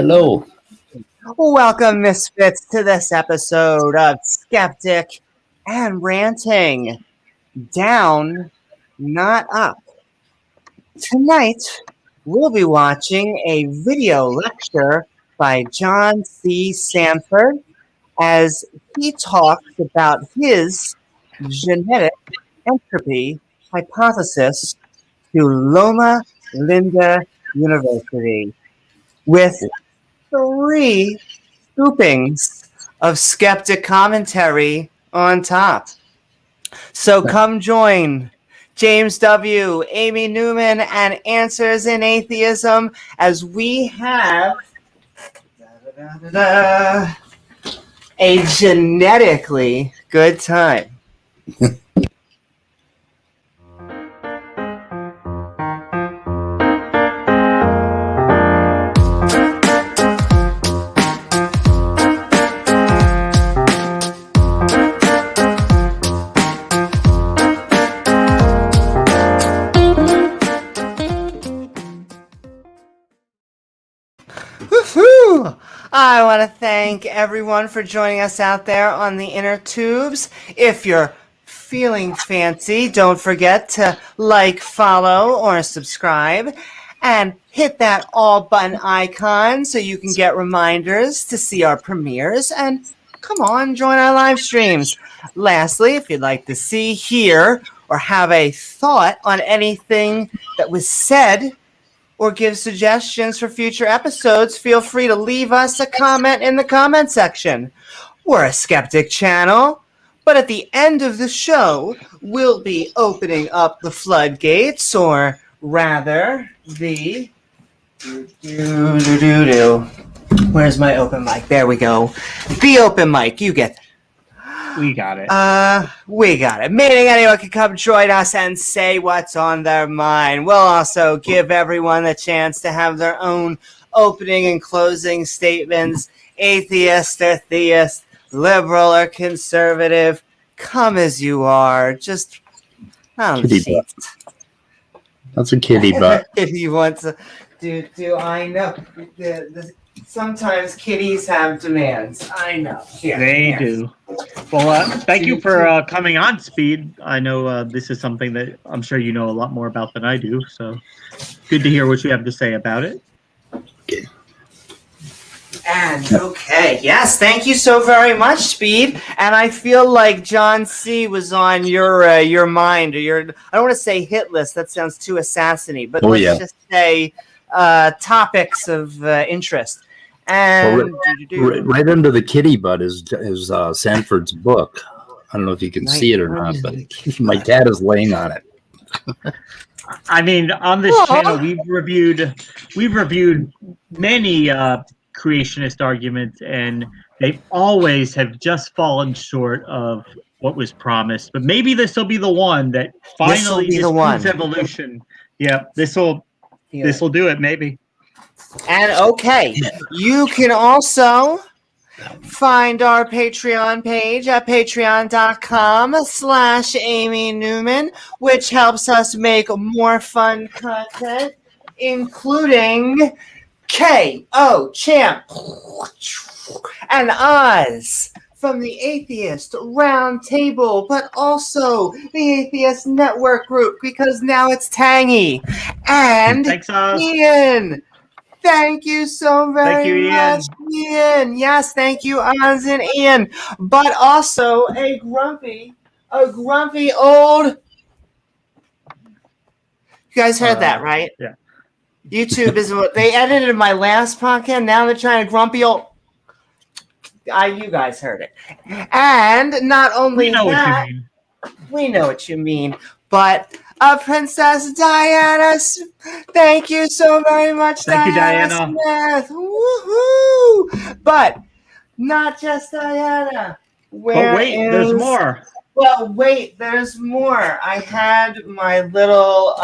Hello. Welcome, misfits, to this episode of Skeptic and Ranting. Down, not up. Tonight, we'll be watching a video lecture by John C Sanford as he talks about his genetic entropy hypothesis to Loma Linda University with 3 scoopings of skeptic commentary on top. So come join James W., Amy Newman, and Answers in Atheism as we have a genetically good time. Woohoo! I want to thank everyone for joining us out there on the inner tubes. If you're feeling fancy, don't forget to like, follow, or subscribe. And hit that all button icon so you can get reminders to see our premieres. And come on, join our live streams. Lastly, if you'd like to see, hear, or have a thought on anything that was said, or give suggestions for future episodes, feel free to leave us a comment in the comment section. We're a skeptic channel, but at the end of the show, we'll be opening up the floodgates, or rather, the... Where's my open mic? There we go. The open mic, you get that. We got it. We got it. Meaning anyone can come join us and say what's on their mind. We'll also give everyone the chance to have their own opening and closing statements. Atheist or theist, liberal or conservative, come as you are. Just, Kitty butt. That's a kitty butt. If you want to do I know. Sometimes kitties have demands. I know. Yeah, they do. Well, thank you for coming on, Speed. I know this is something that I'm sure you know a lot more about than I do, so good to hear what you have to say about it. Okay. And okay, yes, thank you so very much, Speed. And I feel like John C was on your mind, or your, I don't want to say hit list. That sounds too assassiny, but let's just say topics of interest. And right under the kitty butt is Sanford's book. I don't know if you can see it or not, but my cat is laying on it. I mean, on this channel, we've reviewed many creationist arguments, and they always have just fallen short of what was promised. But maybe this will be the one that finally disproves evolution. Yeah, this will do it, maybe. And okay, you can also find our Patreon page at patreon.com/Amy Newman, which helps us make more fun content, including K.O. Champ and Oz from the Atheist Roundtable, but also the Atheist Network Group, because now it's tangy. And thanks, Oz. Ian. Thank you so very much, Ian. Yes, thank you, Oz and Ian. But also a grumpy old... You guys heard that, right? Yeah. YouTube is what they edited my last podcast. Now they're trying to grumpy old... you guys heard it. And not only we know what you mean, but... Princess Diana, thank you so very much, Diana Smith. Woohoo! But not just Diana. There's more. Well, wait, there's more. I had my little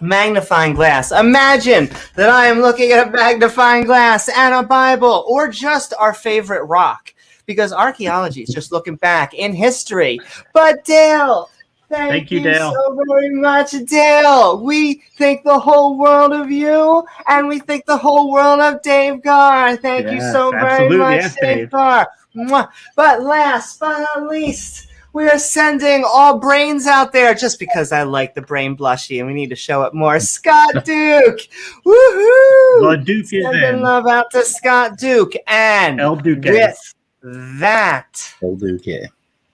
magnifying glass. Imagine that I am looking at a magnifying glass and a Bible, or just our favorite rock, because archaeology is just looking back in history. But Dale, Thank you, Dale. so very much, Dale. We think the whole world of you, and we think the whole world of Dave Garr. Thank you so very much, yes, Dave Garr. Mwah. But last but not least, we are sending all brains out there just because I like the brain blushy and we need to show it more. Scott Duke. Woohoo! The Duke is Sending in. love out to Scott Duke. And El Duque. with that. El Duque.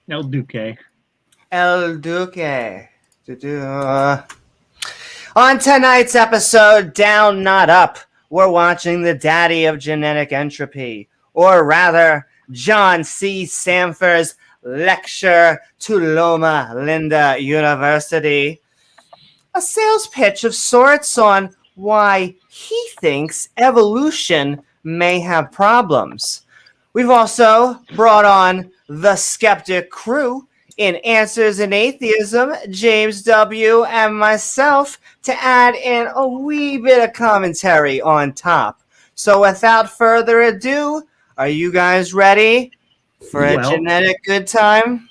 El Duque. El Duque. On tonight's episode, Down Not Up, we're watching the daddy of genetic entropy, or rather, John C. Sanford's lecture to Loma Linda University. A sales pitch of sorts on why he thinks evolution may have problems. We've also brought on the Skeptic crew in Answers in Atheism, James W. and myself, to add in a wee bit of commentary on top. So without further ado, are you guys ready for a genetic good time?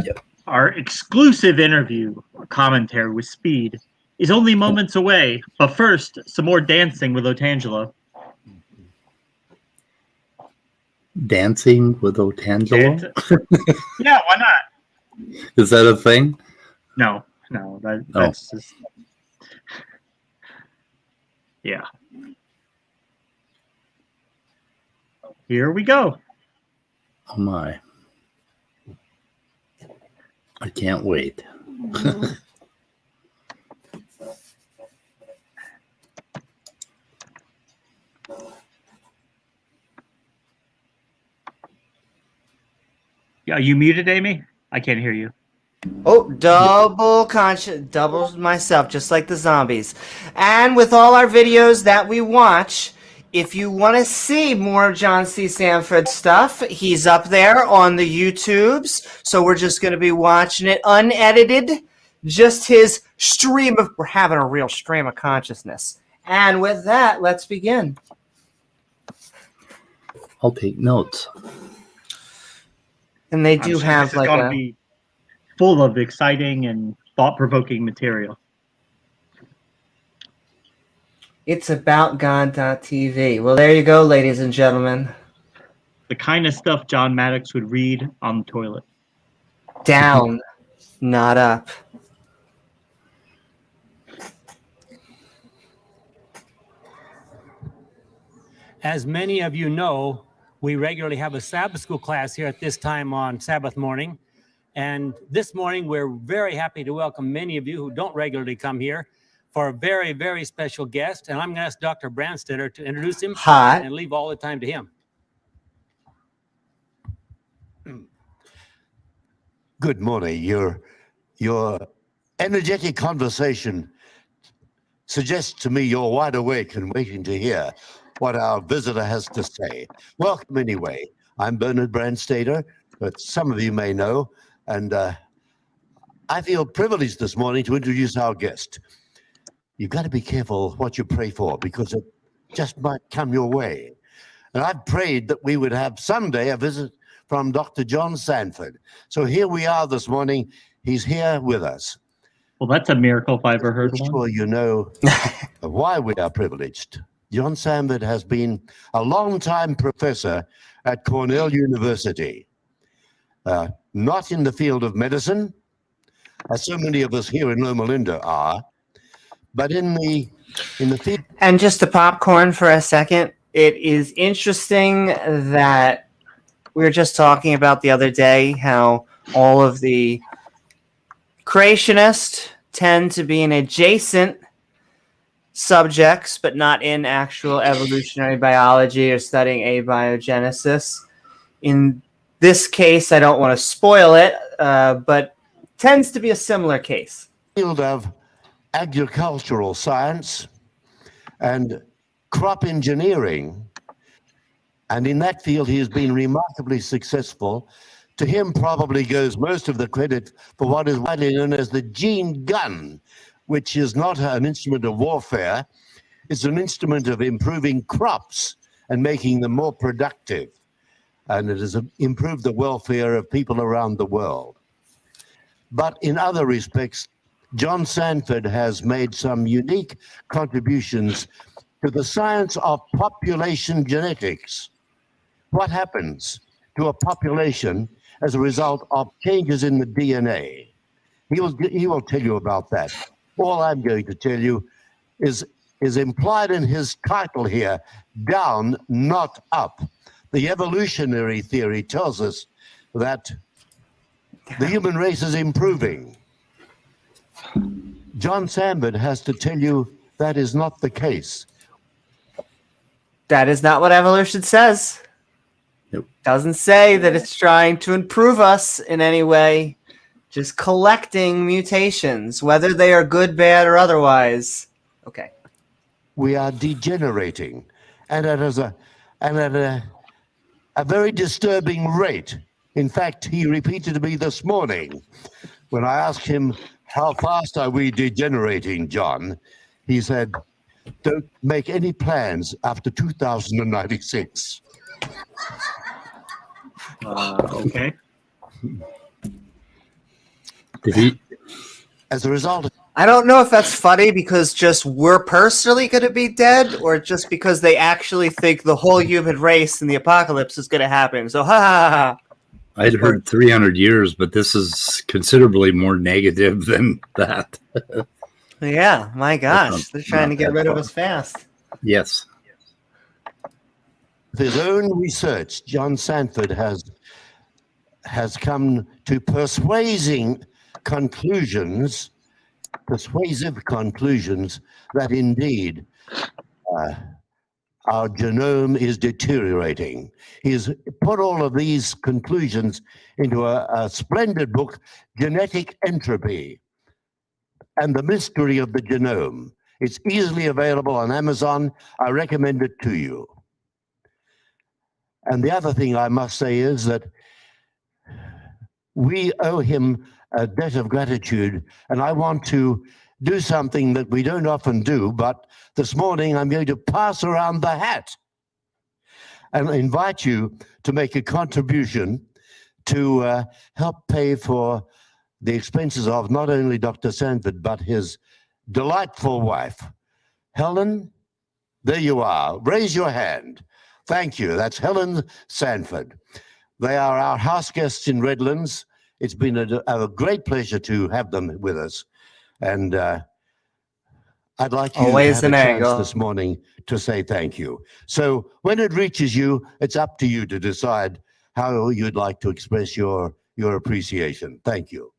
Yep. Our exclusive interview, commentary with Speed, is only moments away. But first, some more dancing with Otangelo. Dancing with Otangelo? Yeah, why not? Is that a thing? No, that's just... Yeah. Here we go. Oh my. I can't wait. Are you muted, Amy? I can't hear you. Oh, double myself, just like the zombies. And with all our videos that we watch, if you want to see more John C. Sanford stuff, he's up there on the YouTubes. So we're just going to be watching it unedited. Just his stream of... We're having a real stream of consciousness. And with that, let's begin. I'll take notes. And they do have this is going to be full of exciting and thought-provoking material. It's about God.tv. Well, there you go, ladies and gentlemen. The kind of stuff John Maddox would read on the toilet. Down, not up. As many of you know, we regularly have a Sabbath school class here at this time on Sabbath morning. And this morning, we're very happy to welcome many of you who don't regularly come here for a very, very special guest. And I'm going to ask Dr. Brandstetter to introduce him and leave all the time to him. Good morning. Your energetic conversation suggests to me you're wide awake and waiting to hear what our visitor has to say. Welcome anyway. I'm Bernard Brandstetter, but some of you may know, and I feel privileged this morning to introduce our guest. You've got to be careful what you pray for, because it just might come your way. And I've prayed that we would have someday a visit from Dr. John Sanford. So here we are this morning. He's here with us. Well, that's a miracle if I ever heard one. Sure, you know why we are privileged. John Sanford has been a long-time professor at Cornell University, not in the field of medicine, as so many of us here in Loma Linda are, but in the field. And just to popcorn for a second, it is interesting that we were just talking about the other day how all of the creationists tend to be in adjacent subjects, but not in actual evolutionary biology or studying abiogenesis. In this case, I don't want to spoil it, but tends to be a similar case. Field of agricultural science and crop engineering, and in that field he has been remarkably successful. To him probably goes most of the credit for what is widely known as the gene gun, which is not an instrument of warfare. It's an instrument of improving crops and making them more productive. And it has improved the welfare of people around the world. but in other respects, John Sanford has made some unique contributions to the science of population genetics. What happens to a population as a result of changes in the DNA? He will tell you about that. All I'm going to tell you is implied in his title here, down, not up. The evolutionary theory tells us that the human race is improving. John Sanford has to tell you that is not the case. That is not what evolution says. Nope. Doesn't say that it's trying to improve us in any way. Just collecting mutations, whether they are good, bad, or otherwise. Okay. We are degenerating, and at a very disturbing rate. In fact, he repeated to me this morning when I asked him, how fast are we degenerating, John? He said, don't make any plans after 2096. Okay. Did he? As a result, I don't know if that's funny because just we're personally going to be dead, or just because they actually think the whole human race in the apocalypse is going to happen. So, ha ha ha. I'd heard 300 years, but this is considerably more negative than that. Yeah, my gosh. They're trying to get rid of us fast. Yes. with his own research, John Sanford has come to persuasive conclusions that indeed our genome is deteriorating. He's put all of these conclusions into a splendid book, Genetic Entropy and the Mystery of the Genome. It's easily available on Amazon. I recommend it to you. And the other thing I must say is that we owe him a debt of gratitude, and I want to do something that we don't often do, but this morning I'm going to pass around the hat and invite you to make a contribution to help pay for the expenses of not only Dr. Sanford, but his delightful wife. Helen, there you are. Raise your hand. Thank you. That's Helen Sanford. They are our house guests in Redlands. It's been a great pleasure to have them with us. And I'd like you to have a chance this morning to say thank you. So when it reaches you, it's up to you to decide how you'd like to express your appreciation. Thank you.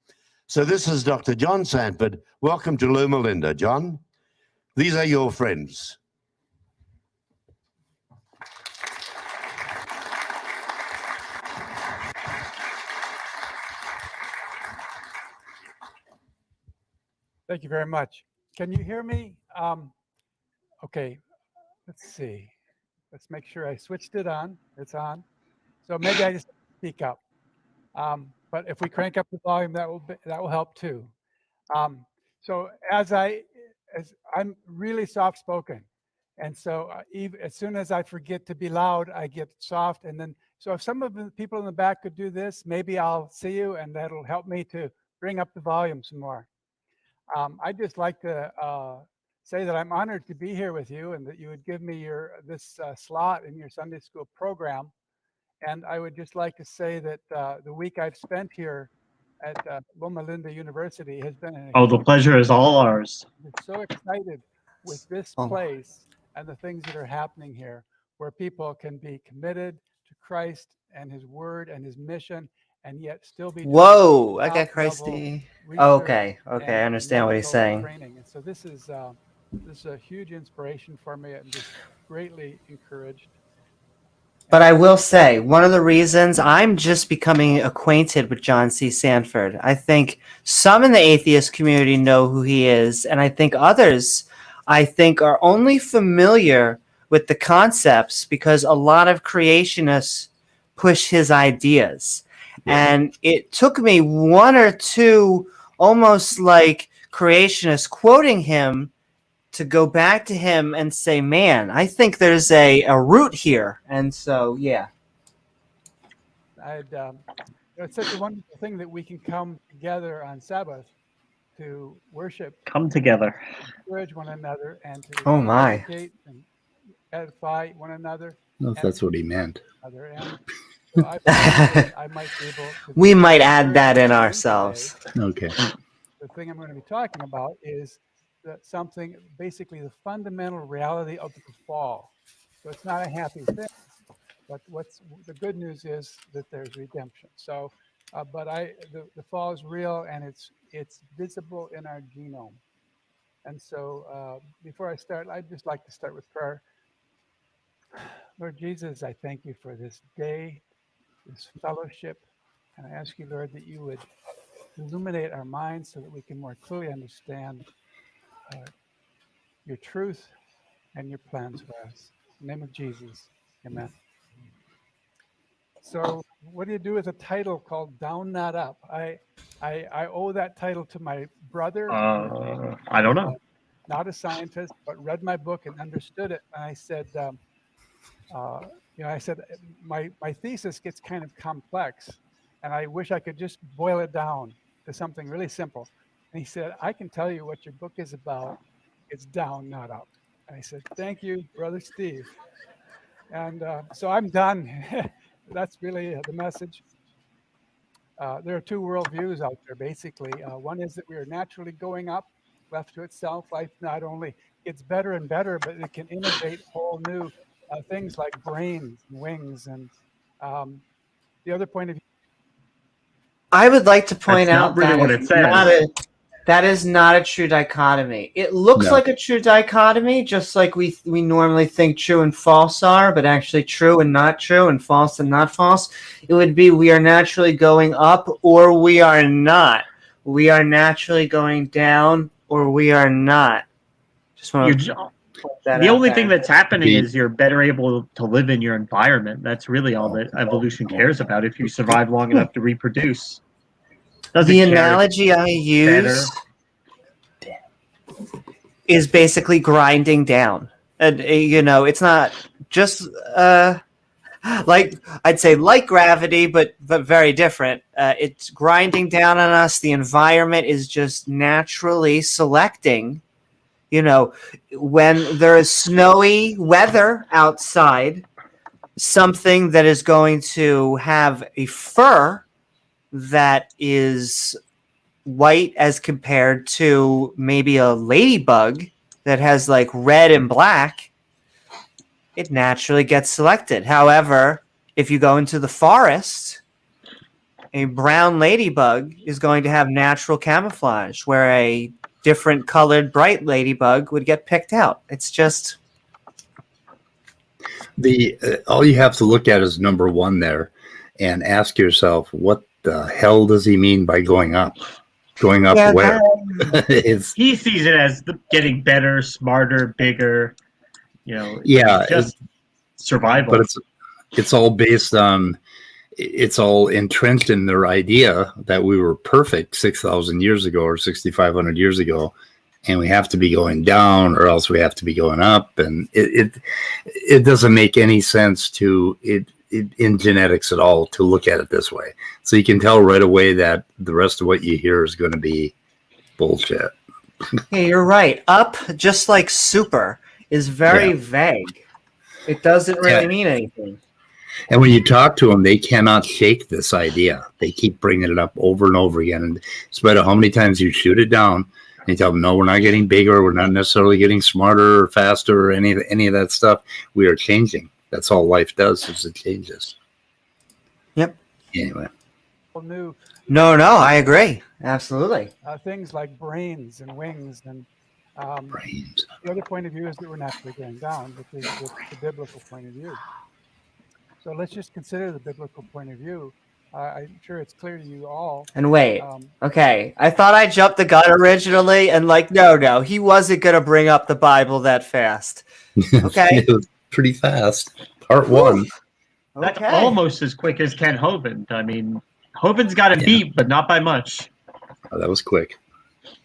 So this is Dr. John Sanford. Welcome to Loma Linda, John. These are your friends. Thank you very much. Can you hear me? Okay, let's see. Let's make sure I switched it on. It's on. So maybe I just speak up. But if we crank up the volume, that will help too. So as I'm really soft spoken, and so as soon as I forget to be loud, I get soft. And then so if some of the people in the back could do this, maybe I'll see you, and that'll help me to bring up the volume some more. I'd just like to say that I'm honored to be here with you, and that you would give me this slot in your Sunday school program. And I would just like to say that the week I've spent here at Loma Linda University has been the pleasure is all ours. I'm so excited with this place and the things that are happening here, where people can be committed to Christ and his word and his mission, and yet still be Whoa, I got Christy. Okay, I understand what he's saying. Training. And so this is a huge inspiration for me. I'm just greatly encouraged. But I will say, one of the reasons I'm just becoming acquainted with John C. Sanford, I think some in the atheist community know who he is, and I think others, are only familiar with the concepts because a lot of creationists push his ideas. And it took me one or two almost like creationists quoting him to go back to him and say, man, I think there's a root here. And so, yeah. There's it's such a wonderful thing that we can come together on Sabbath to worship, Come together, encourage one another, and to Oh my. educate and edify one another. I don't know if that's what he meant. And so I thought I might be able to We might add that in ourselves. Okay. The thing I'm going to be talking about is something, basically the fundamental reality of the fall. So it's not a happy thing, but the good news is that there's redemption. So, but the fall is real, and it's visible in our genome. And so before I start, I'd just like to start with prayer. Lord Jesus, I thank you for this day, this fellowship, and I ask you, Lord, that you would illuminate our minds so that we can more clearly understand your truth and your plans for us. In the name of Jesus, amen. So what do you do with a title called Down Not Up? I owe that title to my brother. I don't know. Not a scientist, but read my book and understood it. And I said, my thesis gets kind of complex, and I wish I could just boil it down to something really simple. And he said, I can tell you what your book is about. It's down, not up. And I said, thank you, Brother Steve. And so I'm done. That's really the message. There are two worldviews out there, basically. One is that we are naturally going up, left to itself. Life not only gets better and better, but it can innovate whole new things like brains and wings. And the other point of view. I would like to point That's out not really that what it says. that is not a true dichotomy. It looks like a true dichotomy, just like we normally think true and false are, but actually true and not true and false and not false. It would be we are naturally going up or we are not. We are naturally going down or we are not. Just want to the only thing that's happening is you're better able to live in your environment. That's really all that evolution cares about. If you survive long enough to reproduce. The analogy I use is basically grinding down. And, it's not just like I'd say like gravity, but very different. It's grinding down on us. The environment is just naturally selecting. When there is snowy weather outside, something that is going to have a fur that is white as compared to maybe a ladybug that has like red and black, it naturally gets selected. However, if you go into the forest, a brown ladybug is going to have natural camouflage, where a different colored bright ladybug would get picked out. It's just all you have to look at is number one there and ask yourself, what the hell does he mean by going up? Going up where? He sees it as getting better, smarter, bigger. Just survival. But it's all based on. It's all entrenched in their idea that we were perfect 6,000 years ago or 6,500 years ago, and we have to be going down or else we have to be going up, and it doesn't make any sense to it in genetics at all to look at it this way. So you can tell right away that the rest of what you hear is going to be bullshit. Yeah, you're right. Up, just like super, is very vague. It doesn't really mean anything. And when you talk to them, they cannot shake this idea. They keep bringing it up over and over again. And despite how many times you shoot it down, and you tell them, no, we're not getting bigger. We're not necessarily getting smarter or faster or any of that stuff. We are changing. That's all life does, is it changes. Yep. Anyway. No, I agree. Absolutely. Things like brains and wings and brains. The other point of view is that we're naturally going down, which is the biblical point of view. So let's just consider the biblical point of view. I'm sure it's clear to you all. And wait, okay. I thought I jumped the gun originally, and no, he wasn't going to bring up the Bible that fast. Okay. It was pretty fast. Part one. That's almost as quick as Ken Hovind. I mean, Hovind's got a beat, but not by much. Oh, that was quick.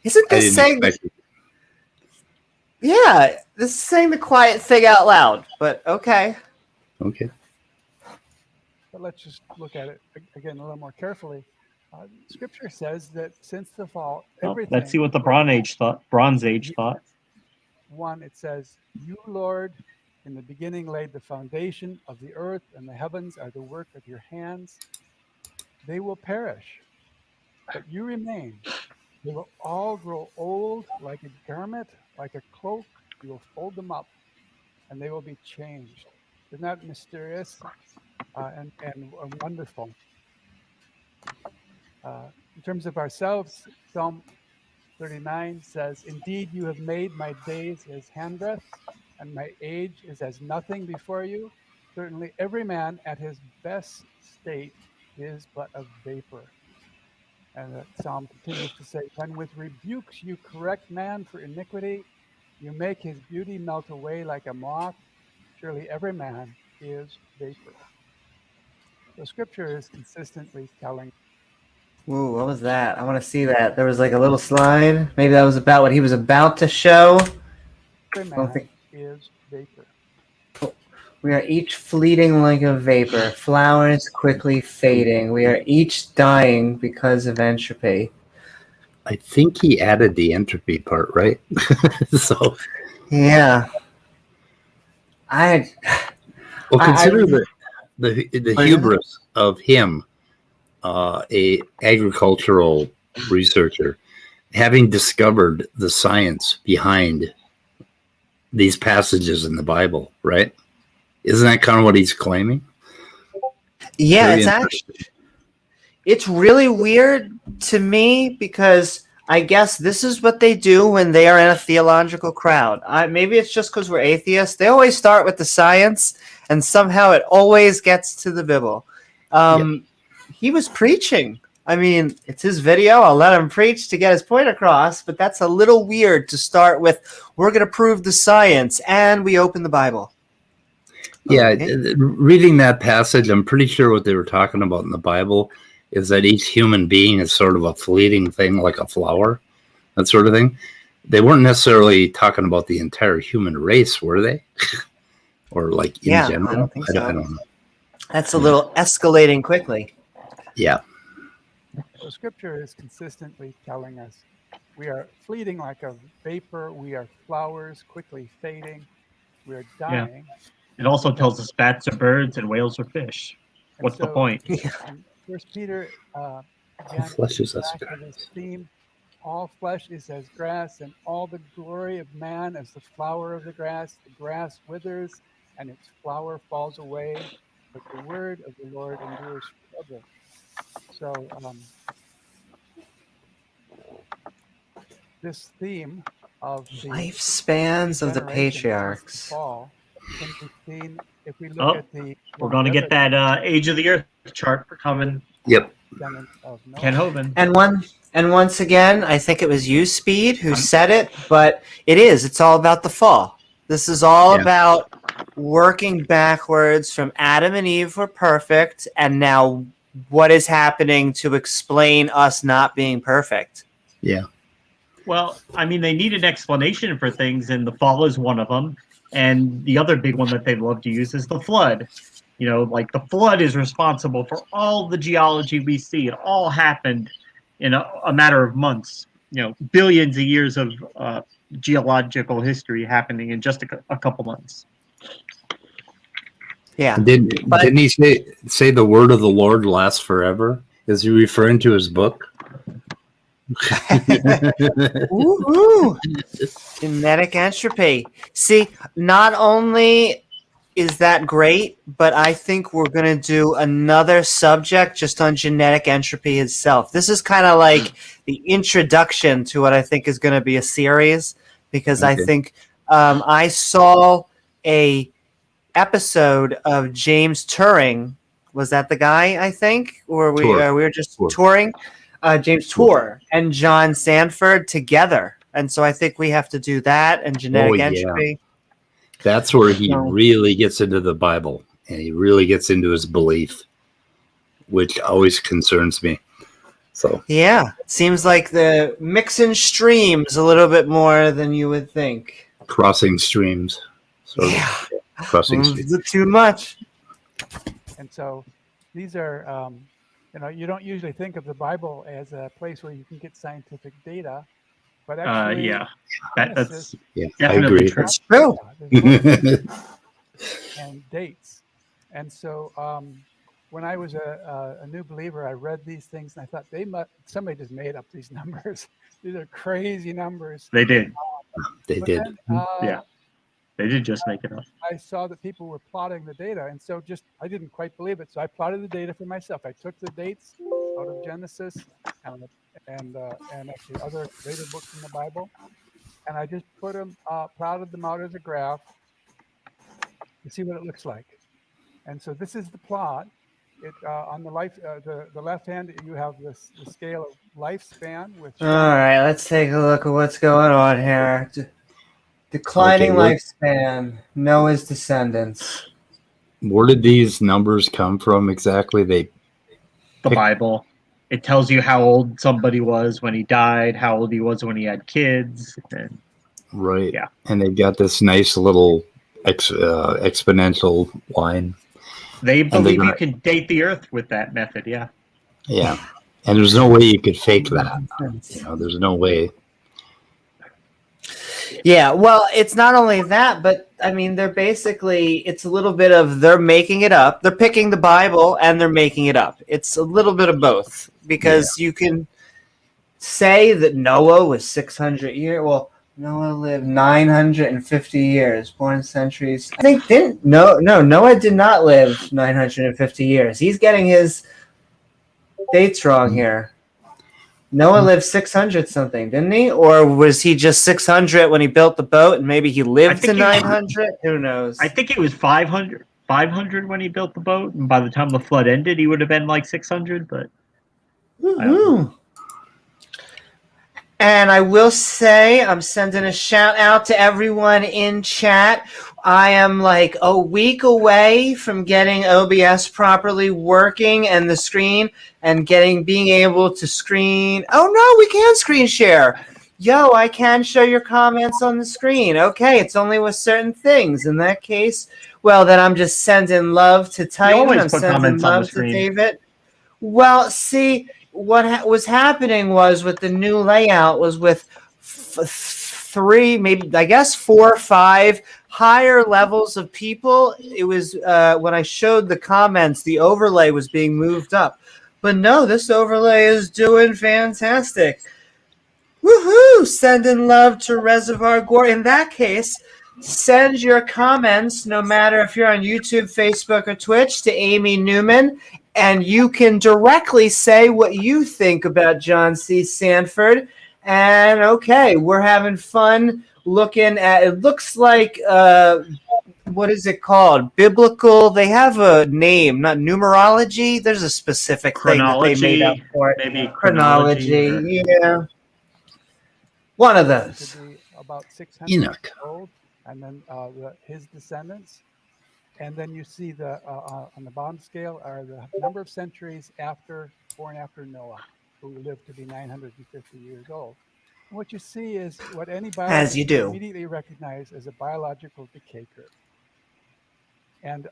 Isn't this saying... Yeah, this is saying the quiet thing out loud, but okay. Okay. but let's just look at it again a little more carefully. Scripture says that since the fall, everything. Let's see what the Bronze Age thought. 1, it says, "You, Lord, in the beginning laid the foundation of the earth, and the heavens are the work of your hands. They will perish, but you remain. They will all grow old like a garment, like a cloak. You will fold them up, and they will be changed." Isn't that mysterious and wonderful? In terms of ourselves, Psalm 39 says, "Indeed, you have made my days as handbreadth, and my age is as nothing before you. Certainly every man at his best state is but a vapor." And that psalm continues to say, "When with rebukes you correct man for iniquity, you make his beauty melt away like a moth. Surely every man is vapor." So Scripture is consistently telling. Ooh, what was that? I want to see that. There was like a little slide. Maybe that was about what he was about to show. Every man is vapor. We are each fleeting like a vapor, flowers quickly fading. We are each dying because of entropy. I think he added the entropy part, right? So yeah, consider the hubris of him, a agricultural researcher, having discovered the science behind these passages in the Bible, right? Isn't that kind of what he's claiming? Yeah, it's really weird to me because I guess this is what they do when they are in a theological crowd. Maybe it's just because we're atheists. They always start with the science, and somehow it always gets to the Bible. He was preaching. I mean, it's his video. I'll let him preach to get his point across, but that's a little weird to start with, we're going to prove the science, and we open the Bible. Yeah, reading that passage, I'm pretty sure what they were talking about in the Bible is that each human being is sort of a fleeting thing, like a flower, that sort of thing. They weren't necessarily talking about the entire human race, were they? Or like in general? I don't think so. I don't know. That's a little escalating quickly. Yeah. So Scripture is consistently telling us we are fleeting like a vapor. We are flowers quickly fading. We are dying. Yeah. It also tells us bats are birds and whales are fish. What's the point? First Peter, again, flesh is as grass. This theme, all flesh is as grass, and all the glory of man as the flower of the grass. The grass withers, and its flower falls away, but the word of the Lord endures forever. So this theme of the lifespans of the patriarchs fall can be seen if we look at the. We're going to get that Age of the Earth chart coming. Yep. Ken Hovind. And once again, I think it was you, Speed, who said it, but it's all about the fall. This is all about working backwards from Adam and Eve were perfect, and now what is happening to explain us not being perfect. Yeah. Well, I mean, they need an explanation for things, and the fall is one of them. And the other big one that they love to use is the flood. You know, like the flood is responsible for all the geology we see. It all happened in a matter of months. You know, billions of years of geological history happening in just a couple months. Yeah. Didn't he say the word of the Lord lasts forever? Is he referring to his book? Ooh. Genetic entropy. See, not only is that great, but I think we're going to do another subject just on genetic entropy itself. This is kind of like the introduction to what I think is going to be a series, because I think I saw a episode of James Turing. Was that the guy, I think? Or we were just touring? James Tour and John Sanford together. And so I think we have to do that and genetic entropy. That's where he really gets into the Bible, and he really gets into his belief, which always concerns me. So yeah, it seems like the mixing streams a little bit more than you would think. Crossing streams. Crossing streams. Too much. And so these are, you don't usually think of the Bible as a place where you can get scientific data, but actually, yeah, that's I definitely agree. true. It's true. There's and dates. And so when I was a new believer, I read these things and I thought somebody just made up these numbers. These are crazy numbers. They did. They But did. then, Yeah. They did just make it up. I saw that people were plotting the data, and so I didn't quite believe it. So I plotted the data for myself. I took the dates out of Genesis and actually other later books in the Bible, and I just plotted them out as a graph to see what it looks like. And so this is the plot. On the left hand, you have the scale of lifespan. All right, let's take a look at what's going on here. Declining lifespan, Noah's descendants. Where did these numbers come from exactly? The Bible. It tells you how old somebody was when he died, how old he was when he had kids. Right. Yeah. And they've got this nice little exponential line. They believe you can date the Earth with that method, yeah. Yeah. And there's no way you could fake that. There's no way. Yeah, well, it's not only that, but I mean, it's a little bit of they're making it up. They're picking the Bible and they're making it up. It's a little bit of both because you can say that Noah was 600 years. Well, Noah lived 950 years, born centuries. I think Noah did not live 950 years. He's getting his dates wrong here. Noah lived 600 something, didn't he? Or was he just 600 when he built the boat and maybe he lived to 900? Who knows? I think it was 500 when he built the boat. And by the time the flood ended, he would have been like 600. But I don't know. And I will say, I'm sending a shout out to everyone in chat. I am like a week away from getting OBS properly working and the screen and being able to screen. Oh no, we can screen share. Yo, I can show your comments on the screen. Okay, it's only with certain things. In that case, well, then I'm just sending love to Titan. I'm sending love to David. Well, see, what was happening was with the new layout was with three, maybe I guess 4 or 5 higher levels of people. It was when I showed the comments, the overlay was being moved up. But no, this overlay is doing fantastic. Woohoo! Sending love to Reservoir Gore. In that case, send your comments, no matter if you're on YouTube, Facebook, or Twitch, to Amy Newman. And you can directly say what you think about John C. Sanford. And okay, we're having fun looking at, it looks like, what is it called? Biblical, they have a name, not numerology. There's a specific thing that they made up for it. Maybe chronology, yeah. One of those. Could be about 600 Enoch. years old, and then his descendants. And then you see on the bottom scale are the number of centuries born after Noah, who lived to be 950 years old. And what you see is what any biologist immediately recognize as a biological decay curve. And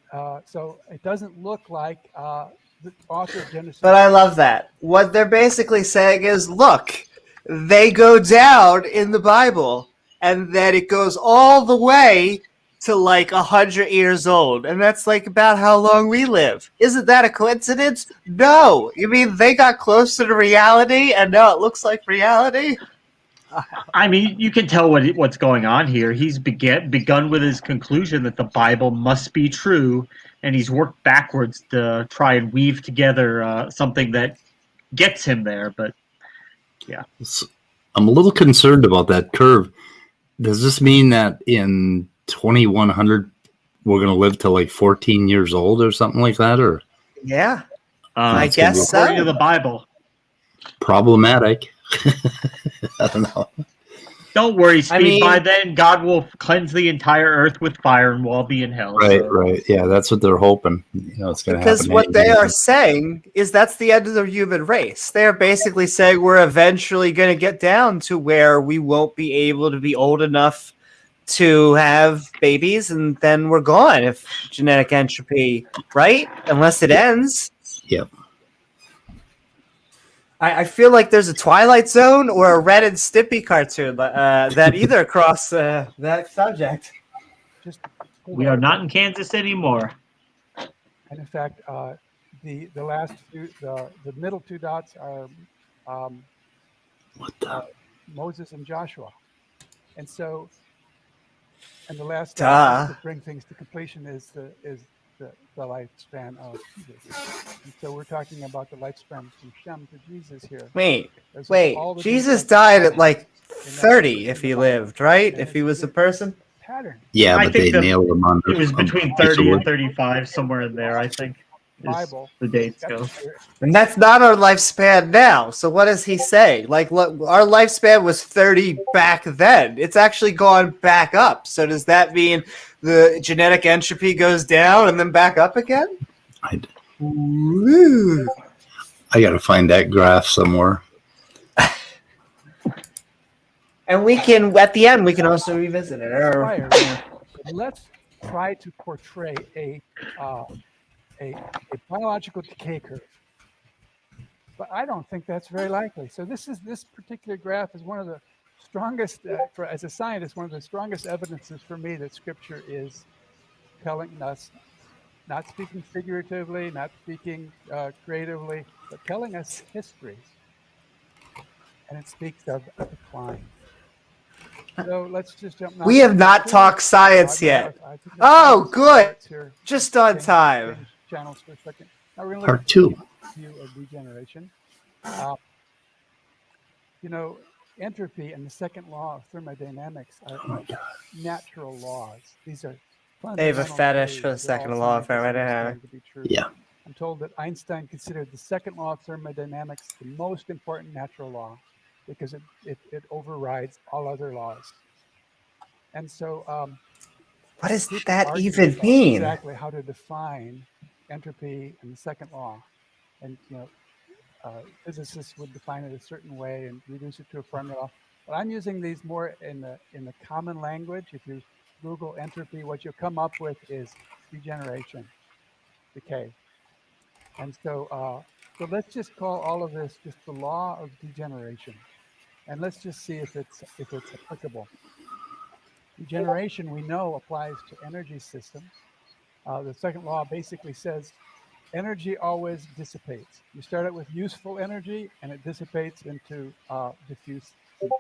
so it doesn't look like the author of Genesis. But I love that. What they're basically saying is, look, they go down in the Bible, and then it goes all the way to like 100 years old, and that's like about how long we live. Isn't that a coincidence? No. You mean they got closer to reality, and now it looks like reality? I mean, you can tell what's going on here. He's begun with his conclusion that the Bible must be true, and he's worked backwards to try and weave together something that gets him there. But yeah, I'm a little concerned about that curve. Does this mean that in 2100 we're going to live to like 14 years old or something like that? Or yeah, I guess so. According to the Bible. Problematic. I don't know. Don't worry, Speed. By then, God will cleanse the entire earth with fire, and we'll all be in hell. Right. Yeah, that's what they're hoping. It's going to happen. Because what they are saying is that's the end of the human race. They are basically saying we're eventually going to get down to where we won't be able to be old enough to have babies, and then we're gone if genetic entropy, right? Unless it ends. Yep. I feel like there's a Twilight Zone or a Red and Stimpy cartoon that either cross that subject. Just We are not in Kansas anymore. And in fact, the last two, the middle two dots are What the? Moses and Joshua, and so, and the last Duh. dot, just to bring things to completion, is the lifespan of Jesus. And so we're talking about the lifespan from Shem to Jesus here. Wait. Those are all the Jesus details died at like in that 30 if in the he Bible. lived, right? And If he it's was a just person. pattern. Yeah, I but think they nailed him on. It was between 30 and 35, somewhere in there, I think, is Bible. the dates That's go. clear. And that's not our lifespan now. So what does he say? Like, look, our lifespan was 30 back then. It's actually gone back up. So does that mean the genetic entropy goes down and then back up again? Ooh. I got to find that graph somewhere. And we can, at the end, we can also revisit it. Or, Let's try to portray a biological decay curve. But I don't think that's very likely. So this particular graph is one of the strongest, as a scientist, one of the strongest evidences for me that Scripture is telling us, not speaking figuratively, not speaking creatively, but telling us history. And it speaks of a decline. So let's just jump. we have not talked science yet. Oh, good. Just on time. Change channels for a second. Now we're going to look Part 2. at the view of degeneration. You know, entropy and the second law of thermodynamics are natural laws. These are They have a fetish for the second law of thermodynamics. Yeah. I'm told that Einstein considered the second law of thermodynamics the most important natural law because it overrides all other laws. And so, what does people that argue even about mean? Exactly how to define entropy and the second law, and physicists would define it a certain way and reduce it to a formula. But I'm using these more in the common language. If you Google entropy, what you'll come up with is degeneration, decay. And so, so let's just call all of this just the law of degeneration, and let's just see if it's applicable. Degeneration, we know, applies to energy systems. The second law basically says energy always dissipates. You start out with useful energy, and it dissipates into diffuse heat.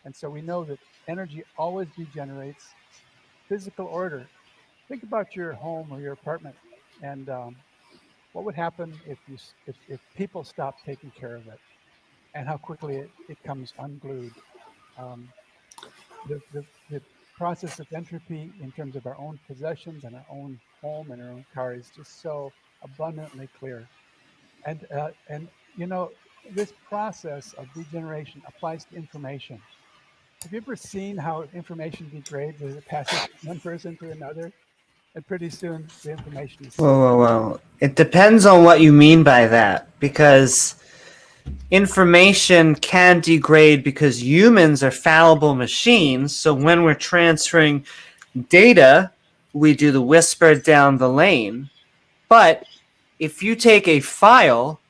And so we know that energy always degenerates. Physical order. Think about your home or your apartment, and what would happen if people stopped taking care of it, and how quickly it comes unglued. The process of entropy in terms of our own possessions and our own home and our own car is just so abundantly clear. And you know, this process of degeneration applies to information. Have you ever seen how information degrades as it passes from one person to another? And pretty soon the information is... Whoa. It depends on what you mean by that, because information can degrade because humans are fallible machines. So when we're transferring data, we do the whisper down the lane. But if you take a file,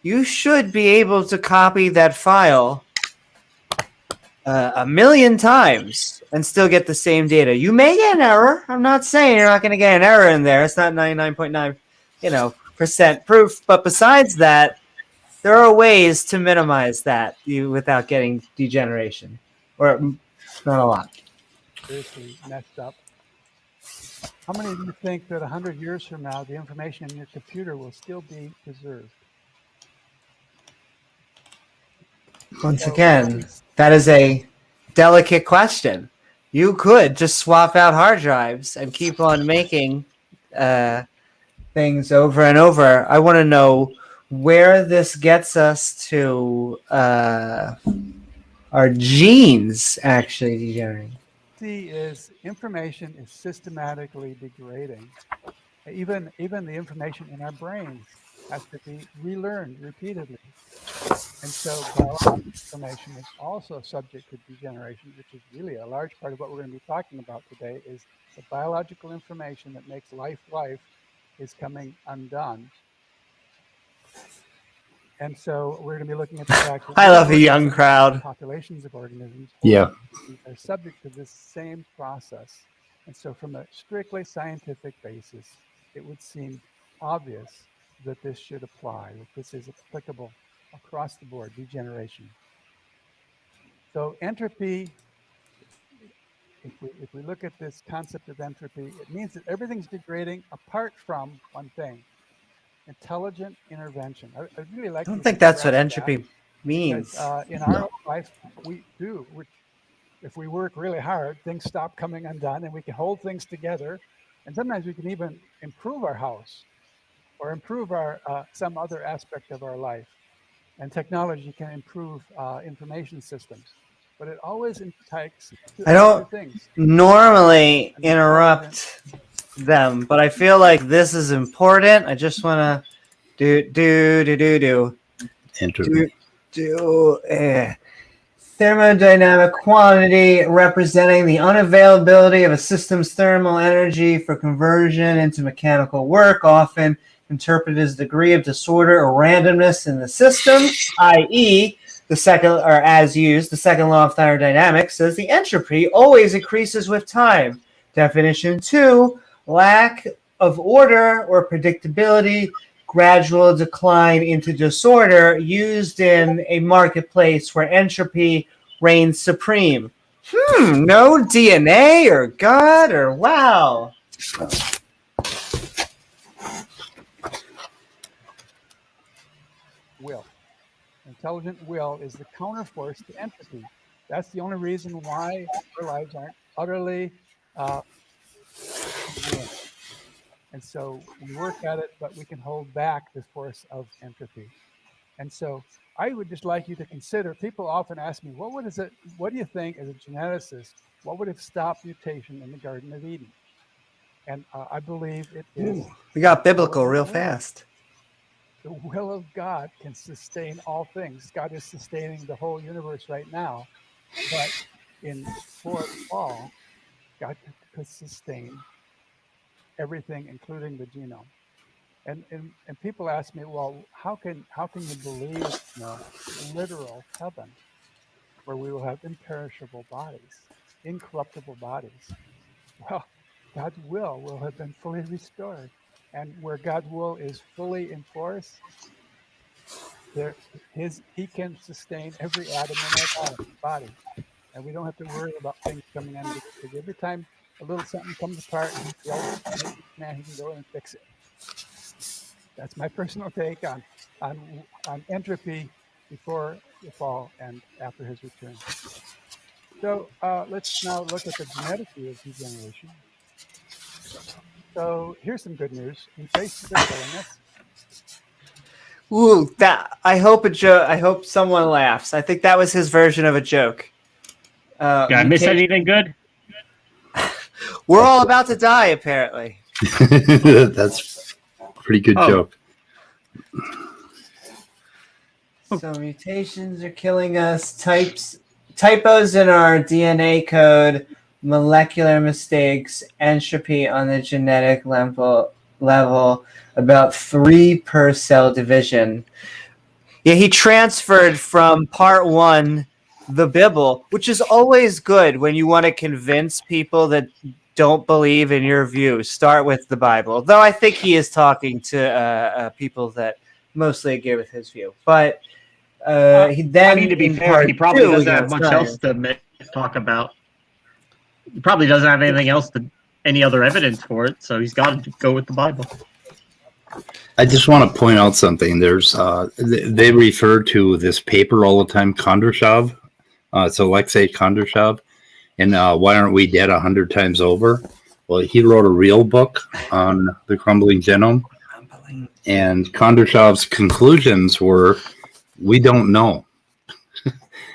you should be able to copy that file a million times and still get the same data. You may get an error. I'm not saying you're not going to get an error in there. It's not 99.9%, proof. But besides that, there are ways to minimize that without getting degeneration, or not a lot. Seriously messed up. How many of you think that 100 years from now, the information in your computer will still be preserved? Once again, that is a delicate question. You could just swap out hard drives and keep on making things over and over. I want to know where this gets us to our genes actually degenerating. Is information is systematically degrading. Even the information in our brains has to be relearned repeatedly. And so biological information is also subject to degeneration, which is really a large part of what we're going to be talking about today, is the biological information that makes life is coming undone. And so we're going to be looking at the fact that I love a young crowd. populations of organisms Yeah. are subject to this same process. And so from a strictly scientific basis, it would seem obvious that this should apply, that this is applicable across the board, degeneration. So entropy, if we look at this concept of entropy, it means that everything's degrading apart from one thing: intelligent intervention. I really like. I don't think that's what entropy means. Because, in our life, we do. If we work really hard, things stop coming undone, and we can hold things together. And sometimes we can even improve our house, or improve our some other aspect of our life. And technology can improve information systems, but it always takes I don't things. normally interrupt them, but I feel like this is important. I just want to Entropy. Thermodynamic quantity representing the unavailability of a system's thermal energy for conversion into mechanical work, often interpreted as degree of disorder or randomness in the system, i.e., the second law of thermodynamics says the entropy always increases with time. Definition 2, lack of order or predictability, gradual decline into disorder, used in a marketplace where entropy reigns supreme. No DNA or God or wow. Will. Intelligent will is the counterforce to entropy. That's the only reason why our lives aren't utterly ruined. And so we work at it, but we can hold back the force of entropy. And so I would just like you to consider, people often ask me, what do you think as a geneticist, what would have stopped mutation in the Garden of Eden? And I believe it is. We got biblical real fast. The will of God can sustain all things. God is sustaining the whole universe right now. But before the fall, God could sustain everything, including the genome. And people ask me, well, how can you believe in a literal heaven where we will have imperishable bodies, incorruptible bodies? Well, God's will have been fully restored. And where God's will is fully in force, he can sustain every atom in our body. And we don't have to worry about things coming in, because every time a little something comes apart, he can go in and fix it. That's my personal take on entropy before the fall and after his return. So let's now look at the genetic view of degeneration. So here's some good news. Mutations are killing us. Ooh, I hope someone laughs. I think that was his version of a joke. Did I miss anything good? We're all about to die, apparently. That's a pretty good joke. So mutations are killing us. Typos in our DNA code, molecular mistakes, entropy on the genetic level, about 3 per cell division. Yeah, he transferred from part 1, the Bible, which is always good when you want to convince people that don't believe in your view. Start with the Bible, though I think he is talking to people that mostly agree with his view. But to be fair, he probably doesn't have much else to talk about. He probably doesn't have anything else any other evidence for it, so he's got to go with the Bible. I just want to point out something. There's they refer to this paper all the time, Kondrashov. It's Alexei Kondrashov. And Why Aren't We Dead 100 Times Over? Well, he wrote a real book on the crumbling genome. And Kondrashov's conclusions were, we don't know.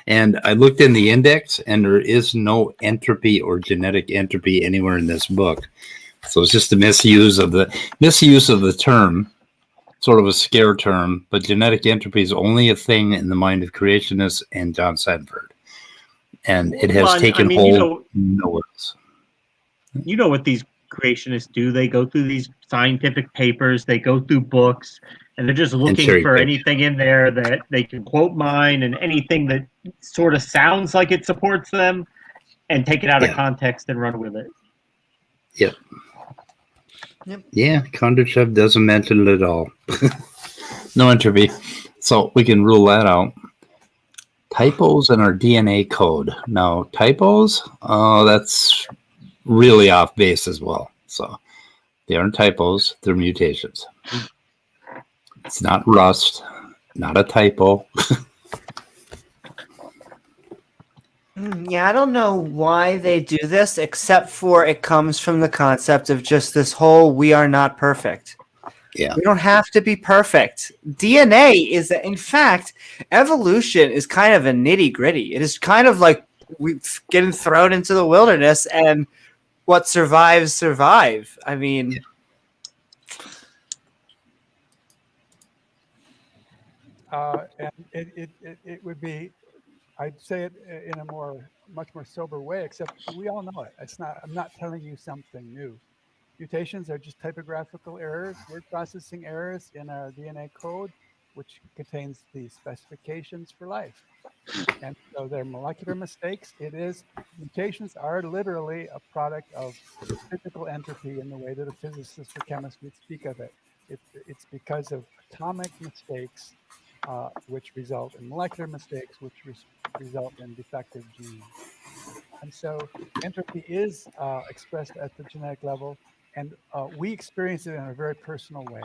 And I looked in the index, and there is no entropy or genetic entropy anywhere in this book. So it's just a misuse of the term, sort of a scare term. But genetic entropy is only a thing in the mind of creationists and John Sanford. And it has taken hold nowhere else. You know what these creationists do? They go through these scientific papers, they go through books, and they're just looking for anything in there that they can quote mine, and anything that sort of sounds like it supports them, and take it out of context and run with it. Yep. Yeah, Kondratyev doesn't mention it at all. No entropy. So we can rule that out. Typos in our DNA code. Now, typos, that's really off base as well. So they aren't typos, they're mutations. It's not rust, not a typo. Yeah, I don't know why they do this, except for it comes from the concept of just this whole we are not perfect. Yeah. We don't have to be perfect. DNA is, in fact, evolution is kind of a nitty gritty. It is kind of like we getting thrown into the wilderness, and what survives, survive. I mean, and it would be, I'd say it in a much more sober way, except we all know it. I'm not telling you something new. Mutations are just typographical errors, word processing errors in our DNA code, which contains the specifications for life. And so they're molecular mistakes. Mutations are literally a product of physical entropy in the way that a physicist or chemist would speak of it. It's because of atomic mistakes, which result in molecular mistakes, which result in defective genes. And so entropy is expressed at the genetic level, and we experience it in a very personal way.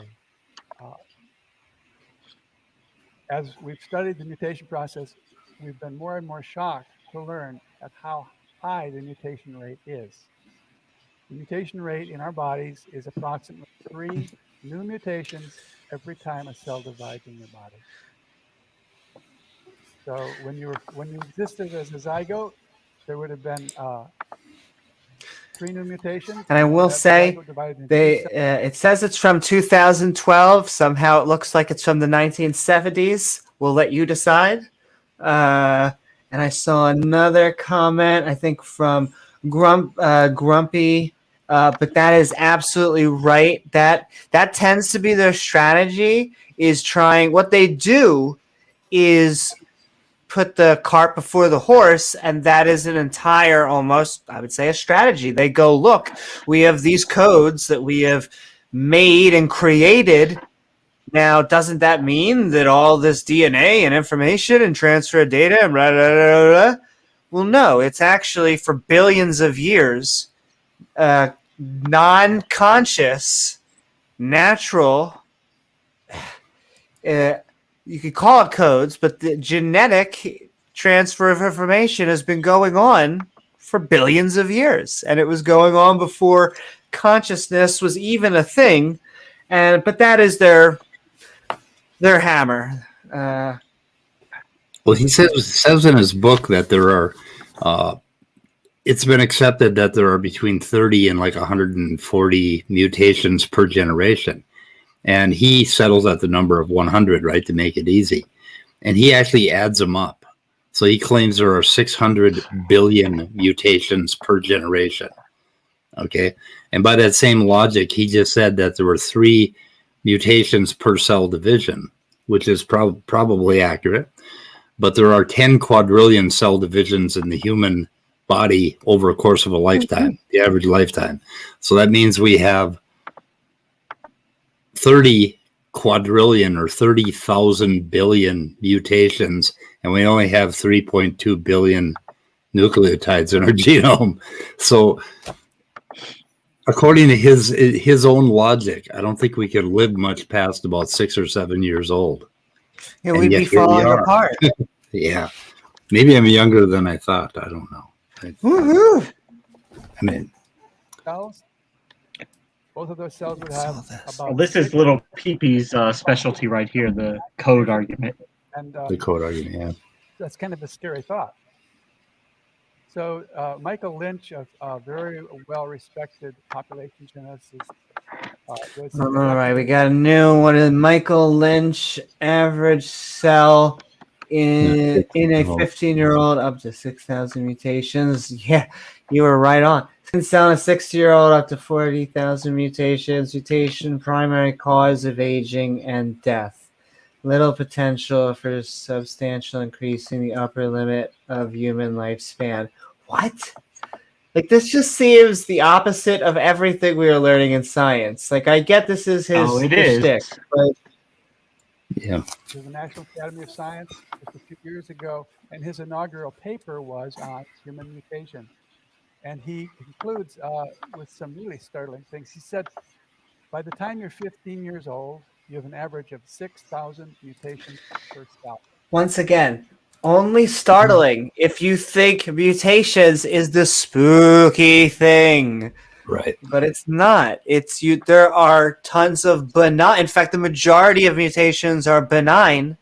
As we've studied the mutation process, we've been more and more shocked to learn at how high the mutation rate is. The mutation rate in our bodies is approximately 3 new mutations every time a cell divides in your body. So when you existed as a zygote, there would have been 3 new mutations. And I will say, it says it's from 2012. Somehow it looks like it's from the 1970s. We'll let you decide. And I saw another comment, I think from Grumpy, but that is absolutely right. That tends to be their strategy, is trying. What they do is put the cart before the horse, and that is an entire, almost, I would say, a strategy. They go, look, we have these codes that we have made and created. Now, doesn't that mean that all this DNA and information and transfer of data and blah, blah, blah, blah? Well, no, it's actually for billions of years, non-conscious, natural, you could call it codes, but the genetic transfer of information has been going on for billions of years, and it was going on before consciousness was even a thing. But that is their hammer. Well, he says in his book that there are. It's been accepted that there are between 30 and like 140 mutations per generation. And he settles at the number of 100, right, to make it easy. And he actually adds them up. So he claims there are 600 billion mutations per generation. Okay. And by that same logic, he just said that there were 3 mutations per cell division, which is probably accurate. But there are 10 quadrillion cell divisions in the human body over a course of a lifetime, the average lifetime. So that means we have 30 quadrillion or 30,000 billion mutations, and we only have 3.2 billion nucleotides in our genome. So according to his own logic, I don't think we could live much past about 6 or 7 years old. Yeah, we'd be falling apart. Yeah. Maybe I'm younger than I thought. I don't know. Woohoo! I mean, cells. Both of those cells would have about. Well, this is little Pee-Pee's specialty right here, the code argument. And the code argument, yeah. That's kind of a scary thought. So Michael Lynch, a very well-respected population geneticist. All right, we got a new one. Is Michael Lynch, average cell in a 15-year-old up to 6,000 mutations. Yeah, you were right on. Since down a 60-year-old up to 40,000 mutations. Mutation primary cause of aging and death. Little potential for substantial increasing the upper limit of human lifespan. What? Like, this just seems the opposite of everything we were learning in science. Like, I get this is his shtick, but yeah. To the National Academy of Science just a few years ago, and his inaugural paper was on human mutation. And he concludes with some really startling things. He said, by the time you're 15 years old, you have an average of 6,000 mutations per cell. Once again, only startling if you think mutations is the spooky thing. Right. But it's not. It's you. There are tons of benign. In fact, the majority of mutations are benign.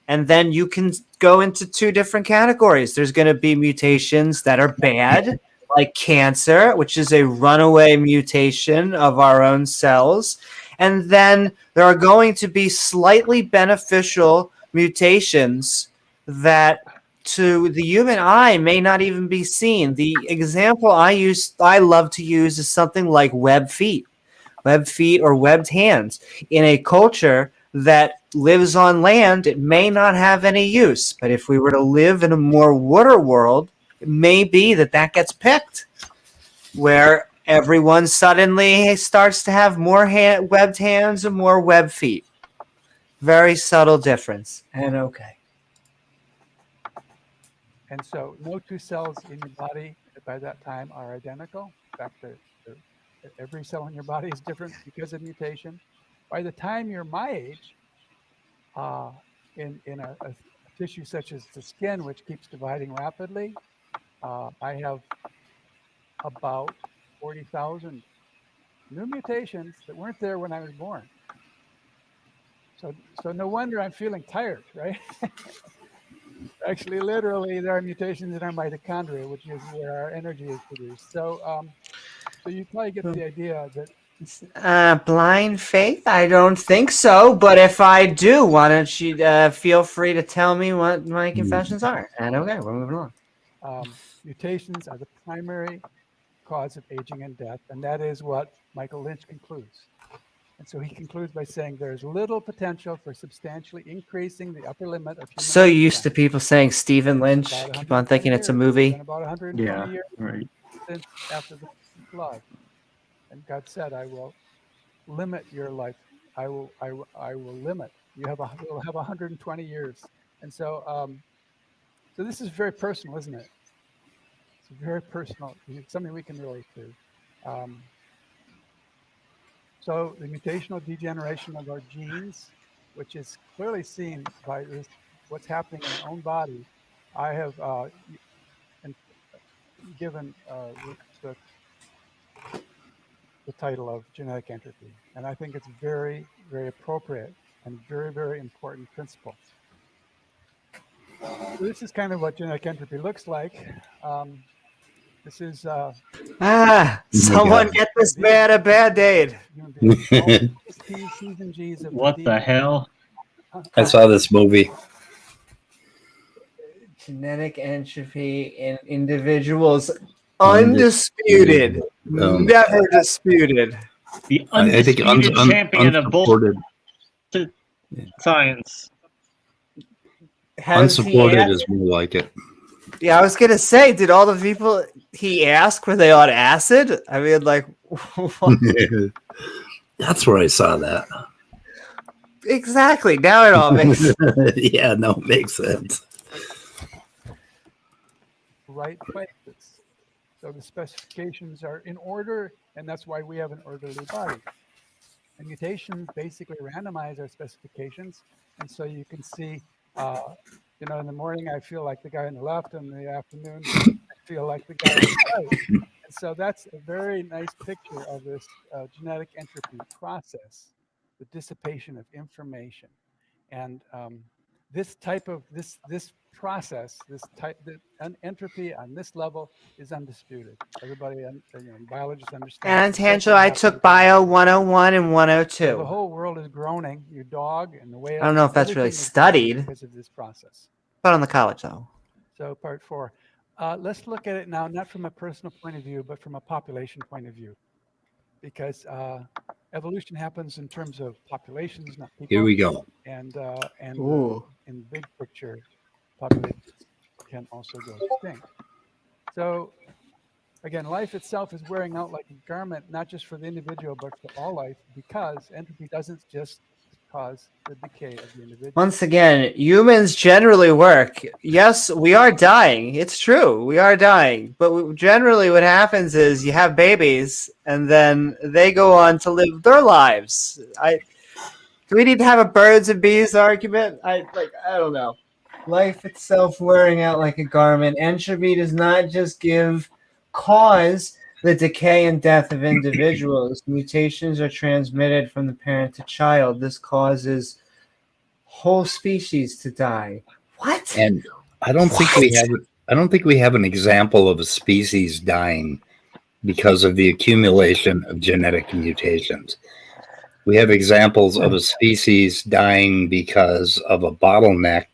And then you can go into two different categories. There's going to be mutations that are bad, like cancer, which is a runaway mutation of our own cells. And then there are going to be slightly beneficial mutations that to the human eye may not even be seen. The example I love to use is something like webbed feet or webbed hands. In a culture that lives on land, it may not have any use. But if we were to live in a more water world, it may be that gets picked, where everyone suddenly starts to have more webbed hands and more webbed feet. Very subtle difference. And okay. And so no two cells in your body by that time are identical. In fact, every cell in your body is different because of mutation. By the time you're my age, in a tissue such as the skin, which keeps dividing rapidly, I have about 40,000 new mutations that weren't there when I was born. So no wonder I'm feeling tired, right? Actually, literally, there are mutations in our mitochondria, which is where our energy is produced. So you probably get the idea that blind faith? I don't think so. But if I do, why don't you feel free to tell me what my confessions are? And okay, we're moving on. Mutations are the primary cause of aging and death, and that is what Michael Lynch concludes. And so he concludes by saying there's little potential for substantially increasing the upper limit of human So lifespan. used to people saying Stephen Lynch. Keep on thinking it's a movie. It's been about 120 years since after the flood. And God said, I will limit your life. I will limit. You'll have 120 years. And so so this is very personal, isn't it? It's very personal. It's something we can relate to. So the mutational degeneration of our genes, which is clearly seen by what's happening in our own body. I have given the title of genetic entropy, and I think it's very, very appropriate and very, very important principle. So this is kind of what genetic entropy looks like. This is someone get this man a Band-Aid. What the hell? I saw this movie. Genetic entropy in individuals, undisputed, never disputed. The undisputed champion of bullshit science. Unsupported is more like it. Yeah, I was gonna say, did all the people he asked, were they on acid? I mean, like, what? That's where I saw that. Exactly. Now it all makes sense. Yeah, no, it makes sense. Right places. So the specifications are in order, and that's why we have an orderly body. And mutations basically randomize our specifications, and so you can see, in the morning I feel like the guy on the left, and in the afternoon I feel like the guy on the right. And so that's a very nice picture of this genetic entropy process, the dissipation of information. And this type of this process, the entropy on this level is undisputed. Everybody, biologists understand. And Angelo, I took Bio 101 and So 102. the whole world is groaning. Your dog and the whale. I don't know if that's really everything is groaning studied. because of this process. But on the college, though. So part 4. Let's look at it now, not from a personal point of view, but from a population point of view. Because evolution happens in terms of populations, not people. Here we go. And Ooh. in big picture, populations can also go extinct. So again, life itself is wearing out like a garment, not just for the individual, but for all life, because entropy doesn't just cause the decay of the individual. Once again, humans generally work. Yes, we are dying. It's true. We are dying. But generally what happens is you have babies and then they go on to live their lives. Do we need to have a birds and bees argument? I don't know. Life itself wearing out like a garment. Entropy does not just cause the decay and death of individuals. Mutations are transmitted from the parent to child. This causes whole species to die. What? And I don't think we have an example of a species dying because of the accumulation of genetic mutations. We have examples of a species dying because of a bottleneck,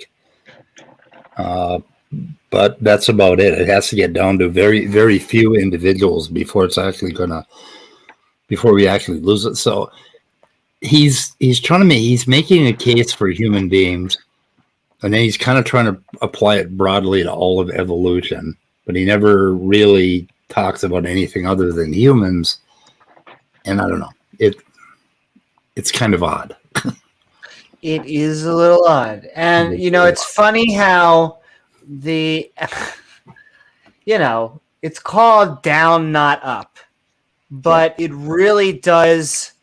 but that's about it. It has to get down to very, very few individuals before we actually lose it. So he's making a case for human beings, and then he's kind of trying to apply it broadly to all of evolution, but he never really talks about anything other than humans. And I don't know, it's kind of odd. It is a little odd. And, it's funny how it's called down, not up. But it really does,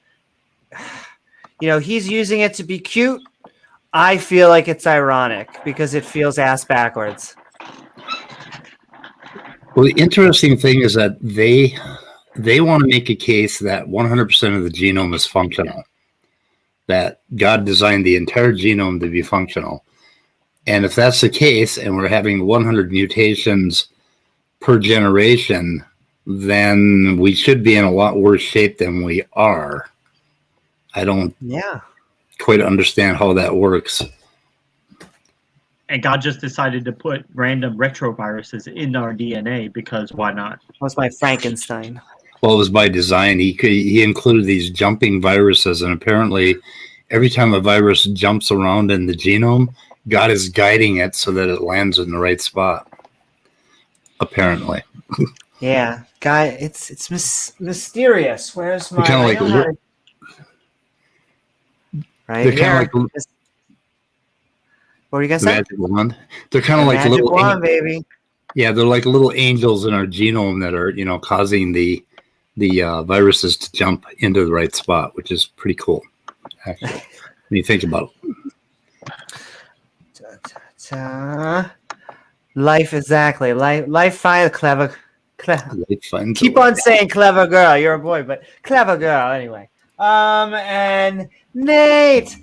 he's using it to be cute. I feel like it's ironic because it feels ass backwards. Well, the interesting thing is that they want to make a case that 100% of the genome is functional, that God designed the entire genome to be functional. And if that's the case, and we're having 100 mutations per generation, then we should be in a lot worse shape than we are. I don't quite understand how that works. And God just decided to put random retroviruses in our DNA because why not? That was my Frankenstein. Well, it was by design. He included these jumping viruses, and apparently every time a virus jumps around in the genome, God is guiding it so that it lands in the right spot. Apparently. Yeah, guy, it's mysterious. Where's my? Kind of like right they're here. kind of like What were you gonna say? magic wand. They're kind of like magic little wand, baby. Yeah, they're like little angels in our genome that are, causing the viruses to jump into the right spot, which is pretty cool, actually, when you think about it. Life, exactly. Life find clever. Keep on saying clever girl. You're a boy, but clever girl anyway. And Nate.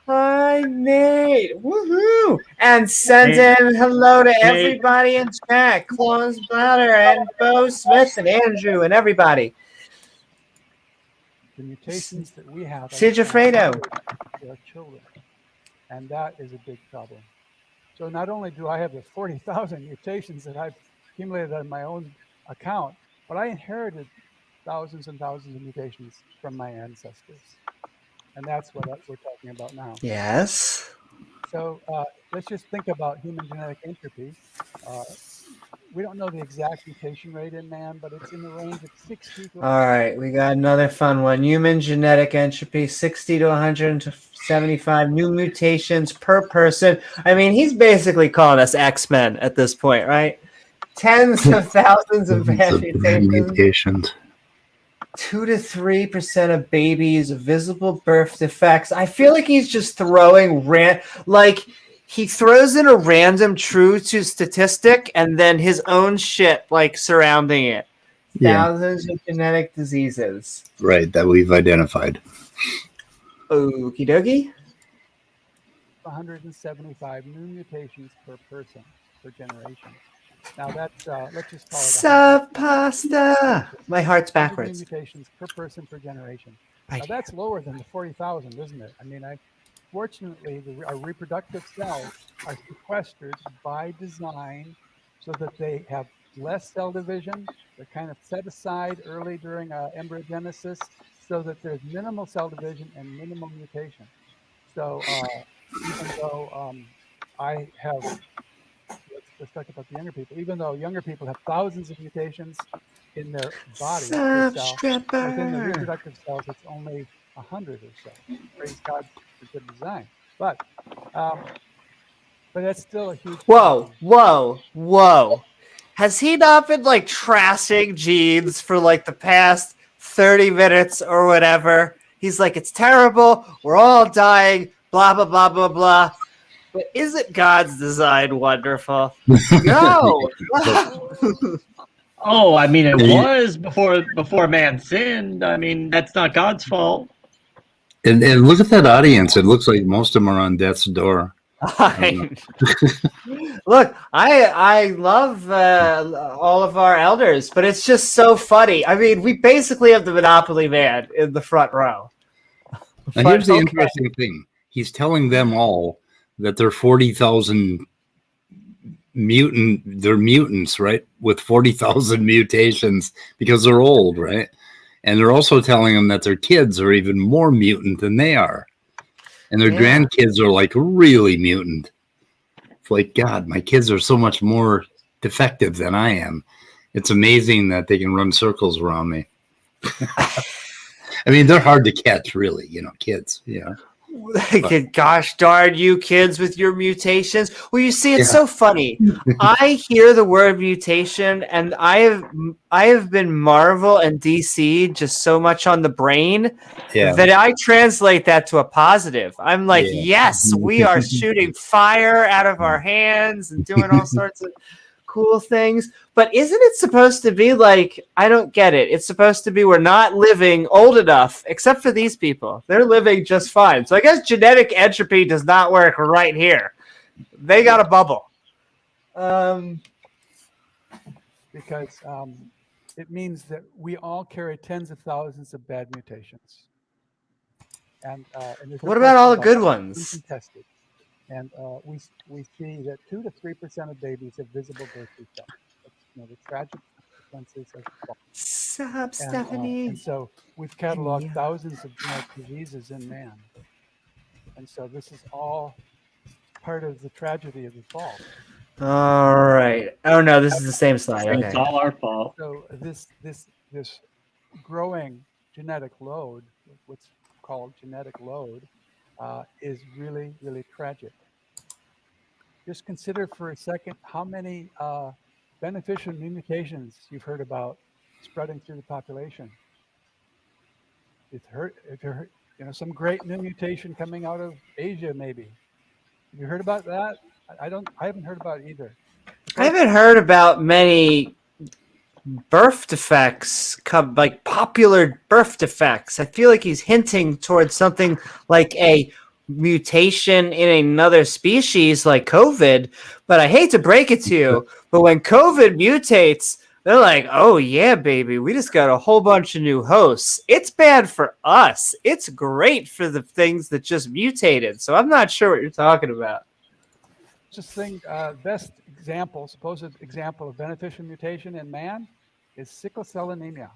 Hi, Nate. Woohoo! And send in hello to everybody in chat. Claus Blatter and Bo Smith and Andrew and everybody. The mutations that we have Sigifredo. Our children. And that is a big problem. So not only do I have the 40,000 mutations that I've accumulated on my own account, but I inherited thousands and thousands of mutations from my ancestors. And that's what we're talking about now. Yes. So let's just think about human genetic entropy. We don't know the exact mutation rate in man, but it's in the range of 60 to... All right, we got another fun one. Human genetic entropy, 60 to 175 new mutations per person. I mean, he's basically calling us X-Men at this point, right? Tens of thousands of bad mutations. 2 to 3% of babies, visible birth defects. I feel like he's just throwing he throws in a random true to statistic and then his own shit surrounding it. Thousands of genetic diseases. Right, that we've identified. Okie dokie. 175 new mutations per person per generation. Now that's let's just call it Sup, pasta. My heart's 100 new backwards. mutations per person per generation. Now that's lower than the 40,000, isn't it? I mean, fortunately, our reproductive cells are sequestered by design so that they have less cell division. They're kind of set aside early during embryogenesis so that there's minimal cell division and minimal mutation. So even though I have, let's talk about the younger people. Even though younger people have thousands of mutations in their body, their cell, within the reproductive cells, it's only 100 or so. Praise God for good design. But that's still a huge problem. Whoa. Has he not been like trashing genes for like the past 30 minutes or whatever? He's like, it's terrible. We're all dying. Blah, blah, blah, blah, blah. But isn't God's design wonderful? No. Oh, I mean, it was before man sinned. I mean, that's not God's fault. And look at that audience. It looks like most of them are on death's door. Look, I love all of our elders, but it's just so funny. I mean, we basically have the Monopoly man in the front row. Now, here's the interesting thing. He's telling them all that they're 40,000 they're mutants, right? With 40,000 mutations because they're old, right? And they're also telling them that their kids are even more mutant than they are. And their grandkids are like really mutant. It's like, God, my kids are so much more defective than I am. It's amazing that they can run circles around me. I mean, they're hard to catch, really, kids, Gosh darn you kids with your mutations. Well, you see, it's so funny. I hear the word mutation, and I have been Marvel and DC just so much on the brain that I translate that to a positive. I'm like, yes, we are shooting fire out of our hands and doing all sorts of cool things. But isn't it supposed to be like, I don't get it. It's supposed to be we're not living old enough, except for these people. They're living just fine. So I guess genetic entropy does not work right here. They got a bubble. Because it means that we all carry tens of thousands of bad mutations. And what about all the good ones? Untested. And we see that 2 to 3% of babies have visible birth defects. That's, the tragic consequences of the Sup, Stephanie? And so we've cataloged thousands of genetic diseases in man. And so this is all part of the tragedy of the fall. All right. Oh no, this is the same slide. So it's all our fault. So this growing genetic load, what's called genetic load, is really, really tragic. Just consider for a second how many beneficial new mutations you've heard about spreading through the population. It's heard, some great new mutation coming out of Asia, maybe. Have you heard about that? I haven't heard about it either. I haven't heard about many birth defects, like popular birth defects. I feel like he's hinting towards something like a mutation in another species like COVID, but I hate to break it to you, but when COVID mutates, they're like, oh yeah, baby, we just got a whole bunch of new hosts. It's bad for us. It's great for the things that just mutated. So I'm not sure what you're talking about. Just think, best example, supposed example of beneficial mutation in man is sickle cell anemia.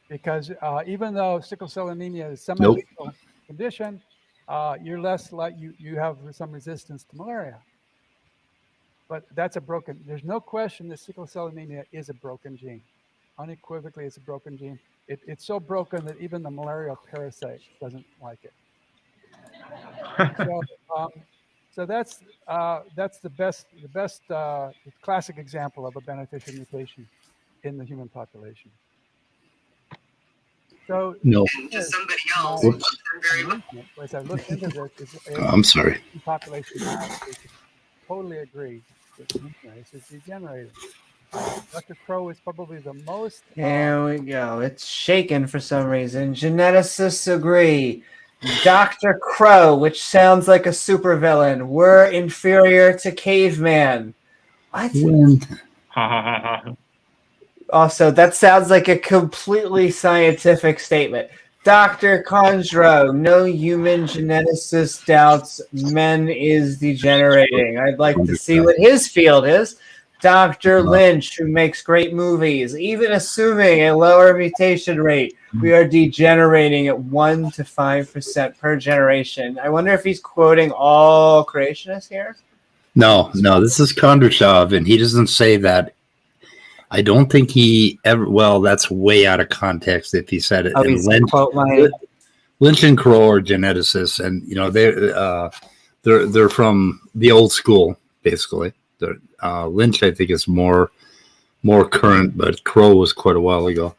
Because even though sickle cell anemia is a semi-lethal condition, you're less like you have some resistance to malaria. But that's there's no question that sickle cell anemia is a broken gene. Unequivocally, it's a broken gene. It's so broken that even the malarial parasite doesn't like it. So that's the best classic example of a beneficial mutation in the human population. So no. Somebody else. As I looked into this, I'm sorry. Population totally agree that this is degenerating. Dr. Crow is probably the most. Here we go. It's shaken for some reason. Geneticists agree. Dr. Crow, which sounds like a supervillain. We're inferior to caveman. What? Also, that sounds like a completely scientific statement. Dr. Conjro, no human geneticist doubts men is degenerating. I'd like to see what his field is. Dr. Lynch, who makes great movies, even assuming a lower mutation rate, we are degenerating at 1 to 5% per generation. I wonder if he's quoting all creationists here. No, this is Kondrashov, and he doesn't say that. I don't think he ever. Well, that's way out of context if he said it. Oh, he's quote line. Lynch and Crow are geneticists, and they're from the old school, basically. Lynch, I think, is more current, but Crow was quite a while ago.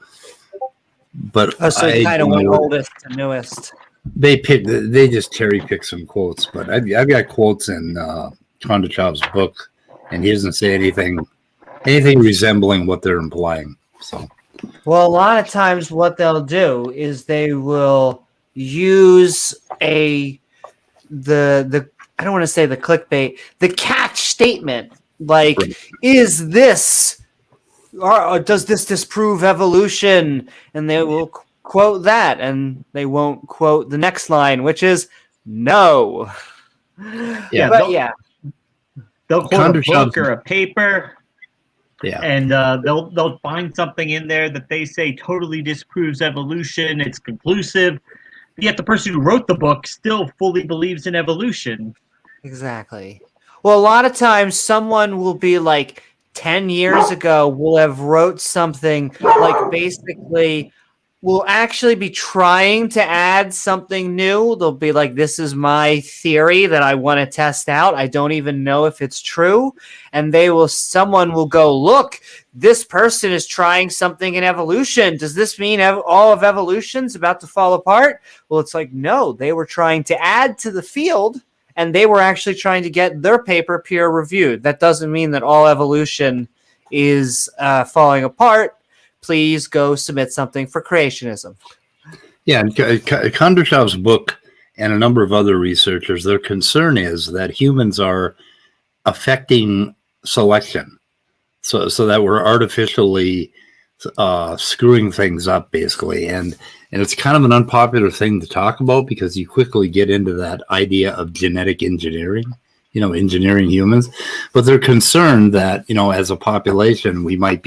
But so he kind of went oldest to newest. They just cherry pick some quotes, but I've got quotes in Kondrachov's book, and he doesn't say anything resembling what they're implying. So, well, a lot of times what they'll do is they will use the I don't want to say the clickbait, the catch statement, like, is this or does this disprove evolution? And they will quote that, and they won't quote the next line, which is no. Yeah, but they'll quote a book or a paper. Yeah, and they'll find something in there that they say totally disproves evolution. It's conclusive. Yet the person who wrote the book still fully believes in evolution. Exactly. Well, a lot of times someone will be like 10 years ago will have wrote something like basically will actually be trying to add something new. They'll be like, this is my theory that I want to test out. I don't even know if it's true. And someone will go, look, this person is trying something in evolution. Does this mean all of evolution's about to fall apart? Well, it's like, no, they were trying to add to the field, and they were actually trying to get their paper peer reviewed. That doesn't mean that all evolution is falling apart. Please go submit something for creationism. Yeah, and Kondrachov's book and a number of other researchers, their concern is that humans are affecting selection, so that we're artificially screwing things up, basically. And it's kind of an unpopular thing to talk about because you quickly get into that idea of genetic engineering, engineering humans. But they're concerned that, as a population, we might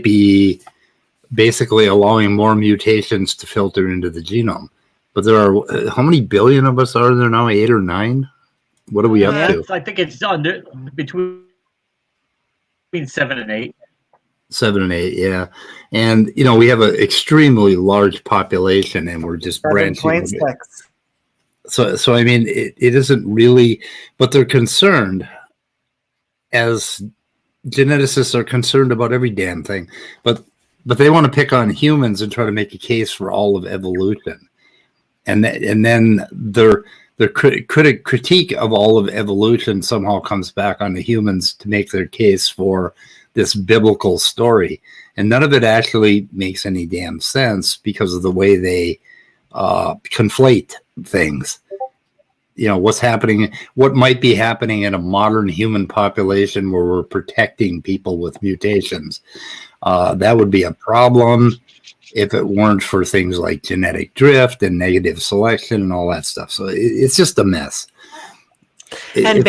be basically allowing more mutations to filter into the genome. But there are, how many billion of us are there now? 8 or 9? What are we up to? I think it's under between 7 and 8. 7 and 8, yeah. And, we have an extremely large population, and we're just branching. So I mean, it isn't really, but they're concerned, as geneticists are concerned about every damn thing, but they want to pick on humans and try to make a case for all of evolution, and then their critique of all of evolution somehow comes back on the humans to make their case for this biblical story, and none of it actually makes any damn sense because of the way they conflate things. What's happening, what might be happening in a modern human population where we're protecting people with mutations. That would be a problem if it weren't for things like genetic drift and negative selection and all that stuff. So it's just a mess. And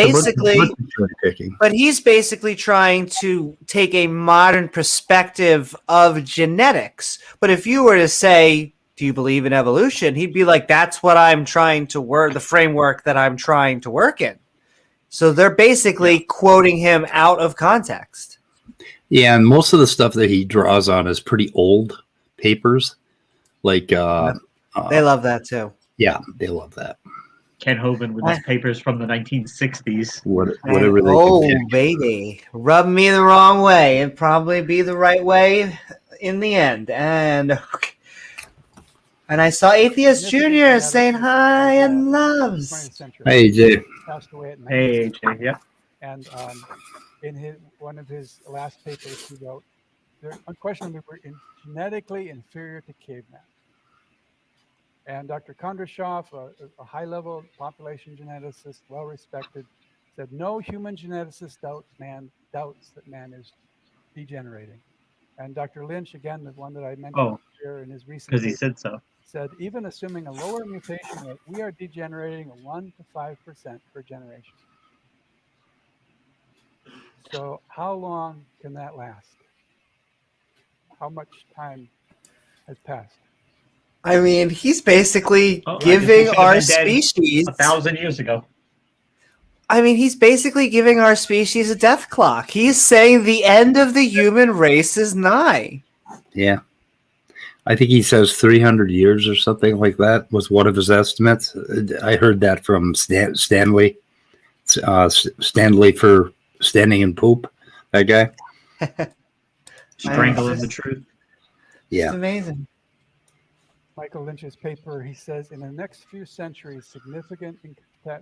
but he's basically trying to take a modern perspective of genetics. But if you were to say, do you believe in evolution? He'd be like, that's what I'm trying to work, the framework that I'm trying to work in. So they're basically quoting him out of context. Yeah, and most of the stuff that he draws on is pretty old papers. Like they love that too. Yeah, they love that. Ken Hovind with his papers from the 1960s. Whatever they can baby. Rub me the wrong way. It'd probably be the right way in the end. And I saw Atheist Jr. saying hi and loves. Hey, Jay. Hey, Jay. Yep. And in one of his last papers, he wrote, "They're unquestionably we're genetically inferior to cavemen." And Dr. Kondrashov, a high-level population geneticist, well-respected, said no human geneticist doubts that man is degenerating. And Dr. Lynch, again, the one that I mentioned here in his recent because he paper, said so. said even assuming a lower mutation rate, we are degenerating at 1 to 5% per generation. So how long can that last? How much time has passed? I mean, he's basically I guess we giving should have our been dead species 1,000 years ago. I mean, he's basically giving our species a death clock. He's saying the end of the human race is nigh. Yeah. I think he says 300 years or something like that was one of his estimates. I heard that from Stanley. Stanley for standing in poop, that guy. Strangling the truth. Yeah. It's amazing. Michael Lynch's paper, he says, in the next few centuries,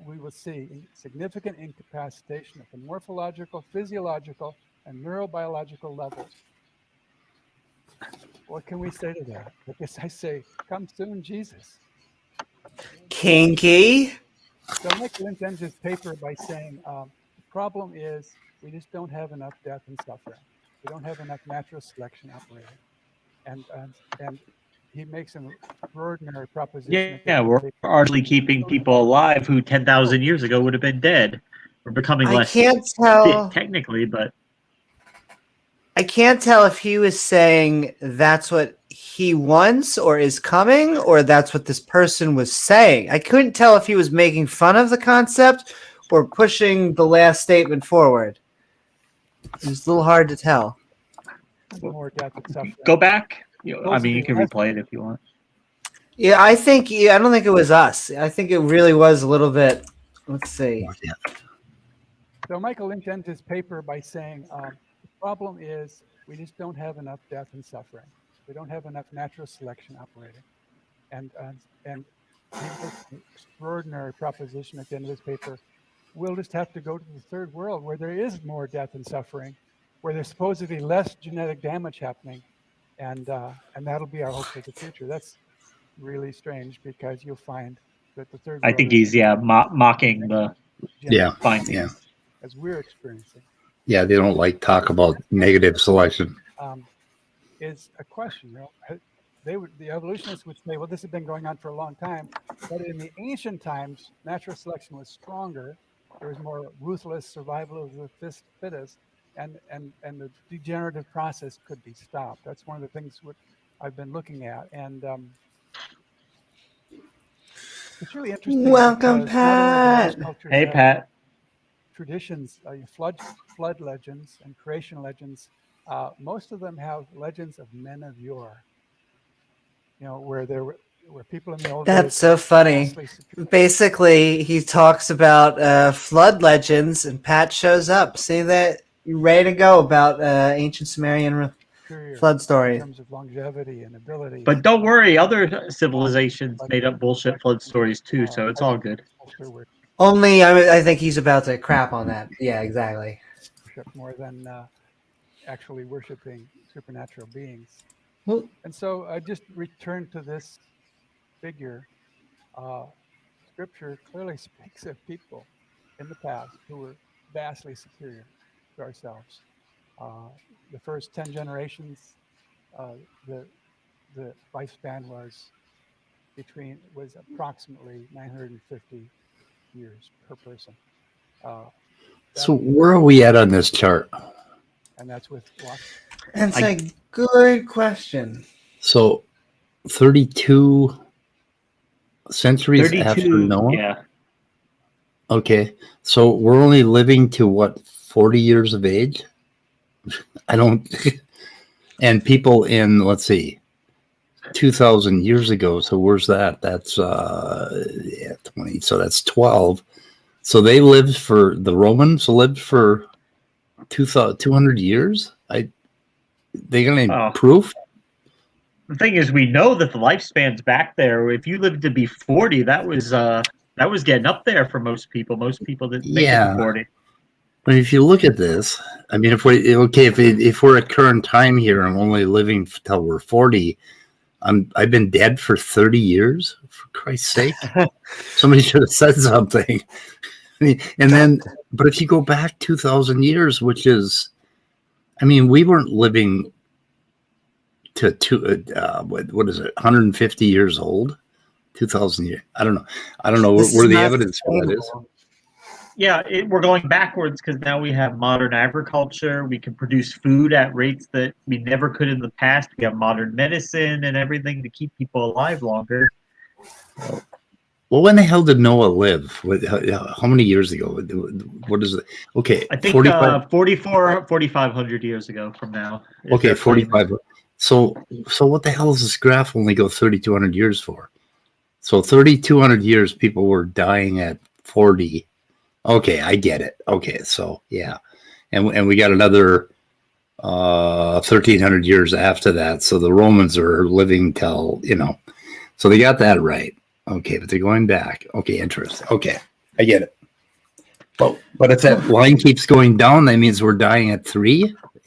we will see significant incapacitation at the morphological, physiological, and neurobiological levels. What can we say to that? I guess I say, come soon, Jesus. Kinky. So Michael Lynch ends his paper by saying, the problem is we just don't have enough death and suffering. We don't have enough natural selection operating. And he makes an extraordinary proposition. Yeah, we're largely keeping people alive who 10,000 years ago would have been dead. We're becoming less fit, technically, but I can't tell if he was saying that's what he wants or is coming, or that's what this person was saying. I couldn't tell if he was making fun of the concept or pushing the last statement forward. It was a little hard to tell. More death and suffering. Go back. I mean, you can replay it if you want. Yeah, I don't think it was us. I think it really was a little bit. Let's see. So Michael Lynch ends his paper by saying, the problem is we just don't have enough death and suffering. We don't have enough natural selection operating. And he makes an extraordinary proposition at the end of his paper. We'll just have to go to the third world where there is more death and suffering, where there's supposedly less genetic damage happening. And that'll be our hope for the future. That's really strange because you'll find that the third world, I think he's mocking the findings as we're experiencing. Yeah, they don't like talk about negative selection. Is a question. The evolutionists would say, well, this has been going on for a long time, but in the ancient times, natural selection was stronger. There was more ruthless survival of the fittest. And the degenerative process could be stopped. That's one of the things what I've been looking at, and it's really interesting. Welcome, Pat. Hey, Pat. Traditions, flood legends, and creation legends. Most of them have legends of men of yore. Where people in the old days. That's so funny. Basically, he talks about flood legends, and Pat shows up. See that? You're ready to go about ancient Sumerian flood stories. In terms of longevity and ability. But don't worry, other civilizations made up bullshit flood stories too, so it's all good. Only, I think he's about to crap on that. Yeah, exactly. More than actually worshiping supernatural beings. Well, and so I just returned to this figure. Scripture clearly speaks of people in the past who were vastly superior to ourselves. The first 10 generations, the lifespan was approximately 950 years per person. So where are we at on this chart? And that's with what? That's a good question. So 32 centuries after Noah? Yeah. Okay. So we're only living to what, 40 years of age? I don't. And people in, let's see, 2,000 years ago. So where's that? That's 20. So that's 12. So they lived the Romans lived for 200 years. They gonna proof? The thing is, we know that the lifespan's back there. If you lived to be 40, that was getting up there for most people. Most people didn't make it to 40. But if you look at this, I mean, if we're at current time here and only living till we're 40, I've been dead for 30 years. For Christ's sake, somebody should have said something. I mean, and then, but if you go back 2,000 years, which is, I mean, we weren't living to what is it, 150 years old, 2,000 years. I don't know where the evidence for that is. Yeah, we're going backwards because now we have modern agriculture. We can produce food at rates that we never could in the past. We have modern medicine and everything to keep people alive longer. Well, when the hell did Noah live? How many years ago? What is it? Okay, I think 4,500 years ago from now. Okay, 45. So what the hell does this graph only go 3,200 years for? So 3,200 years, people were dying at 40. Okay, I get it. Okay, so yeah, and we got another 1,300 years after that. So the Romans are living till, so they got that right. Okay, but they're going back. Okay, interesting. Okay, I get it. But if that line keeps going down, that means we're dying at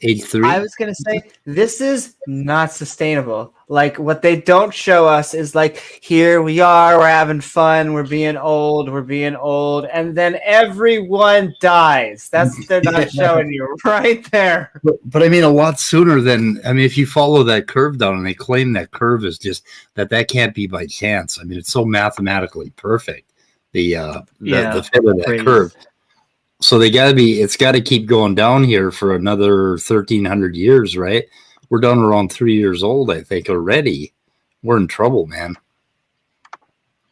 age 3. I was going to say, this is not sustainable. Like, what they don't show us is, like, here we are, we're having fun, we're being old, and then everyone dies. That's what they're not showing you right there. But I mean, a lot sooner than, if you follow that curve down, and they claim that curve is just, that can't be by chance. I mean, it's so mathematically perfect, the fit of that curve. So it's got to keep going down here for another 1,300 years, right? We're down around 3 years old, I think, already. We're in trouble, man.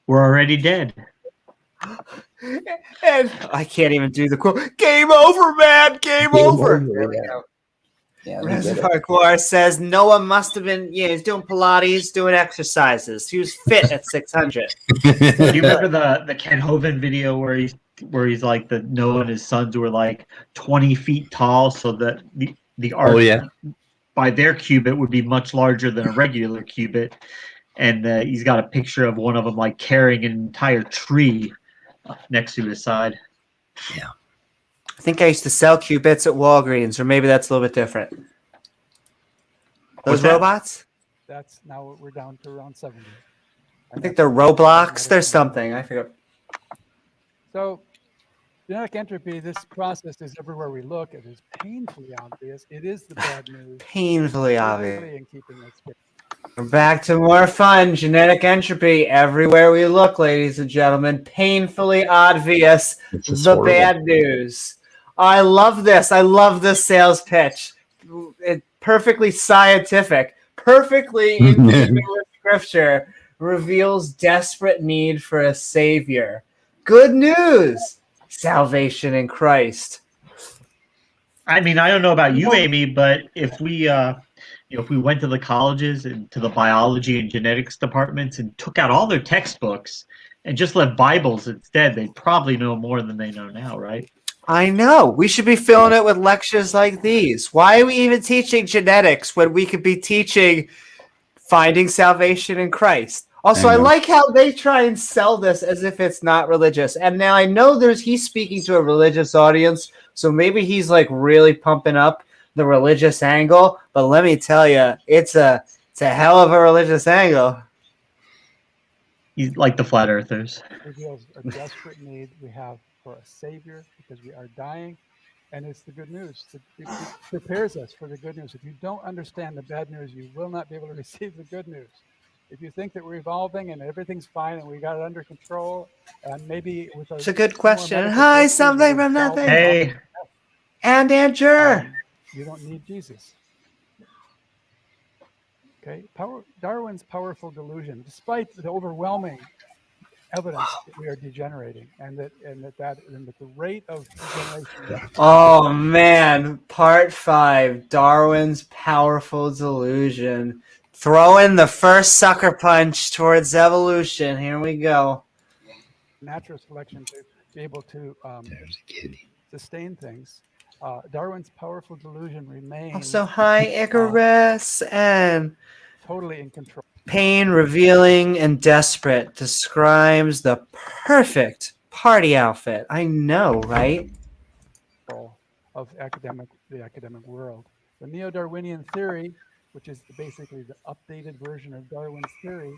We're already dead. And I can't even do the quote. Game over, man. Game over. There we go. Yeah, Reservoir Core says Noah must have been, he's doing Pilates, doing exercises. He was fit at 600. Do you remember the Ken Hovind video where he's like, the Noah and his sons were like 20 feet tall, so that the ark by their cubit would be much larger than a regular cubit, and he's got a picture of one of them like carrying an entire tree next to his side. Yeah, I think I used to sell cubits at Walgreens, or maybe that's a little bit different. Those robots? That's now we're down to around 70. I think they're Roblox. There's something I forget. So, genetic entropy, this process is everywhere we look. It is painfully obvious. It is the bad news. Painfully obvious. In keeping us fit. We're back to more fun. Genetic entropy everywhere we look, ladies and gentlemen. Painfully obvious. The bad news. I love this. I love this sales pitch. It's perfectly scientific, perfectly in keeping with scripture, reveals desperate need for a savior. Good news. Salvation in Christ. I mean, I don't know about you, Amy, but if we went to the colleges and to the biology and genetics departments and took out all their textbooks and just left Bibles instead, they'd probably know more than they know now, right? I know. We should be filling it with lectures like these. Why are we even teaching genetics when we could be teaching finding salvation in Christ? Also, I like how they try and sell this as if it's not religious. And now I know he's speaking to a religious audience, so maybe he's like really pumping up the religious angle. But let me tell you, it's a hell of a religious angle. He's like the flat earthers. It reveals a desperate need we have for a savior because we are dying, and it's the good news. It prepares us for the good news. If you don't understand the bad news, you will not be able to receive the good news. If you think that we're evolving and everything's fine and we got it under control, and maybe with it's a good question. Hi, something from nothing. Hey, and Andrew. You don't need Jesus. Okay, Darwin's powerful delusion, despite the overwhelming evidence that we are degenerating, and that the rate of degeneration. Oh man, part 5, Darwin's powerful delusion. Throwing the first sucker punch towards evolution. Here we go. Natural selection to be able to sustain things. Darwin's powerful delusion remains. Also, hi, Icarus, and totally in control. Pain, revealing, and desperate describes the perfect party outfit. I know, right? Of the academic world. The neo-Darwinian theory which is basically the updated version of Darwin's theory,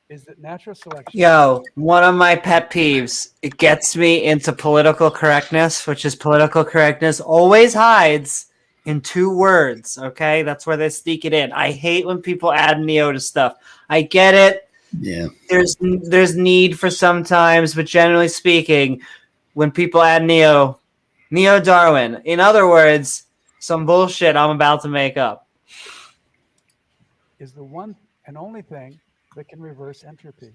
is that natural selection. Yo, one of my pet peeves. It gets me into political correctness, which is political correctness always hides in 2 words. Okay, that's where they sneak it in. I hate when people add neo to stuff. I get it. Yeah. There's need for sometimes, but generally speaking, when people add neo-Darwin, in other words, some bullshit I'm about to make up, is the one and only thing that can reverse entropy.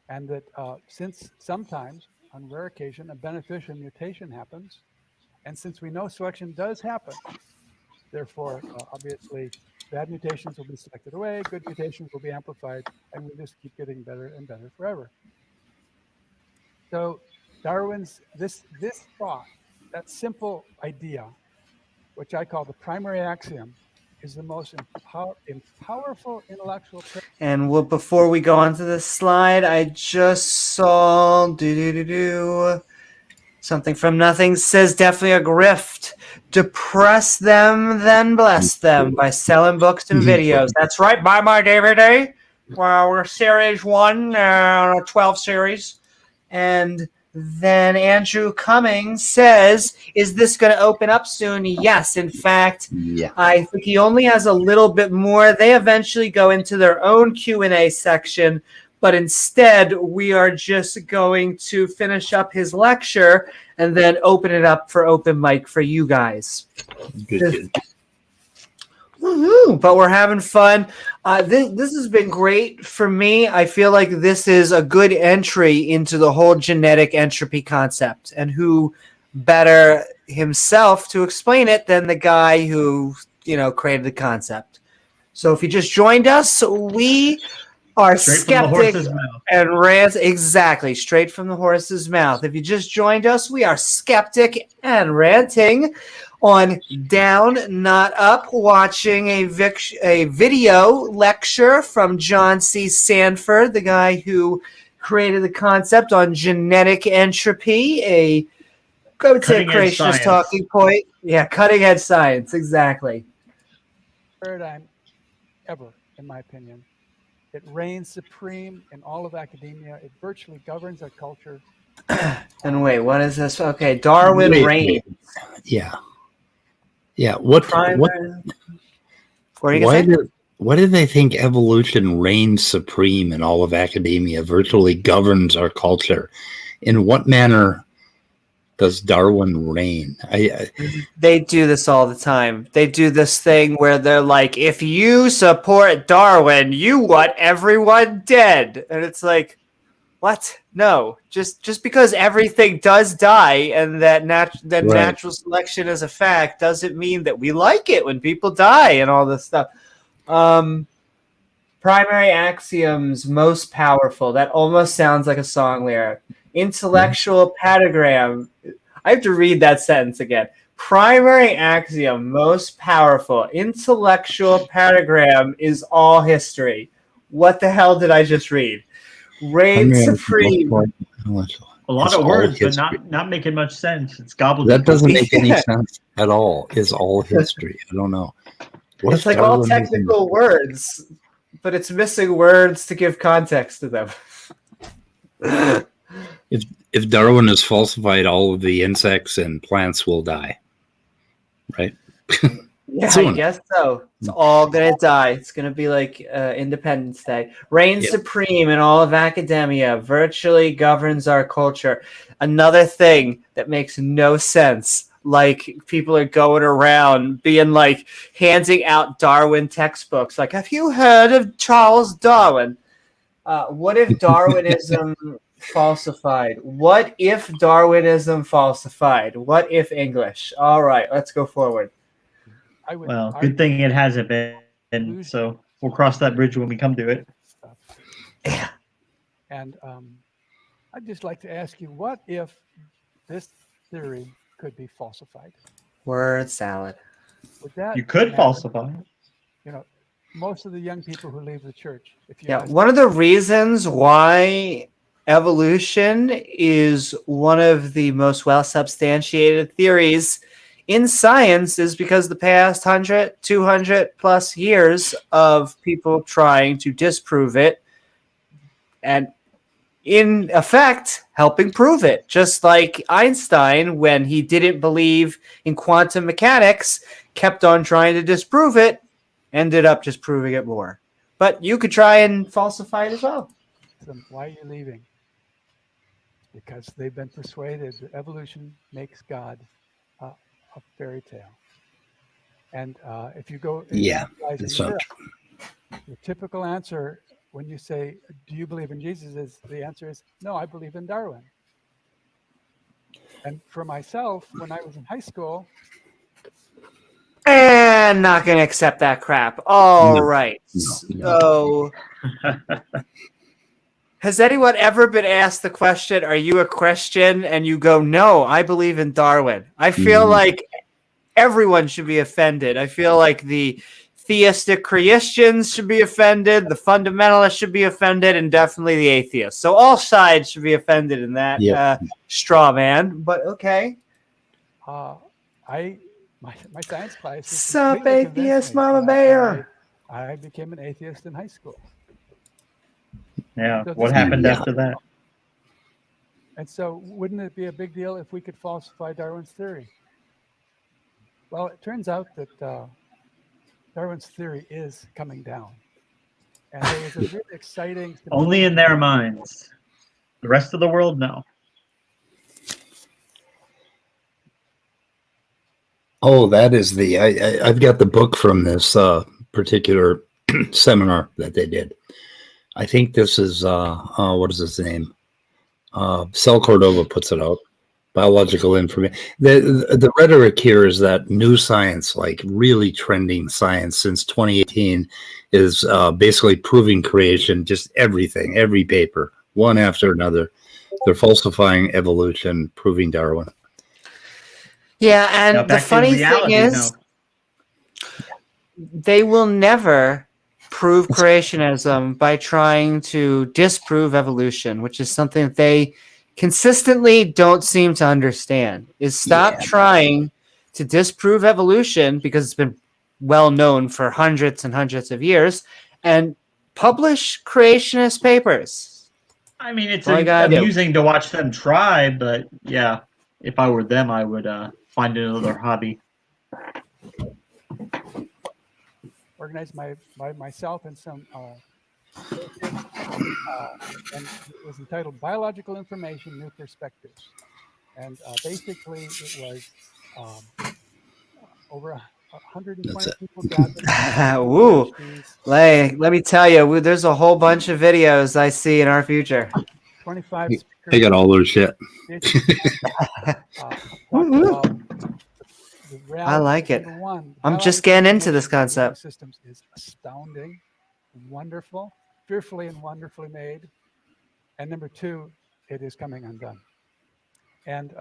And that since sometimes, on rare occasion, a beneficial mutation happens, and since we know selection does happen, therefore, obviously, bad mutations will be selected away, good mutations will be amplified, and we just keep getting better and better forever. So Darwin's, this thought, that simple idea, which I call the primary axiom, is the most powerful intellectual. And before we go on to this slide, I just saw something from Nothing says definitely a grift. Depress them, then bless them by selling books and videos. That's right. Buy my DVD. Well, we're series 1, 12 series. And then Andrew Cummings says, is this going to open up soon? Yes. In fact, I think he only has a little bit more. They eventually go into their own Q&A section, but instead we are just going to finish up his lecture and then open it up for open mic for you guys. Good. Woo-hoo, but we're having fun. This has been great for me. I feel like this is a good entry into the whole genetic entropy concept, and who better himself to explain it than the guy who, created the concept. So if you just joined us, we are Skeptic and Rant. Exactly, straight from the horse's mouth. If you just joined us, we are Skeptic and Ranting on Down Not Up, watching a video lecture from John C Sanford, the guy who created the concept on genetic entropy, a creationist talking point. Yeah, cutting edge science, exactly. Paradigm ever, in my opinion. It reigns supreme in all of academia. It virtually governs our culture. And wait, what is this? Okay, Darwin reigns. Yeah. Why do they think evolution reigns supreme in all of academia, virtually governs our culture? In what manner does Darwin reign? They do this all the time. They do this thing where they're like, if you support Darwin, you want everyone dead. And it's like, what? No, just because everything does die and that natural selection is a fact doesn't mean that we like it when people die and all this stuff. Primary axioms most powerful. That almost sounds like a song lyric. Intellectual patagram. I have to read that sentence again. Primary axiom most powerful. Intellectual patagram is all history. What the hell did I just read? Reign supreme. A lot of words, but not making much sense. It's gobbledygook. That doesn't make any sense at all. Is all history. I don't know. It's like all technical words, but it's missing words to give context to them. If Darwin is falsified, all of the insects and plants will die. Right? Yeah, I guess so. It's all gonna die. It's gonna be like Independence Day. Reigns supreme in all of academia, virtually governs our culture. Another thing that makes no sense. Like, people are going around being like handing out Darwin textbooks. Like, have you heard of Charles Darwin? What if Darwinism falsified? What if Darwinism falsified? What if English? All right, let's go forward. Well, good thing it hasn't been. So we'll cross that bridge when we come to it. Yeah. And I'd just like to ask you, what if this theory could be falsified? Word salad. You could falsify. Most of the young people who leave the church. One of the reasons why evolution is one of the most well substantiated theories in science is because the past 100, 200 plus years of people trying to disprove it and in effect helping prove it. Just like Einstein, when he didn't believe in quantum mechanics, kept on trying to disprove it, ended up just proving it more. But you could try and falsify it as well. Why are you leaving? Because they've been persuaded that evolution makes God a fairy tale. And if you go in Europe, the typical answer when you say, do you believe in Jesus? The answer is, no, I believe in Darwin. And for myself, when I was in high school... And not going to accept that crap. All right. So... Has anyone ever been asked the question, are you a Christian? And you go, no, I believe in Darwin. I feel like everyone should be offended. I feel like the theistic Christians should be offended, the fundamentalists should be offended, and definitely the atheists. So all sides should be offended in that straw man. But okay. My science class. Sup, atheist, Mama Bear? I became an atheist in high school. Yeah, what happened after that? And so wouldn't it be a big deal if we could falsify Darwin's theory? Well, it turns out that Darwin's theory is coming down. And there was a really exciting... Only in their minds. The rest of the world, no. Oh, that is the... I've got the book from this particular seminar that they did. I think this is, what is his name? Cell Cordova puts it out. Biological information. The rhetoric here is that new science, like really trending science since 2018, is basically proving creation, just everything, every paper, one after another. They're falsifying evolution, proving Darwin. Yeah, and the funny thing is, they will never prove creationism by trying to disprove evolution, which is something that they consistently don't seem to understand. Is stop trying to disprove evolution, because it's been well known for hundreds and hundreds of years, and publish creationist papers. I mean, it's amusing to watch them try, but yeah, if I were them, I would find another hobby. Organize myself and some and it was entitled Biological Information, New Perspectives. And basically it was over 120 people gathered. Woo! Let me tell you, there's a whole bunch of videos I see in our future. 25 speakers. They got all their shit. I like it. I'm just getting into this concept. Systems is astounding, wonderful, fearfully and wonderfully made. And number two, it is coming undone. And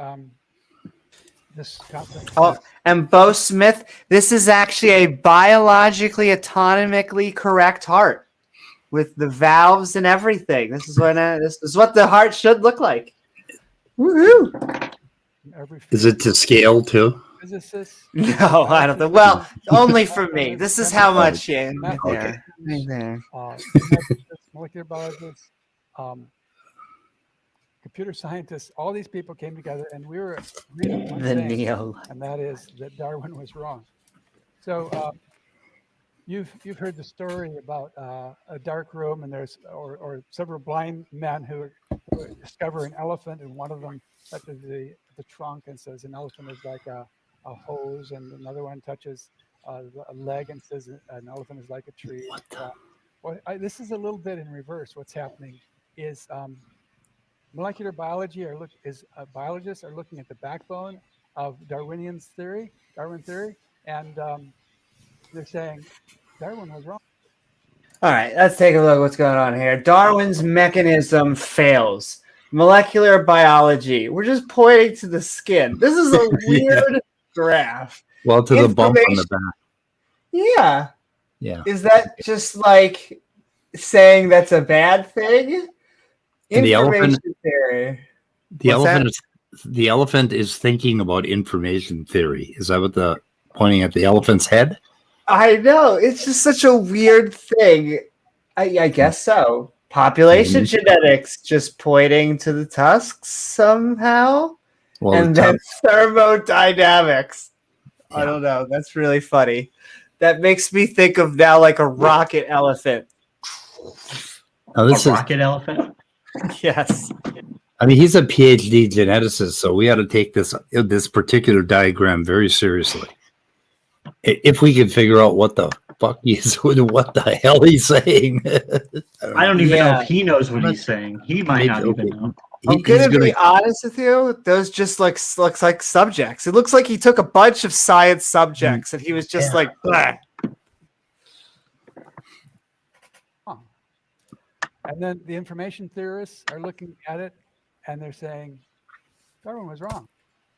this concept. Oh, and Bo Smith, this is actually a biologically autonomically correct heart with the valves and everything. This is what the heart should look like. Woohoo! Is it to scale too? No, I don't think. Well, only for me. This is how much. Molecular biologists, computer scientists, all these people came together, and we were reading one thing, and that is that Darwin was wrong. So you've heard the story about a dark room, and there's or several blind men who discover an elephant, and one of them touches the trunk and says an elephant is like a hose, and another one touches a leg and says an elephant is like a tree. This is a little bit in reverse. What's happening is molecular biology biologists are looking at the backbone of Darwin theory, and they're saying Darwin was wrong. All right, let's take a look at what's going on here. Darwin's mechanism fails. Molecular biology. We're just pointing to the skin. This is a weird graph. Well, to the bump on the back. Yeah. Yeah. Is that just like saying that's a bad thing? And the elephant. Theory. The elephant is the elephant is thinking about information theory. Is that what the pointing at the elephant's head? I know. It's just such a weird thing. I guess so. Population genetics just pointing to the tusks somehow. Well, and then thermodynamics. Yeah. I don't know. That's really funny. That makes me think of now like a rocket elephant. Now, this A is, rocket elephant? Yes. I mean, he's a PhD geneticist, so we ought to take this particular diagram very seriously. If we can figure out what the fuck what the hell he's saying. I don't even know if he knows what he's saying. He might not even know. I'm gonna be honest with you. Those just looks like subjects. It looks like he took a bunch of science subjects and he was just like, blah. And then the information theorists are looking at it and they're saying Darwin was wrong.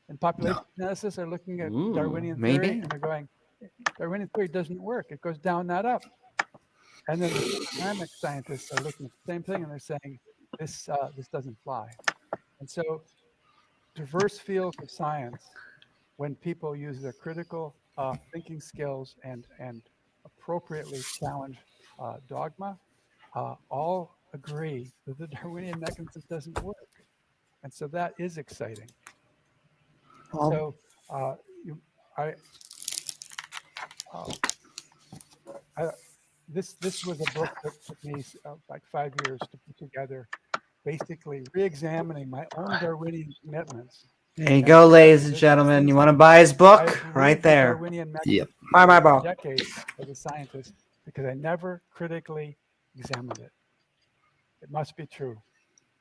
And population geneticists are looking at Darwinian theory and they're going, Darwinian theory doesn't work. It goes down, not up. And then the dynamic scientists are looking at the same thing and they're saying this doesn't fly. And so diverse fields of science, when people use their critical thinking skills and appropriately challenge dogma, all agree that the Darwinian mechanism doesn't work. And so that is exciting. So this was a book that took me like 5 years to put together, basically re-examining my own Darwinian commitments. There you go, ladies and gentlemen. You want to buy his book? Right there. Yep. Buy my book. Decades as a scientist, because I never critically examined it. It must be true,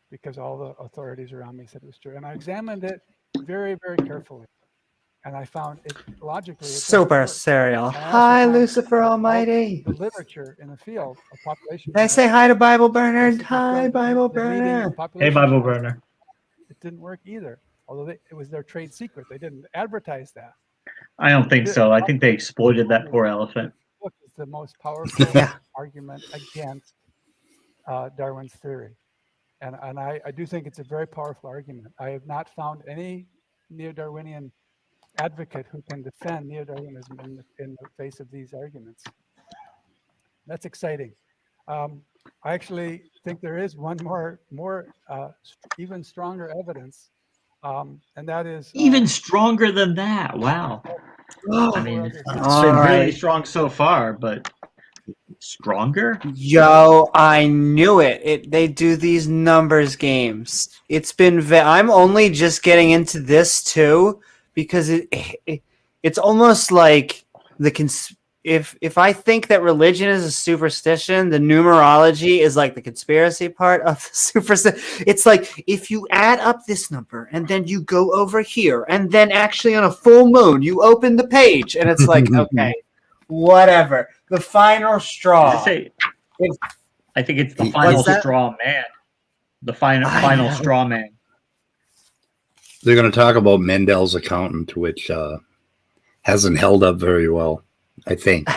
because all the authorities around me said it was true. And I examined it very, very carefully. And I found it logically. Super serial. Hi, Lucifer Almighty. The literature in the field of population. Can I say hi to Bible Burner? Hi, Bible Burner. Hey, Bible Burner. It didn't work either. Although it was their trade secret. They didn't advertise that. I don't think so. I think they exploited that poor elephant. Book is the most powerful argument against Darwin's theory. And I do think it's a very powerful argument. I have not found any neo-Darwinian advocate who can defend neo-Darwinism in the face of these arguments. That's exciting. I actually think there is one more even stronger evidence, and that is even stronger than that. Wow. I mean, it's been really strong so far, but stronger? Yo, I knew it. They do these numbers games. It's been. I'm only just getting into this too, because it's almost like if I think that religion is a superstition, the numerology is like the conspiracy part of the superstition. It's like if you add up this number and then you go over here and then actually on a full moon you open the page and it's like okay, whatever. The final straw. I think it's the final straw man. The final straw man. They're going to talk about Mendel's accountant, which hasn't held up very well, I think.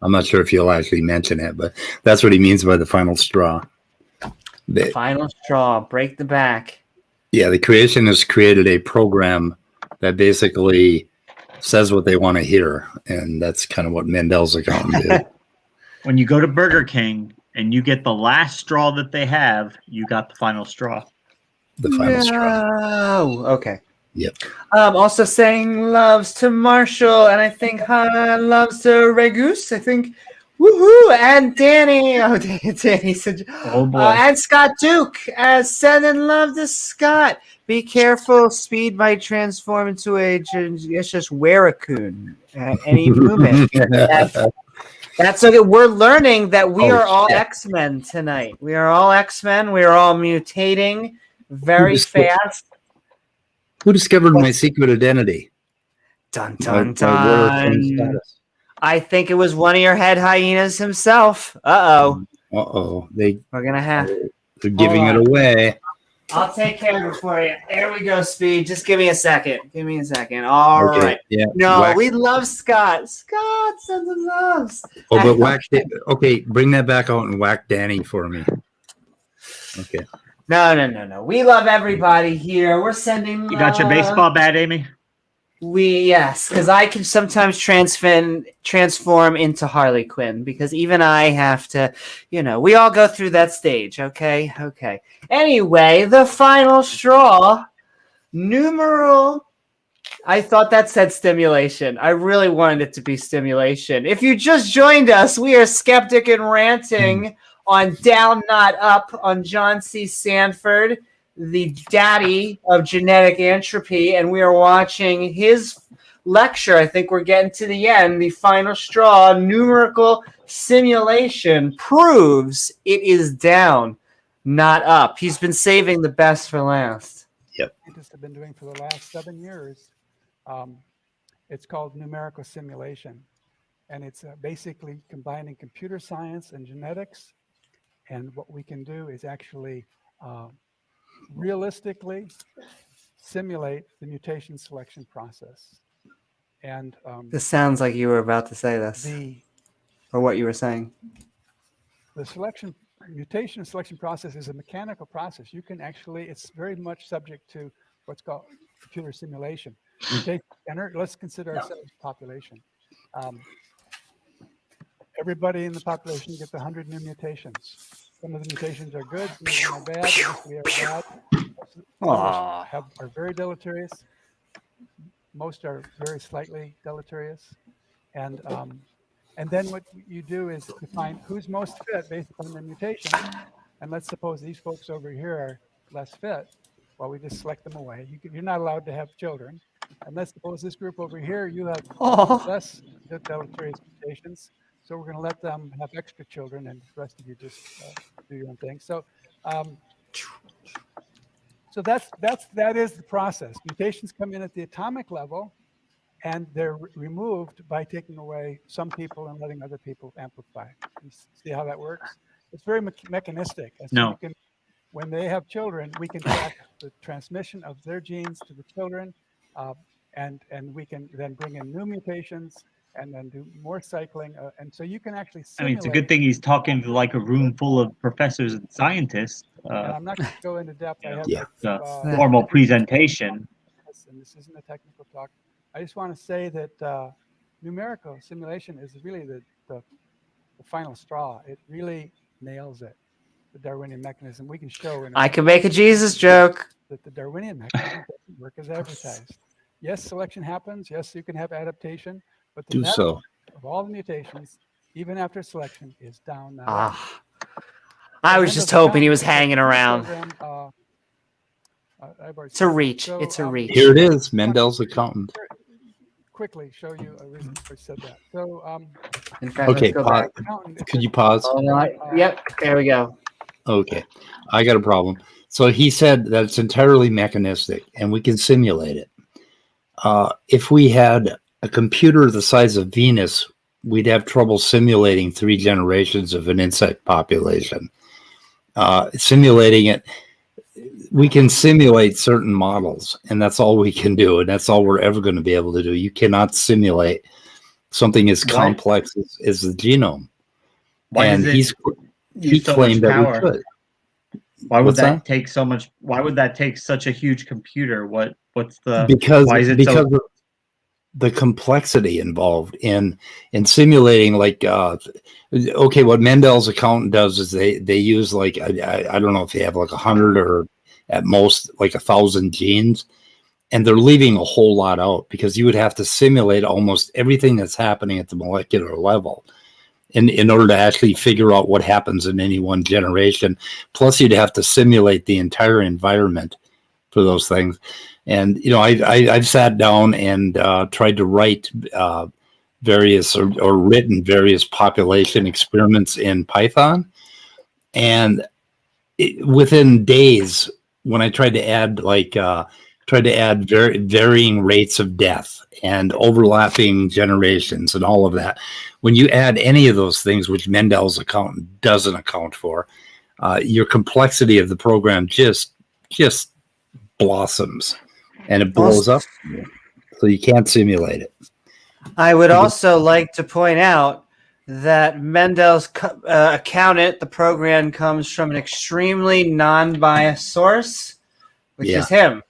I'm not sure if he'll actually mention it, but that's what he means by the final straw. The final straw, break the back. Yeah, the creationists created a program that basically says what they want to hear, and that's kind of what Mendel's accountant did. When you go to Burger King and you get the last straw that they have, you got the final straw. The final straw. Oh, okay. Yep. Also saying loves to Marshall, and I think loves to Regus. I think, woohoo! And Danny. Oh, Danny said, oh boy. And Scott Duke sending love to Scott. Be careful, speed might transform into it's just Weracoon at any moment. That's okay. We're learning that we are all X-Men tonight. We are all X-Men. We are all mutating very fast. Who discovered my secret identity? Dun, dun, dun. I think it was one of your head hyenas himself. Uh-oh. Uh-oh. We're going to have... They're giving it away. I'll take care of it for you. There we go, Speed. Just give me a second. All right. Yeah. No, we love Scott. Scott sends the loves. Oh, but whack. Okay, bring that back out and whack Danny for me. Okay. No. We love everybody here. We're sending love. You got your baseball bat, Amy? Yes, because I can sometimes transform into Harley Quinn, because even I have to, we all go through that stage, okay? Okay. Anyway, the final straw, numeral. I thought that said stimulation. I really wanted it to be stimulation. If you just joined us, we are Skeptic and Ranting on Down Not Up on John C Sanford, the daddy of Genetic Entropy, and we are watching his lecture. I think we're getting to the end. The final straw, numerical simulation, proves it is down, not up. He's been saving the best for last. Yep. Scientists have been doing for the last 7 years. It's called numerical simulation, and it's basically combining computer science and genetics. And what we can do is actually realistically simulate the mutation selection process. And this sounds like you were about to say this, or what you were saying. The mutation selection process is a mechanical process. You can actually, it's very much subject to what's called computer simulation. Let's consider ourselves a population. Everybody in the population gets 100 new mutations. Some of the mutations are good, some of them are bad. Mostly are bad. Some are very deleterious. Most are very slightly deleterious. And then what you do is define who's most fit based on the mutation. And let's suppose these folks over here are less fit. Well, we just select them away. You're not allowed to have children. And let's suppose this group over here, you have less deleterious mutations. So we're going to let them have extra children, and the rest of you just do your own thing. So, that is the process. Mutations come in at the atomic level, and they're removed by taking away some people and letting other people amplify. You see how that works? It's very mechanistic. And so when they have children, we can track the transmission of their genes to the children, and we can then bring in new mutations and then do more cycling. And so you can actually simulate. It's a good thing he's talking to like a room full of professors and scientists. And I'm not going to go into depth. I have formal presentation. And this isn't a technical talk. I just want to say that numerical simulation is really the final straw. It really nails it. The Darwinian mechanism. We can show. I can make a Jesus joke. That the Darwinian mechanism doesn't work as advertised. Yes, selection happens. Yes, you can have adaptation. But the net of all the mutations, even after selection, is down now. I was just hoping he was hanging around. It's a reach. So, it's a reach. Here it is, Mendel's accountant. Quickly show you a reason for said that. So, in fact, okay, could you pause? Yep, there we go. Okay, I got a problem. So he said that it's entirely mechanistic, and we can simulate it. If we had a computer the size of Venus, we'd have trouble simulating 3 generations of an insect population. Simulating it, we can simulate certain models, and that's all we can do, and that's all we're ever going to be able to do. You cannot simulate something as complex as the genome. And he claimed that we could. Why would that take so much? Why would that take such a huge computer? What's the because why is it because so? Of the complexity involved in simulating, like what Mendel's accountant does is they use like I don't know if they have like 100 or at most like 1,000 genes, and they're leaving a whole lot out because you would have to simulate almost everything that's happening at the molecular level in order to actually figure out what happens in any one generation. Plus you'd have to simulate the entire environment for those things. And, I've sat down and tried to write various or written various population experiments in Python. And within days, when I tried to add varying rates of death and overlapping generations and all of that, when you add any of those things, which Mendel's accountant doesn't account for, your complexity of the program just blossoms. And it blows up, so you can't simulate it. I would also like to point out that Mendel's accountant, the program comes from an extremely non-biased source, which is him.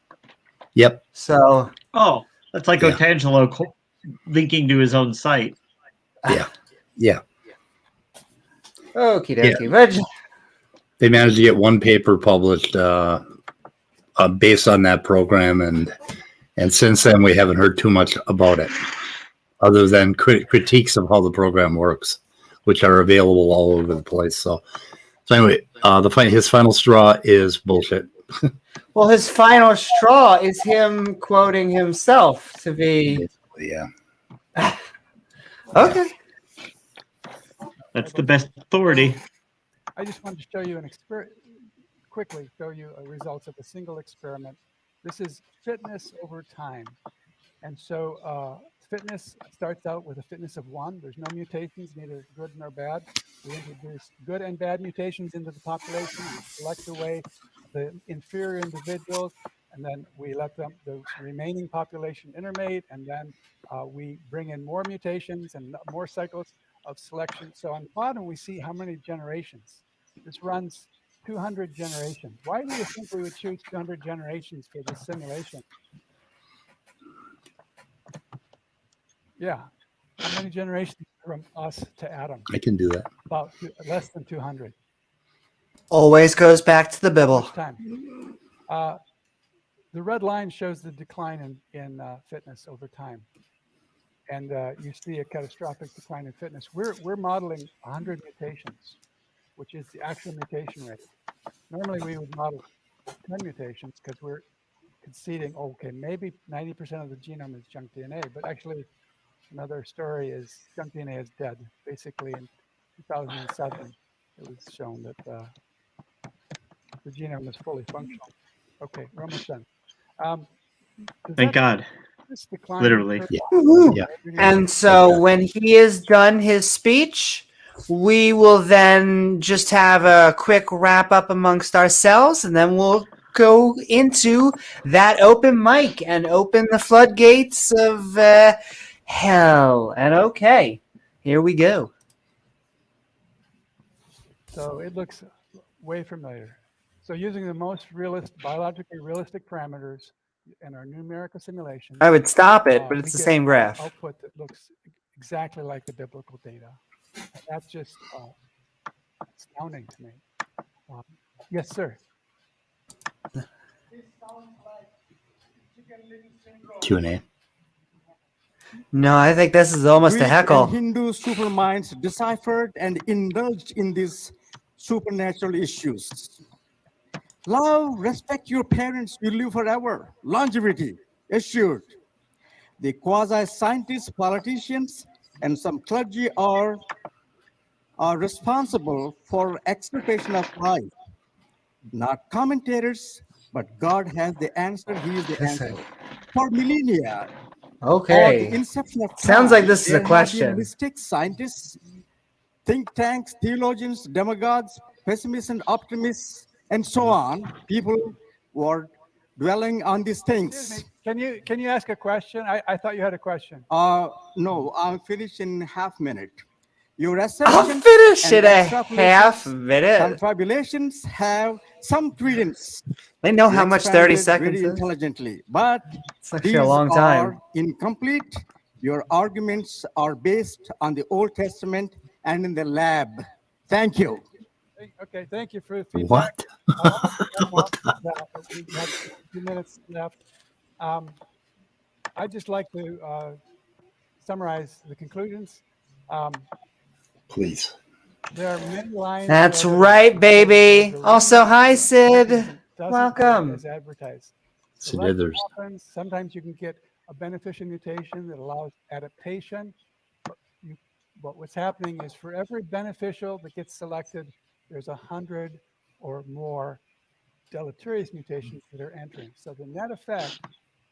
Yep. So. Oh, that's like Otangelo linking to his own site. Yeah. Yeah. Okie dokie. Yeah. They managed to get one paper published based on that program, and since then we haven't heard too much about it, other than critiques of how the program works, which are available all over the place. So anyway, his final straw is bullshit. Well, his final straw is him quoting himself to be. Yeah. Okay. That's the best authority. I just wanted to show you quickly show you results of a single experiment. This is fitness over time. And so fitness starts out with a fitness of 1. There's no mutations, neither good nor bad. We introduce good and bad mutations into the population. We select away the inferior individuals, and then we let the remaining population intermate, and then we bring in more mutations and more cycles of selection. So on the bottom, we see how many generations. This runs 200 generations. Why do you think we would choose 200 generations for this simulation? Yeah. How many generations from us to Adam? I can do that. About less than 200. Always goes back to the Bible. Time. The red line shows the decline in fitness over time. And you see a catastrophic decline in fitness. We're modeling 100 mutations, which is the actual mutation rate. Normally we would model 10 mutations because we're conceding, okay, maybe 90% of the genome is junk DNA, but actually another story is junk DNA is dead. Basically in 2007, it was shown that the genome is fully functional. Okay, we're almost done. Thank God. Literally. Yeah. And so when he is done his speech, we will then just have a quick wrap up amongst ourselves, and then we'll go into that open mic and open the floodgates of hell. And okay, here we go. So it looks way familiar. So using the most biologically realistic parameters in our numerical simulation, I would stop it, but it's the same graph. Output that looks exactly like the biblical data. And that's just astounding to me. Yes, sir. Q&A. No, I think this is almost a heckle. Hindu superminds deciphered and indulged in these supernatural issues. Love, respect your parents, you live forever. Longevity, assured. The quasi-scientists, politicians, and some clergy are responsible for extirpation of life. Not commentators, but God has the answer. He is the answer. For millennia, Okay. the inception of time, Sounds like this is a there have question. been mystics, scientists, think tanks, theologians, demagogues, pessimists and optimists, and so on. People were dwelling on these things. Can you ask a question? I thought you had a question. No, I'll finish in half minute. Your I'll assumptions finish and in a half extrapolations, minute. confabulations have some credence. They know how much 30 Expanded seconds very is. intelligently, but It's actually these a long time. are incomplete. Your arguments are based on the Old Testament and in the lab. Thank you. Okay, thank you for the feedback. What? We have a few minutes left. I'd just like to summarize the conclusions. Please. There are many lines. That's where right, baby. the Also, hi, Sid. doesn't Welcome. work as advertised. Sid Selection Withers. happens. Sometimes you can get a beneficial mutation that allows adaptation. But what's happening is for every beneficial that gets selected, there's 100 or more deleterious mutations that are entering. So the net effect,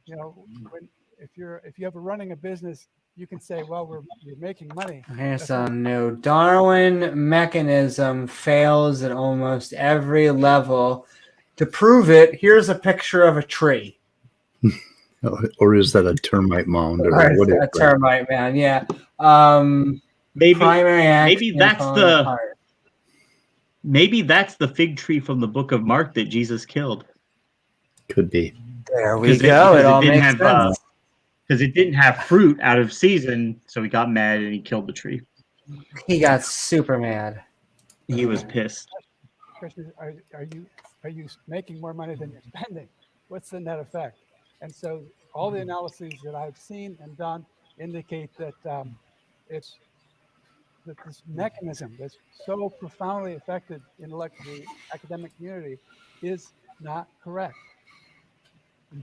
if you have a running a business, you can say, well, you're making money. Here's some new Darwin mechanism fails at almost every level. To prove it, here's a picture of a tree. Or is that a termite mound? Or Or what is a that? termite man, yeah. primary maybe action that's falling the apart. maybe that's the fig tree from the book of Mark that Jesus killed. Could be. There we go. It all makes sense. Because it didn't have fruit out of season, so he got mad and he killed the tree. He got super mad. He was pissed. Question is, are you making more money than you're spending? What's the net effect? And so all the analyses that I've seen and done indicate that it's that this mechanism that's so profoundly affected the academic community is not correct.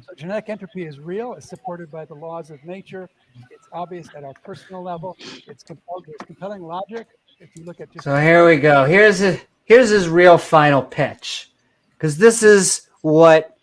So genetic entropy is real. It's supported by the laws of nature. It's obvious at our personal level. There's compelling logic. If you look at just So here we go. Here's his real final pitch, because this is what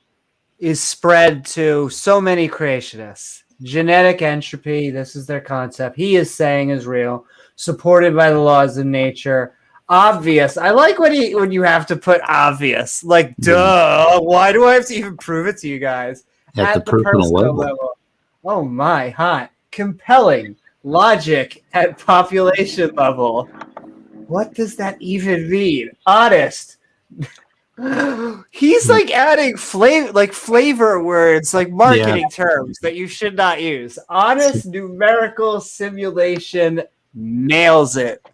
is spread to so many creationists. Genetic entropy, this is their concept. He is saying is real, supported by the laws of nature. Obvious. I like when you have to put obvious. Like, duh. Why do I have to even prove it to you guys? At the personal level. Oh my, hot. Compelling logic at population level. What does that even mean? Honest. He's like adding flavor words, like marketing terms that you should not use. Honest numerical simulation nails it.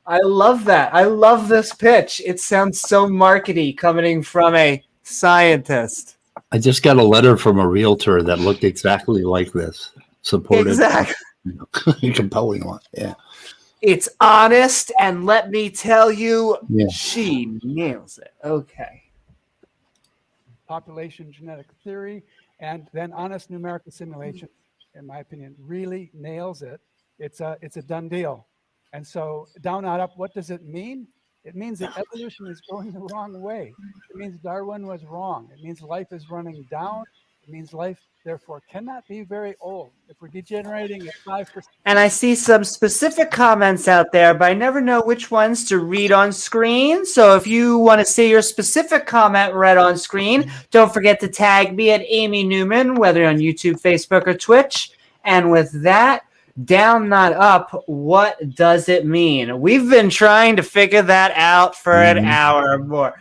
I love that. I love this pitch. It sounds so markety coming from a scientist. I just got a letter from a realtor that looked exactly like this. Supported. Exactly. Compelling one. Yeah. It's honest, and let me tell you, she nails it. Okay. Population genetic theory, and then honest numerical simulation, in my opinion, really nails it. It's a done deal. And so down, not up, what does it mean? It means that evolution is going the wrong way. It means Darwin was wrong. It means life is running down. It means life, therefore, cannot be very old. If we're degenerating at 5%. And I see some specific comments out there, but I never know which ones to read on screen. So if you want to see your specific comment read on screen, don't forget to tag me at Amy Newman, whether on YouTube, Facebook, or Twitch. And with that, down, not up, what does it mean? We've been trying to figure that out for an hour or more.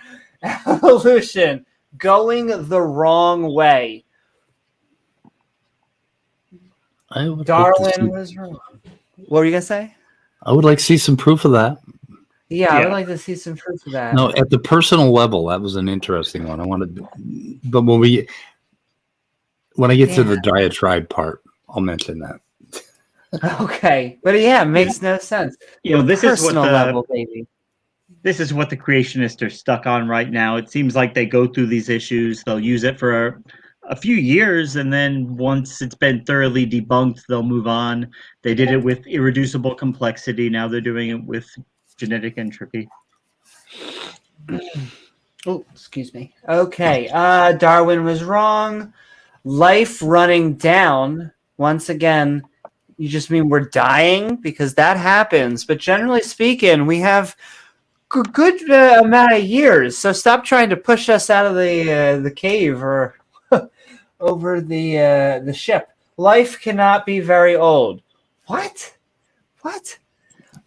Evolution going the wrong way. Darwin was wrong. What were you going to say? I would like to see some proof of that. Yeah, I would like to see some proof of that. No, at the personal level, that was an interesting one. I wanted, but when I get to the diatribe part, I'll mention that. Okay, but yeah, it makes no sense. This is what level, baby. This is what the creationists are stuck on right now. It seems like they go through these issues, they'll use it for a few years, and then once it's been thoroughly debunked, they'll move on. They did it with irreducible complexity. Now they're doing it with genetic entropy. Oh, excuse me. Okay, Darwin was wrong. Life running down. Once again, you just mean we're dying? Because that happens. But generally speaking, we have a good amount of years. So stop trying to push us out of the cave or over the ship. Life cannot be very old. What?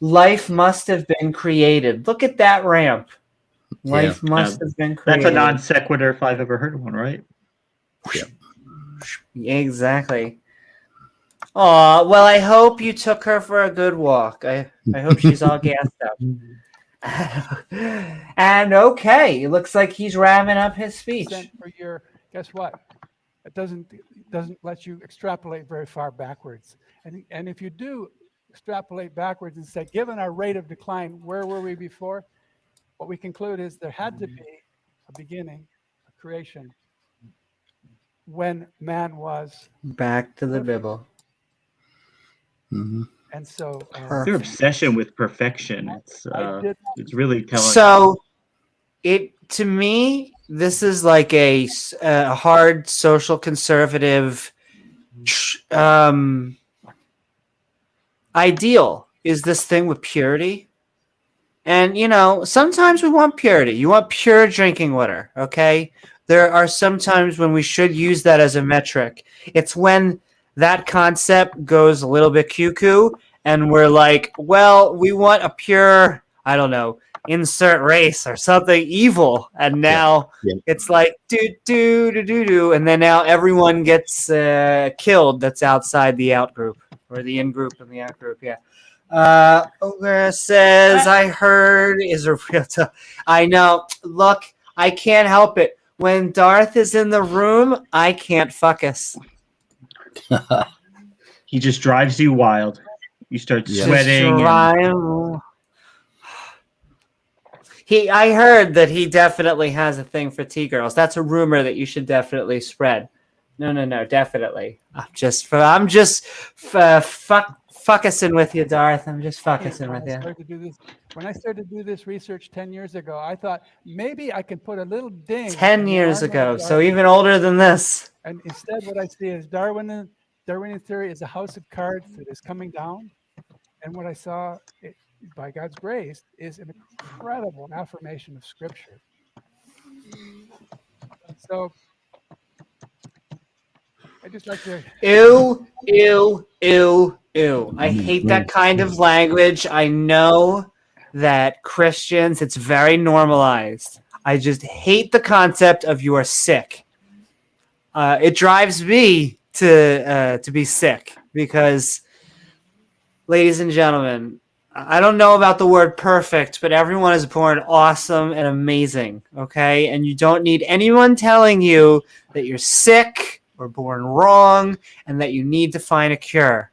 Life must have been created. Look at that ramp. Life must have been created. That's a non sequitur if I've ever heard one, right? Yeah. Exactly. Oh, well, I hope you took her for a good walk. I hope she's all gassed up. And okay, it looks like he's ramming up his speech. Guess what? It doesn't let you extrapolate very far backwards. And if you do extrapolate backwards and say, given our rate of decline, where were we before? What we conclude is there had to be a beginning, a creation, when man was back to the Bible. Mm-hmm. And so their obsession with perfection, it's really telling. So to me, this is like a hard social conservative ideal, is this thing with purity. And, sometimes we want purity. You want pure drinking water, okay? There are some times when we should use that as a metric. It's when that concept goes a little bit cuckoo and we're like, well, we want a pure, I don't know, insert race or something evil, and now it's like do, and then now everyone gets killed that's outside the out group or the in group and the out group. Ogre says, I heard is a real I know. Look, I can't help it. When Darth is in the room, I can't focus. He just drives you wild. You start sweating. I heard that he definitely has a thing for T-girls. That's a rumor that you should definitely spread. No, definitely. I'm just fucking with you, Darth. I'm just fucking with you. When I started to do this research 10 years ago, I thought maybe I could put a little ding. 10 years ago, so even older than this. And instead, what I see is Darwinian theory is a house of cards that is coming down. And what I saw, by God's grace, is an incredible affirmation of Scripture. So I just like to... Ew. I hate that kind of language. I know that Christians, it's very normalized. I just hate the concept of you are sick. It drives me to be sick because, ladies and gentlemen, I don't know about the word perfect, but everyone is born awesome and amazing, okay? And you don't need anyone telling you that you're sick or born wrong and that you need to find a cure.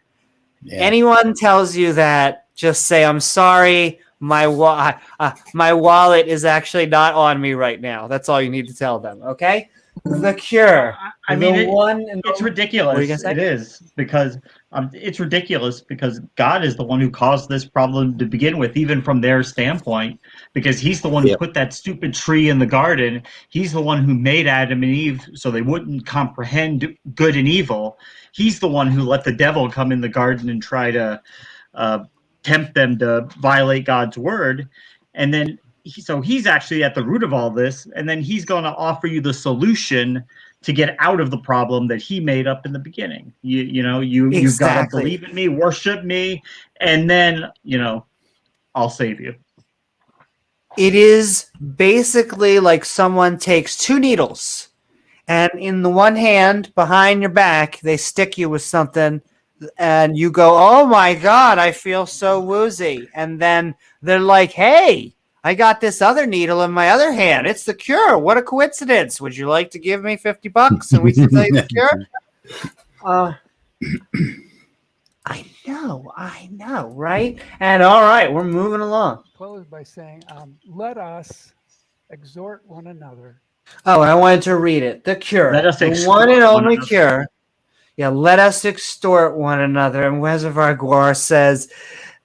Yeah. Anyone tells you that, just say, I'm sorry, my wallet is actually not on me right now. That's all you need to tell them, okay? The cure. I mean, it's ridiculous. It is, because it's ridiculous because God is the one who caused this problem to begin with, even from their standpoint, because he's the one who put that stupid tree in the garden. He's the one who made Adam and Eve so they wouldn't comprehend good and evil. He's the one who let the devil come in the garden and try to tempt them to violate God's word. And then he's actually at the root of all this, and then he's going to offer you the solution to get out of the problem that he made up in the beginning. You've got to believe in me, worship me, and then I'll save you. It is basically like someone takes two needles, and in the one hand behind your back they stick you with something, and you go, oh my God, I feel so woozy, and then they're like, hey, I got this other needle in my other hand. It's the cure. What a coincidence. Would you like to give me $50 and we can tell you the cure? I know, right? And all right, we're moving along. Close by saying, let us exhort one another. Oh, I wanted to read it. The cure. Let us the one and only cure. Yeah, let us extort one another. And Reservoir Gore says,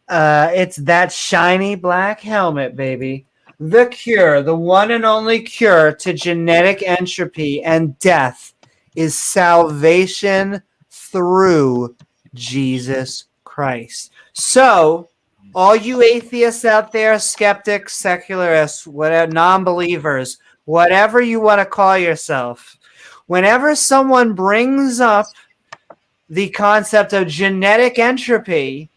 it's that shiny black helmet, baby. The cure, the one and only cure to genetic entropy and death is salvation through Jesus Christ. So, all you atheists out there, skeptics, secularists, whatever, non-believers, whatever you want to call yourself, whenever someone brings up the concept of genetic entropy,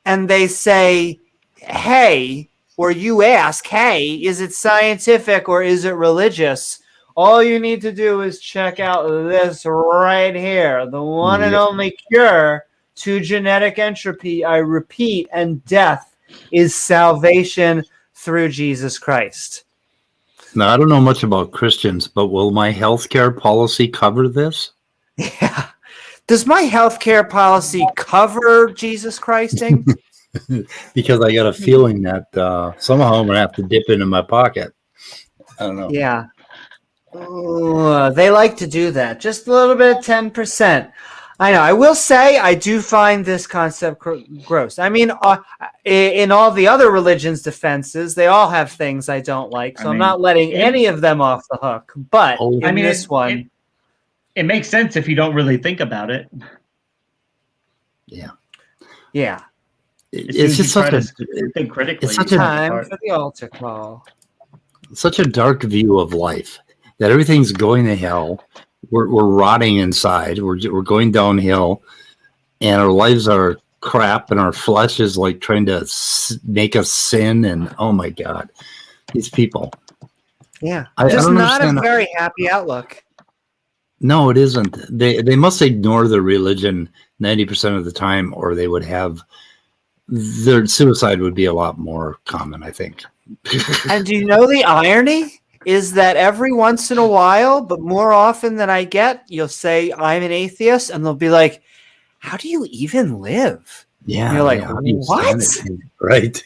and they say, hey, or you ask, hey, is it scientific or is it religious? All you need to do is check out this right here. The one and only cure to genetic entropy, I repeat, and death is salvation through Jesus Christ. Now, I don't know much about Christians, but will my healthcare policy cover this? Yeah. Does my healthcare policy cover Jesus Christing? Because I got a feeling that somehow I'm going to have to dip into my pocket. I don't know. Yeah. They like to do that. Just a little bit, 10%. I know. I will say I do find this concept gross. I mean, in all the other religions' defenses, they all have things I don't like. So I'm not letting any of them off the hook. But this one... It makes sense if you don't really think about it. Yeah. Yeah. It's just such a think critically. It's such a time for the altar call. Such a dark view of life that everything's going to hell. We're rotting inside. We're going downhill, and our lives are crap, and our flesh is like trying to make us sin. And oh my God, these people. Yeah, I just don't not understand. a very happy outlook. No, it isn't. They must ignore their religion 90% of the time, or they would have their suicide would be a lot more common, I think. And do you know the irony is that every once in a while, but more often than I get, you'll say, I'm an atheist, and they'll be like, how do you even live? Yeah. And you're like, how do you what? stand it? Right.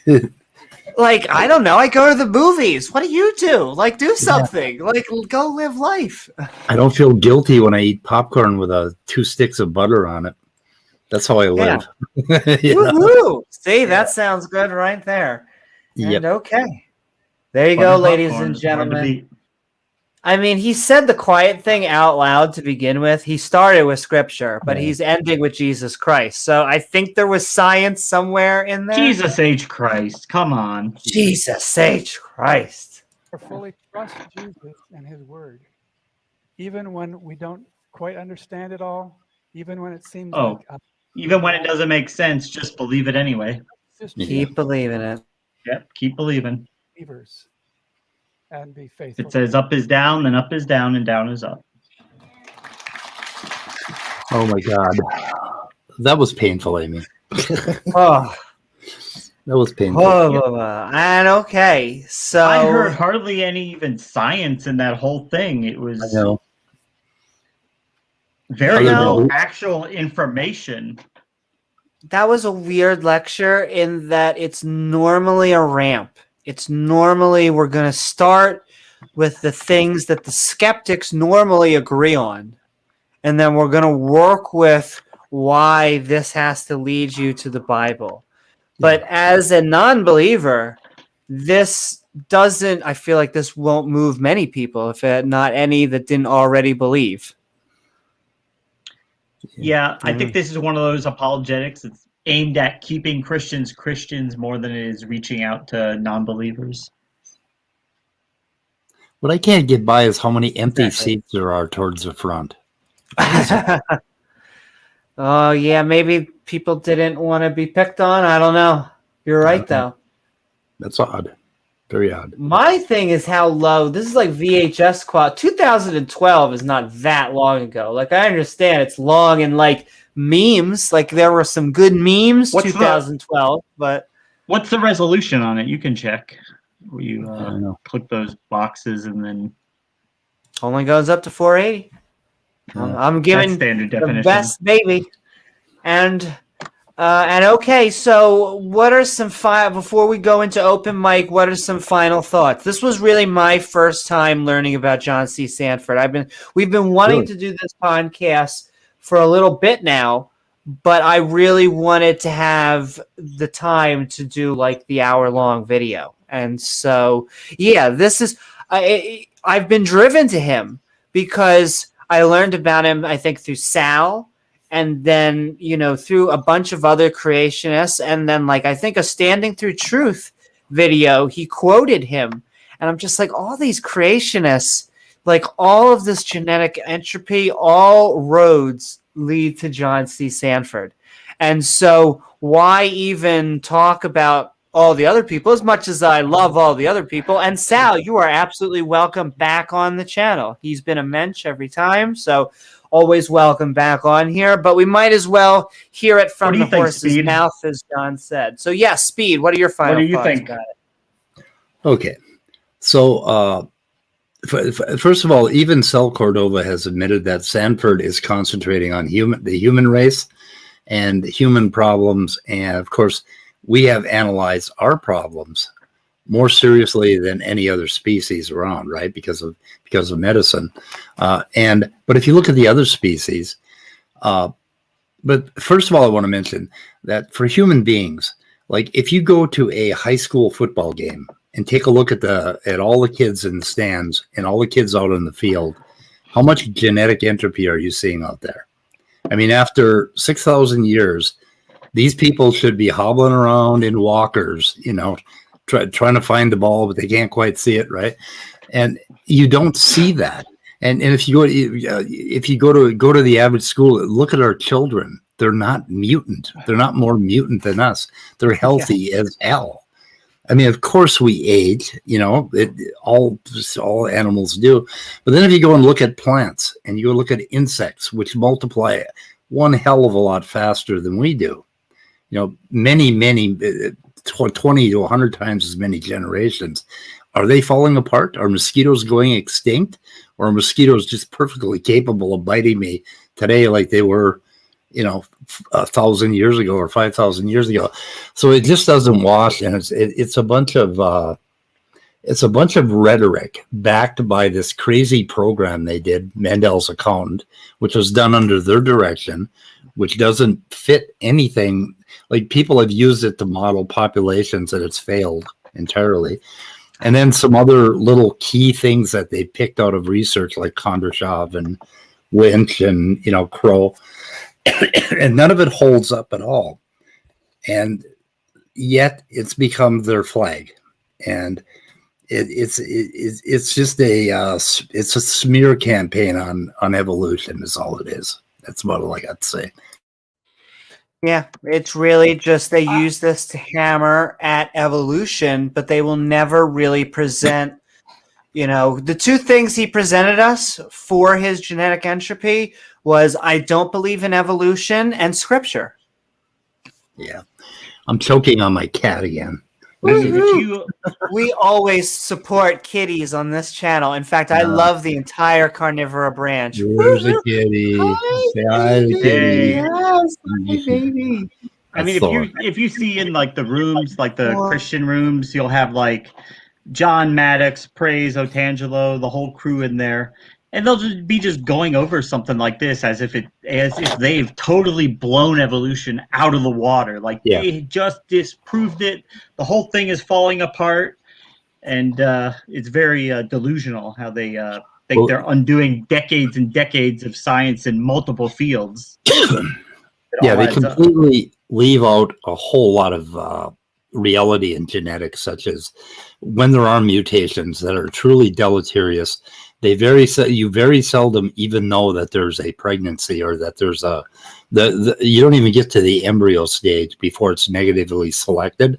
Like, I don't know. I go to the movies. What do you do? Like, do something. Like, go live life. I don't feel guilty when I eat popcorn with 2 sticks of butter on it. That's how I live. Woohoo! See, that sounds good right there. Yep. And okay. There you go, ladies and gentlemen. I mean, he said the quiet thing out loud to begin with. He started with scripture, but he's ending with Jesus Christ. So I think there was science somewhere in there. Jesus H. Christ. Come on. Jesus H. Christ. Or fully trust Jesus and his word. Even when we don't quite understand it all, even when it seems even when it doesn't make sense, just believe it anyway. Just keep believing it. Yep, keep believing. Believers. And be faithful. It says up is down, then up is down, and down is up. Oh my God. That was painful, Amy. Oh. That was painful. And okay, so I heard hardly any even science in that whole thing. It was very little actual information. That was a weird lecture in that it's normally a ramp. It's normally we're going to start with the things that the skeptics normally agree on. And then we're going to work with why this has to lead you to the Bible. But as a non-believer, this doesn't, I feel like this won't move many people, if not any that didn't already believe. Yeah, I think this is one of those apologetics that's aimed at keeping Christians Christians more than it is reaching out to non-believers. What I can't get by is how many empty seats there are towards the front. Oh, yeah, maybe people didn't want to be picked on. I don't know. You're right, though. That's odd. Very odd. My thing is how low. This is like VHS quality. 2012 is not that long ago. Like, I understand it's long and like memes. Like, there were some good memes 2012, but what's the resolution on it? You can check. You click those boxes and then only goes up to 480. I'm giving standard definition. The best, baby. And okay, so what are some before we go into open mic, what are some final thoughts? This was really my first time learning about John C. Sanford. We've been wanting to do this podcast for a little bit now, but I really wanted to have the time to do like the hour-long video. And so, yeah, this is I've been driven to him because I learned about him, I think, through Sal, and then, through a bunch of other creationists. And then, like, I think a Standing Through Truth video, he quoted him. And I'm just like, all these creationists, like all of this genetic entropy, all roads lead to John C. Sanford. And so why even talk about all the other people, as much as I love all the other people? And Sal, you are absolutely welcome back on the channel. He's been a mensch every time, so always welcome back on here. But we might as well hear it from the horse's mouth, as John said. So, yeah, Speed, what are your final thoughts about it? Okay. So, first of all, even Sal Cordova has admitted that Sanford is concentrating on the human race and human problems. And, of course, we have analyzed our problems more seriously than any other species around, right? Because of medicine. But if you look at the other species, but first of all, I want to mention that for human beings, like if you go to a high school football game and take a look at all the kids in the stands and all the kids out in the field, how much genetic entropy are you seeing out there? I mean, after 6,000 years, these people should be hobbling around in walkers, trying to find the ball, but they can't quite see it, right? And you don't see that. And if you go to the average school, look at our children. They're not mutant. They're not more mutant than us. They're healthy as hell. I mean, of course we age, all animals do. But then if you go and look at plants and you go look at insects, which multiply one hell of a lot faster than we do, many, 20 to 100 times as many generations. Are they falling apart? Are mosquitoes going extinct? Or are mosquitoes just perfectly capable of biting me today like they were, 1,000 years ago or 5,000 years ago? So it just doesn't wash, and it's a bunch of rhetoric backed by this crazy program they did, Mendel's Accountant, which was done under their direction, which doesn't fit anything. Like, people have used it to model populations, and it's failed entirely. And then some other little key things that they picked out of research, like Kondrashov and Winch and Crow, and none of it holds up at all. And yet it's become their flag, and it's just it's a smear campaign on evolution is all it is. That's about all I got to say. Yeah, it's really just they use this to hammer at evolution, but they will never really present, the two things he presented us for his genetic entropy was I don't believe in evolution and scripture. Yeah. I'm choking on my cat again. We always support kitties on this channel. In fact, I love the entire carnivora branch. There's a kitty. Say hi to the kitty. Yes, hi, baby. I mean, if you see in like the rooms, like the Christian rooms, you'll have like John Maddox, Praise, Otangelo, the whole crew in there. And they'll just be going over something like this as if they've totally blown evolution out of the water. Like they just disproved it. The whole thing is falling apart, and it's very delusional how they think they're undoing decades and decades of science in multiple fields. They completely leave out a whole lot of reality in genetics, such as when there are mutations that are truly deleterious. You very seldom even know that there's a pregnancy, or that there's you don't even get to the embryo stage before it's negatively selected.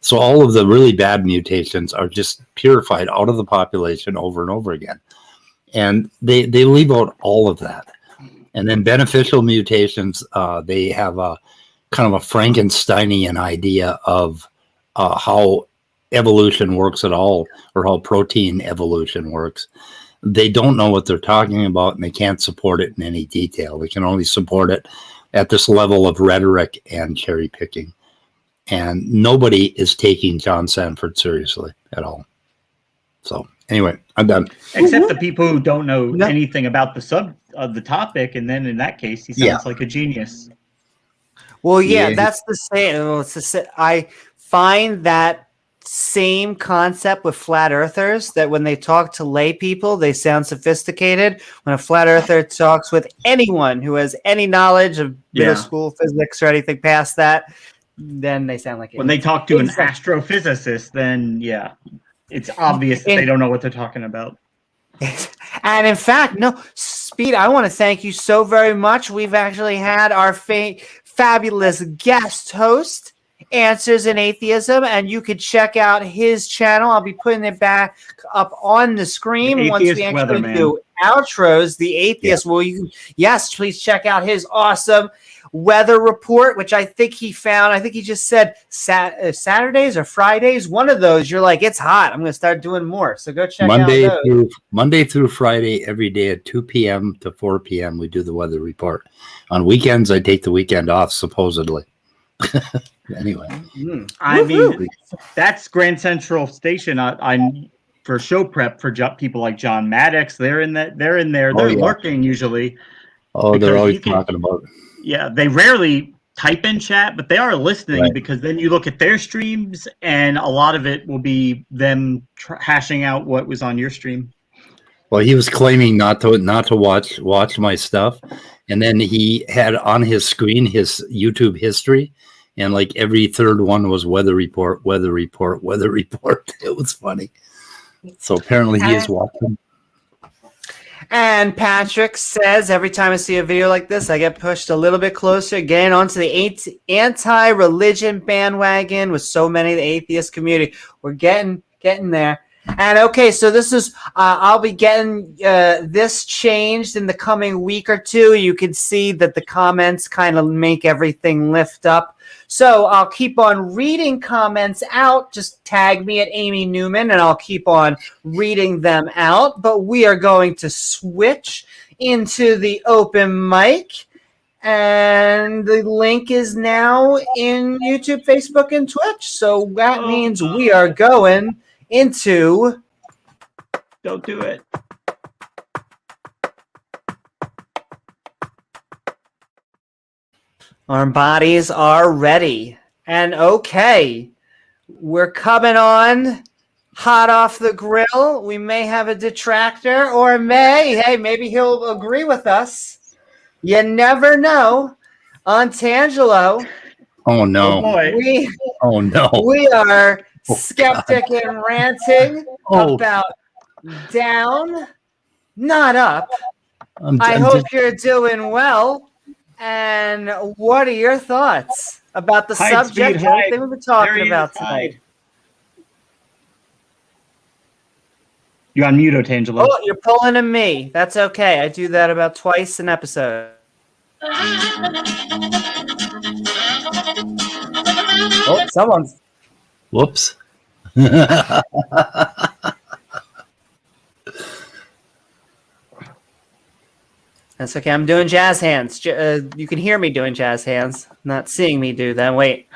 So all of the really bad mutations are just purified out of the population over and over again. And they leave out all of that. And then beneficial mutations, they have a kind of a Frankensteinian idea of how evolution works at all, or how protein evolution works. They don't know what they're talking about, and they can't support it in any detail. They can only support it at this level of rhetoric and cherry picking. And nobody is taking John Sanford seriously at all. So anyway, I'm done. Except the people who don't know anything about the topic, and then in that case, he sounds like a genius. Well, that's the same. I find that same concept with flat earthers, that when they talk to lay people, they sound sophisticated. When a flat earther talks with anyone who has any knowledge of middle school physics or anything past that, then they sound like when they talk to an astrophysicist, then it's obvious that they don't know what they're talking about. And in fact, Speed, I want to thank you so very much. We've actually had our fabulous guest host, Answers in Atheism, and you could check out his channel. I'll be putting it back up on the screen once we actually do outros. The Atheist. Well, please check out his awesome weather report, which I think he found. I think he just said Saturdays or Fridays. One of those. You're like, it's hot. I'm going to start doing more. So go check out those. Monday through Friday, every day at 2 p.m. to 4 p.m. we do the weather report. On weekends, I take the weekend off, supposedly. Anyway, I mean, that's Grand Central Station. I'm for show prep for people like John Maddox. They're in there. They're lurking usually. Oh, they're always talking about. Yeah, they rarely type in chat, but they are listening, because then you look at their streams, and a lot of it will be them hashing out what was on your stream. Well, he was claiming not to watch my stuff, and then he had on his screen his YouTube history. And like every third one was weather report, weather report, weather report. It was funny. So apparently he is watching. And Patrick says, every time I see a video like this, I get pushed a little bit closer, getting onto the anti-religion bandwagon with so many of the atheist community. We're getting there. And okay, so this is, I'll be getting this changed in the coming week or two. You can see that the comments kind of make everything lift up. So I'll keep on reading comments out. Just tag me at Amy Newman and I'll keep on reading them out. But we are going to switch into the open mic. And the link is now in YouTube, Facebook, and Twitch. So that means we are going into... Don't do it. Our bodies are ready. And okay, we're coming on hot off the grill. We may have a detractor or maybe he'll agree with us. You never know. On Tangelo. Oh, no. Oh, boy. Oh, no. We are skeptic and ranting about down, not up. I hope you're doing well. And what are your thoughts about the subject and everything we've been talking about tonight? You're on mute, Tangelo. Oh, you're pulling to me. That's okay. I do that about twice an episode. Oh, someone's... Whoops. That's okay. I'm doing jazz hands. You can hear me doing jazz hands, not seeing me do them. Wait.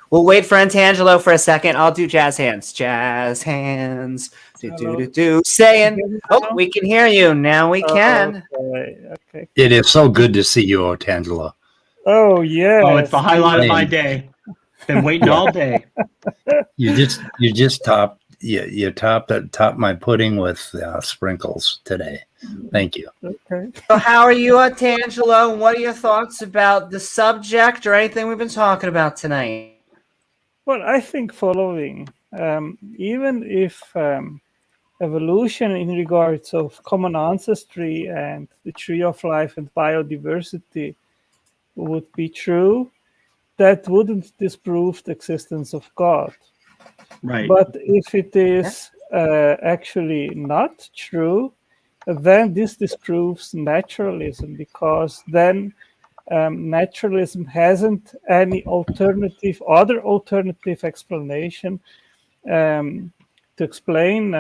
We'll wait for Antangelo for a second. I'll do jazz hands. Jazz hands. Do. Saying, oh, we can hear you. Now we can. Okay. It is so good to see you, Tangelo. Oh, yeah. Oh, it's the highlight of my day. Been waiting all day. You just topped my pudding with sprinkles today. Thank you. Okay. So how are you, Tangelo? What are your thoughts about the subject or anything we've been talking about tonight? Well, I think following, even if evolution in regards of common ancestry and the tree of life and biodiversity would be true, that wouldn't disprove the existence of God. Right. But if it is actually not true, then this disproves naturalism, because then naturalism hasn't any other alternative explanation to explain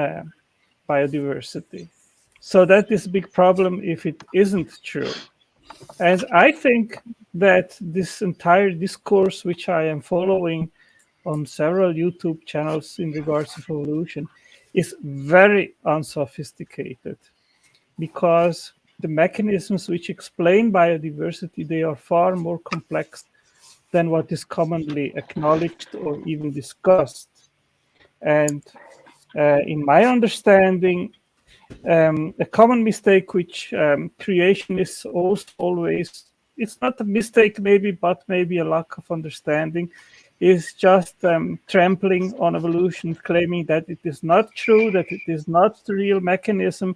biodiversity. So that is a big problem if it isn't true. And I think that this entire discourse, which I am following on several YouTube channels in regards to evolution, is very unsophisticated, because the mechanisms which explain biodiversity, they are far more complex than what is commonly acknowledged or even discussed. And in my understanding, a common mistake which creationists also always, it's not a mistake maybe, but maybe a lack of understanding, is just trampling on evolution, claiming that it is not true, that it is not the real mechanism,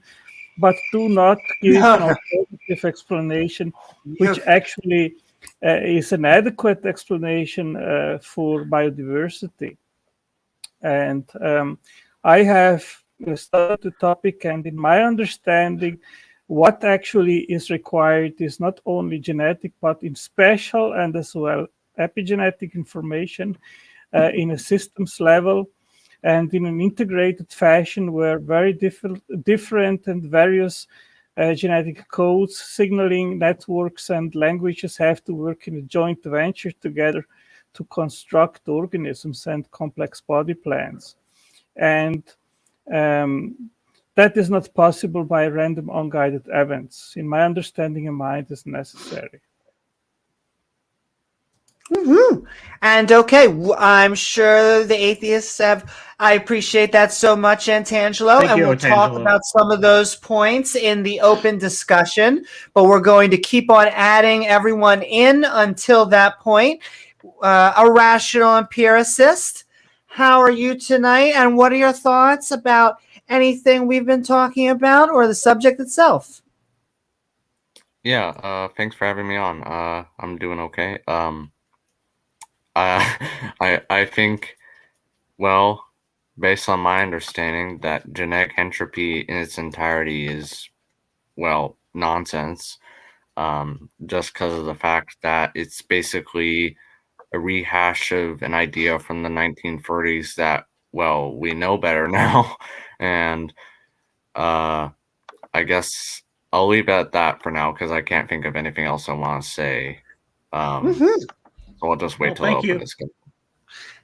but do not give an alternative explanation, which actually is an adequate explanation for biodiversity. And I have studied the topic, and in my understanding, what actually is required is not only genetic, but in special and as well epigenetic information in a systems level and in an integrated fashion, where very different and various genetic codes, signaling networks, and languages have to work in a joint venture together to construct organisms and complex body plans. And that is not possible by random unguided events. In my understanding, a mind is necessary. Mm-hmm. And okay, I'm sure the atheists have. I appreciate that so much, Antangelo. And we'll talk about some of those points in the open discussion. But we're going to keep on adding everyone in until that point. A rational empiricist, how are you tonight? And what are your thoughts about anything we've been talking about or the subject itself? Yeah, thanks for having me on. I'm doing okay. I think, well, based on my understanding, that genetic entropy in its entirety is, well, nonsense. Just because of the fact that it's basically a rehash of an idea from the 1940s that, well, we know better now. And I guess I'll leave it at that for now because I can't think of anything else I want to say. So I'll just wait till I open this.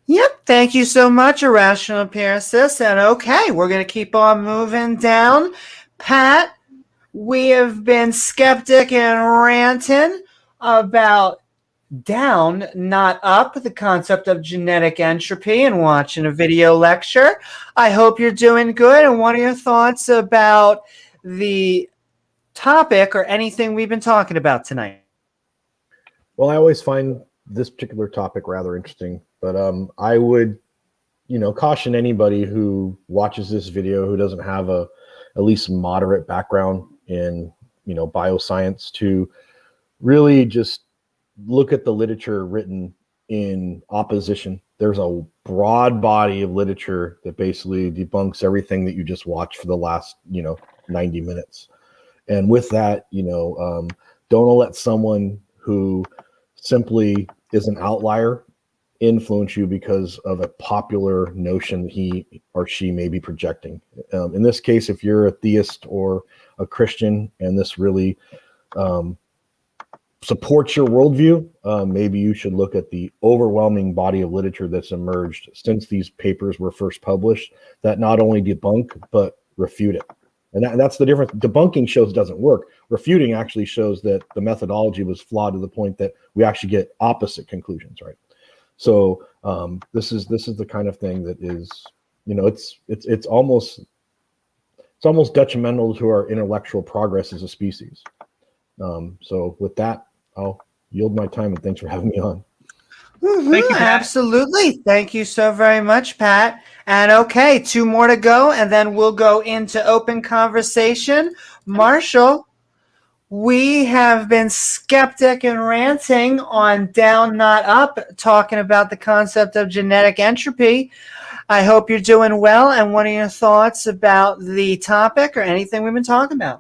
Yep, thank you so much, Irrational Empiricist. And okay, we're going to keep on moving down. Pat, we have been skeptic and ranting about down, not up, the concept of genetic entropy, and watching a video lecture. I hope you're doing good. And what are your thoughts about the topic or anything we've been talking about tonight? Well, I always find this particular topic rather interesting, but I would, caution anybody who watches this video who doesn't have at least moderate background in, bioscience to really just look at the literature written in opposition. There's a broad body of literature that basically debunks everything that you just watched for the last, 90 minutes. And with that, don't let someone who simply is an outlier influence you because of a popular notion he or she may be projecting. In this case, if you're a theist or a Christian and this really supports your worldview, maybe you should look at the overwhelming body of literature that's emerged since these papers were first published that not only debunk but refute it. And that's the difference. Debunking shows it doesn't work. Refuting actually shows that the methodology was flawed to the point that we actually get opposite conclusions, right? So this is the kind of thing that is, it's almost detrimental to our intellectual progress as a species. So with that, I'll yield my time, and thanks for having me on. Thank you, Pat. Absolutely. Thank you so very much, Pat. And okay, 2 more to go, and then we'll go into open conversation. Marshall, we have been skeptic and ranting on Down, Not Up, talking about the concept of genetic entropy. I hope you're doing well. And what are your thoughts about the topic or anything we've been talking about?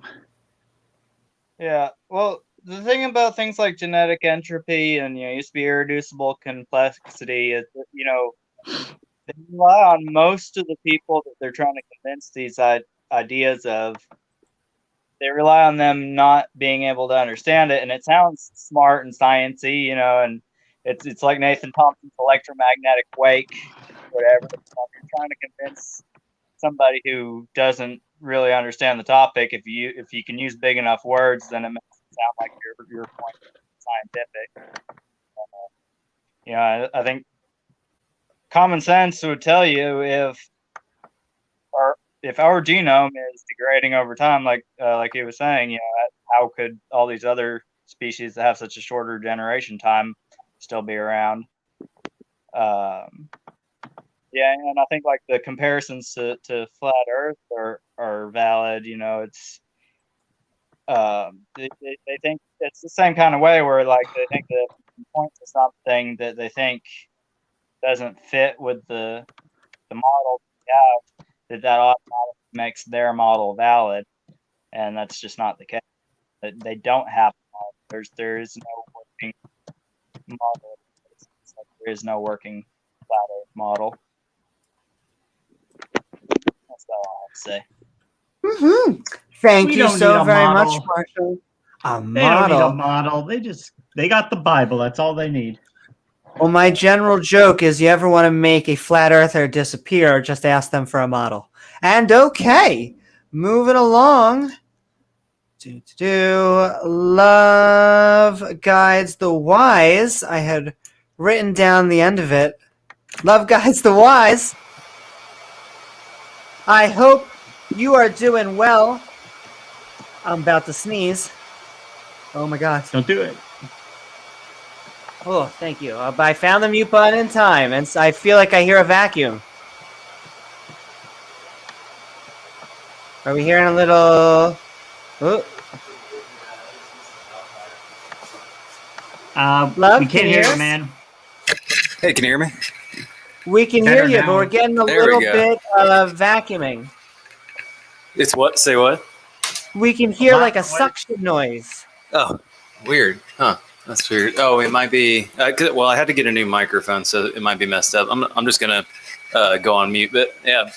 Yeah, well, the thing about things like genetic entropy and used to be irreducible complexity is that, they rely on most of the people that they're trying to convince these ideas of. They rely on them not being able to understand it, and it sounds smart and sciencey, and it's like Nathan Thompson's electromagnetic wake, whatever. You're trying to convince somebody who doesn't really understand the topic. If you can use big enough words, then it makes it sound like your point is scientific. I think common sense would tell you if our genome is degrading over time, like he was saying, how could all these other species that have such a shorter generation time still be around? Yeah, and I think like the comparisons to flat Earth are valid. It's they think it's the same kind of way where like they think that point to something that they think doesn't fit with the model we have, that automatically makes their model valid, and that's just not the case. They don't have a model. There is no working model. There is no working flat Earth model. That's all I have to say. Thank you so very much, Marshall. They don't need a model. They got the Bible. That's all they need. Well, my general joke is you ever want to make a flat earther disappear, just ask them for a model. And okay, moving along. Love guides the wise. I had written down the end of it. Love guides the wise. I hope you are doing well. I'm about to sneeze. Oh my God. Don't do it. Oh, thank you. I found the mute button in time, and I feel like I hear a vacuum. Are we hearing a little... Oh. Love, we can't hear us? you, man. Hey, can you hear me? We can Better hear you, now. but we're getting a There we little go. bit of vacuuming. It's what? Say what? We can hear like a Loud noise. suction noise. Oh, weird. Huh. That's weird. Oh, it might be. Well, I had to get a new microphone, so it might be messed up. I'm just gonna go on mute. But yeah,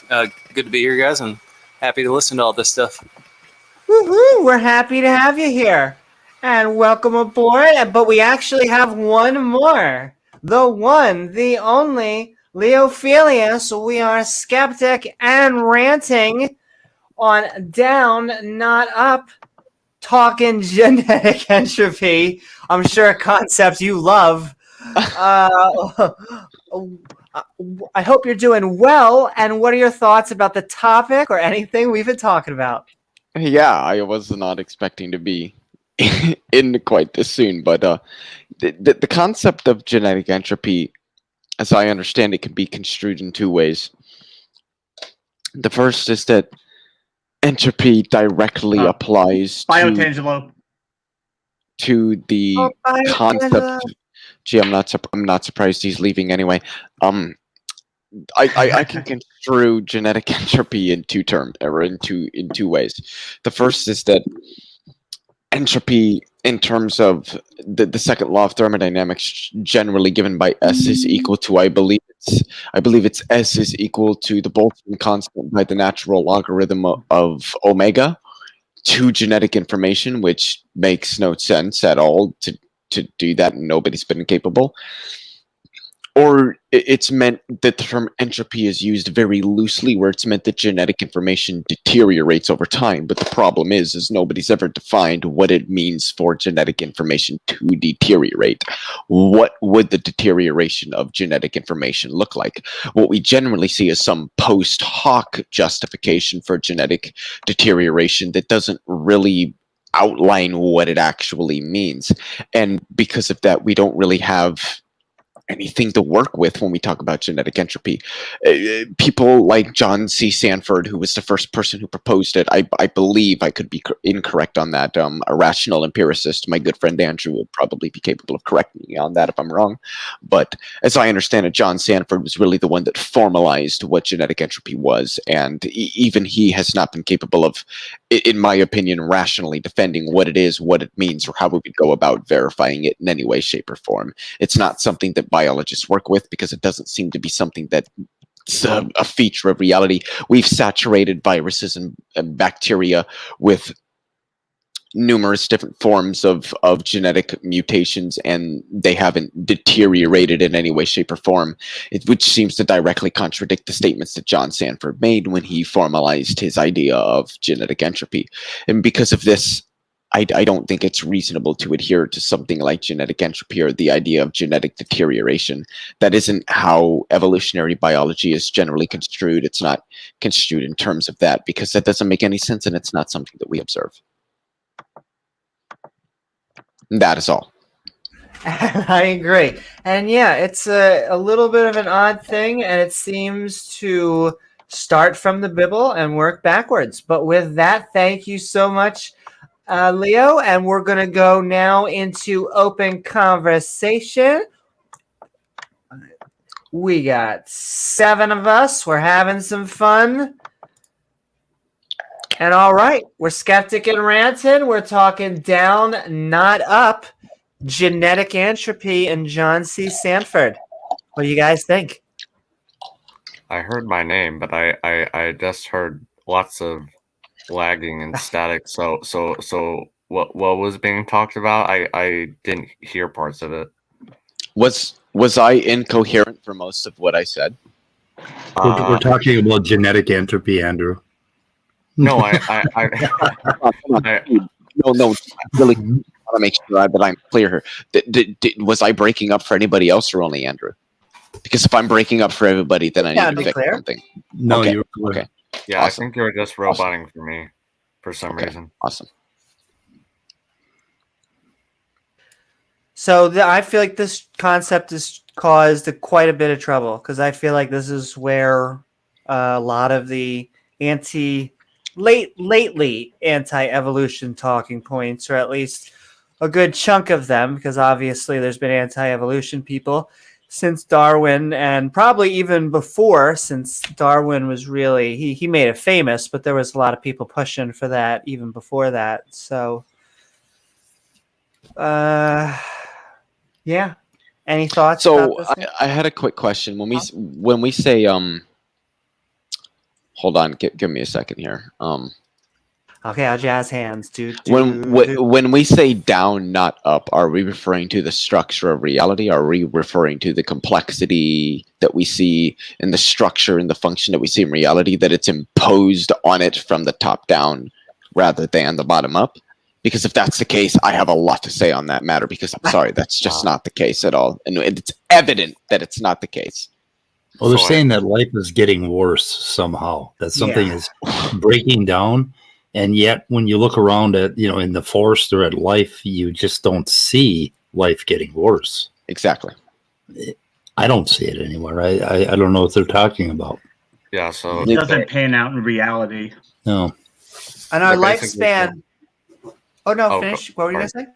good to be here, guys, and happy to listen to all this stuff. Woohoo! We're happy to have you here. And welcome aboard. But we actually have one more. The one, the only, Leophilia. So we are skeptic and ranting on Down, Not Up, talking genetic entropy. I'm sure a concept you love. I hope you're doing well. And what are your thoughts about the topic or anything we've been talking about? Yeah, I was not expecting to be in quite this soon, but the concept of genetic entropy, as I understand it, can be construed in two ways. The first is that entropy directly applies to the concept. Gee, I'm not surprised he's leaving anyway. I can construe genetic entropy in in two ways. The first is that entropy, in terms of the second law of thermodynamics, generally given by S, is equal to, I believe it's S is equal to the Boltzmann constant by the natural logarithm of omega to genetic information, which makes no sense at all to do that, and nobody's been capable. Or it's meant that the term entropy is used very loosely, where it's meant that genetic information deteriorates over time. But the problem is nobody's ever defined what it means for genetic information to deteriorate. What would the deterioration of genetic information look like? What we generally see is some post hoc justification for genetic deterioration that doesn't really outline what it actually means. And because of that, we don't really have anything to work with when we talk about genetic entropy. People like John C Sanford, who was the first person who proposed it, I believe, I could be incorrect on that, a rational empiricist, my good friend Andrew would probably be capable of correcting me on that if I'm wrong. But as I understand it, John Sanford was really the one that formalized what genetic entropy was, and even he has not been capable of, in my opinion, rationally defending what it is, what it means, or how we would go about verifying it in any way, shape, or form. It's not something that biologists work with because it doesn't seem to be something that's a feature of reality. We've saturated viruses and bacteria with numerous different forms of genetic mutations, and they haven't deteriorated in any way, shape, or form, which seems to directly contradict the statements that John Sanford made when he formalized his idea of genetic entropy. And because of this, I don't think it's reasonable to adhere to something like genetic entropy or the idea of genetic deterioration. That isn't how evolutionary biology is generally construed. It's not construed in terms of that because that doesn't make any sense, and it's not something that we observe. That is all. I agree. And yeah, it's a little bit of an odd thing, and it seems to start from the Bible and work backwards. But with that, thank you so much, Leo. And we're going to go now into open conversation. We got 7 of us. We're having some fun. And all right, we're skeptic and ranting. We're talking down, not up. Genetic entropy and John C. Sanford. What do you guys think? I heard my name, but I just heard lots of lagging and static. So what was being talked about? I didn't hear parts of it. Was I incoherent for most of what I said? We're talking about genetic entropy, Andrew. No, I no, really want to make sure that I'm clear here. Was I breaking up for anybody else or only Andrew? Because if I'm breaking up for everybody, then I need to fix something. No, okay. you're clear. Okay. Yeah, awesome. I think you were just roboting for me for some reason. Awesome. So I feel like this concept has caused quite a bit of trouble because I feel like this is where a lot of the lately anti-evolution talking points, or at least a good chunk of them, because obviously there's been anti-evolution people since Darwin, and probably even before, since Darwin was really, he made it famous, but there was a lot of people pushing for that even before that. So, yeah. Any thoughts? So about this? I had a quick question. When we say hold on, give me a second here. Okay, I'll jazz hands. When we say down, not up, are we referring to the structure of reality? Are we referring to the complexity that we see in the structure and the function that we see in reality, that it's imposed on it from the top down rather than the bottom up? Because if that's the case, I have a lot to say on that matter, because I'm sorry, that's just not the case at all. And it's evident that it's not the case. Well, they're saying that life is getting worse somehow, that something is breaking down. And yet, when you look around at, in the forest or at life, you just don't see life getting worse. Exactly. I don't see it anywhere. I don't know what they're talking about. Yeah, so it doesn't pan out in reality. No. And our lifespan. Oh no! Finish. What were you gonna say?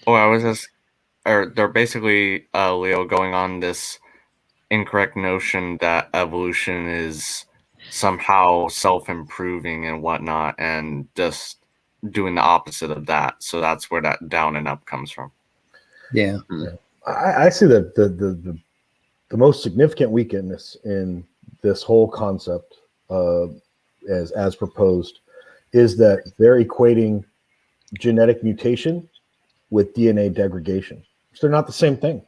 Oh, I was just. They're basically, Leo, going on this incorrect notion that evolution is somehow self-improving and whatnot, and just doing the opposite of that. So that's where that down and up comes from. Yeah. I see that the most significant weakness in this whole concept, as proposed, is that they're equating genetic mutation with DNA degradation. So they're not the same thing.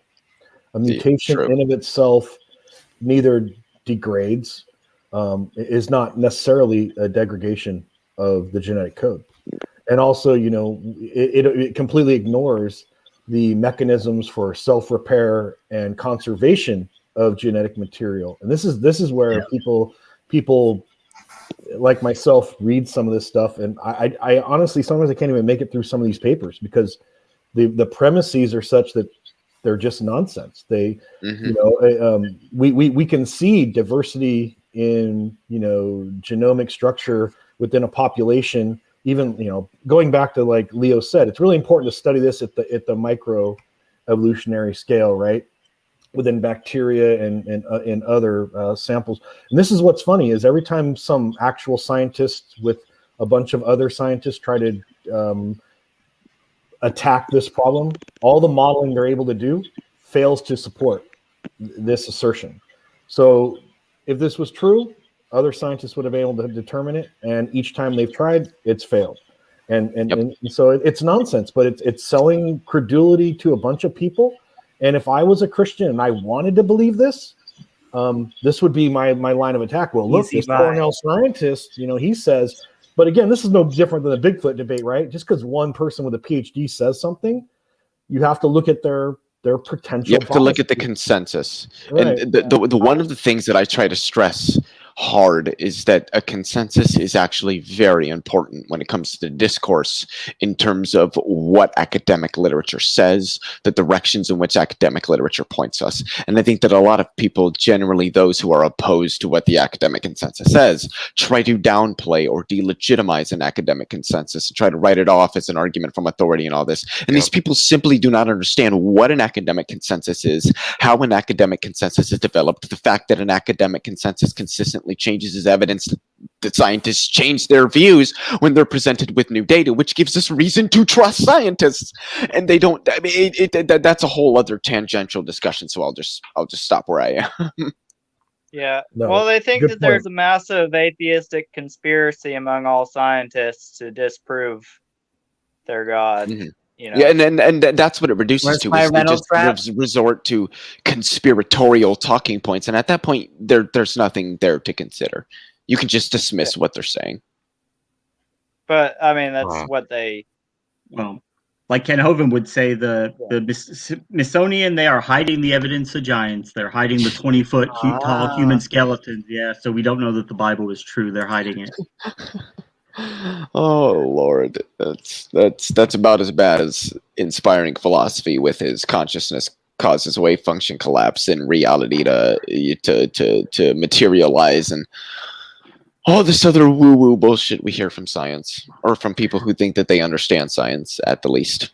A mutation in of itself neither degrades, is not necessarily a degradation of the genetic code. And also, it completely ignores the mechanisms for self-repair and conservation of genetic material. And this is where people like myself read some of this stuff, and I honestly sometimes I can't even make it through some of these papers, because the premises are such that they're just nonsense. They, we can see diversity in genomic structure within a population. Even going back to, like Leo said, it's really important to study this at the micro evolutionary scale, right? Within bacteria and other samples. And this is what's funny, is every time some actual scientists with a bunch of other scientists try to attack this problem, all the modeling they're able to do fails to support this assertion. So if this was true, other scientists would have been able to determine it, and each time they've tried, it's failed. And so it's nonsense, but it's selling credulity to a bunch of people. And if I was a Christian and I wanted to believe this, this would be my line of attack. Well, look, this Cornell scientist, he says. But again, this is no different than the Bigfoot debate, right? Just because one person with a PhD says something, you have to look at their potential. You have to look at the consensus. Right. And the one of the things that I try to stress hard is that a consensus is actually very important when it comes to the discourse, in terms of what academic literature says, the directions in which academic literature points us. And I think that a lot of people, generally those who are opposed to what the academic consensus says, try to downplay or delegitimize an academic consensus and try to write it off as an argument from authority and all this. And these people simply do not understand what an academic consensus is, how an academic consensus is developed, the fact that an academic consensus consistently changes is evidence that scientists change their views when they're presented with new data, which gives us reason to trust scientists. And they don't. I mean, that's a whole other tangential discussion. So I'll just stop where I am. Yeah. No, well, they think that point. there's a massive atheistic conspiracy among all scientists to disprove their God. Mm-hmm. Yeah, and that's what it reduces to. Is they just resort to conspiratorial talking points, and at that point, there's nothing there to consider. You can just dismiss what they're saying. But I mean, that's what they. Well, like Ken Hovind would say, the Smithsonian, they are hiding the evidence of giants. They're hiding the 20-foot tall human skeletons. Yeah, so we don't know that the Bible is true. They're hiding it. Oh Lord, that's about as bad as inspiring philosophy with his consciousness causes wave function collapse in reality to materialize, and all this other woo-woo bullshit we hear from science, or from people who think that they understand science at the least.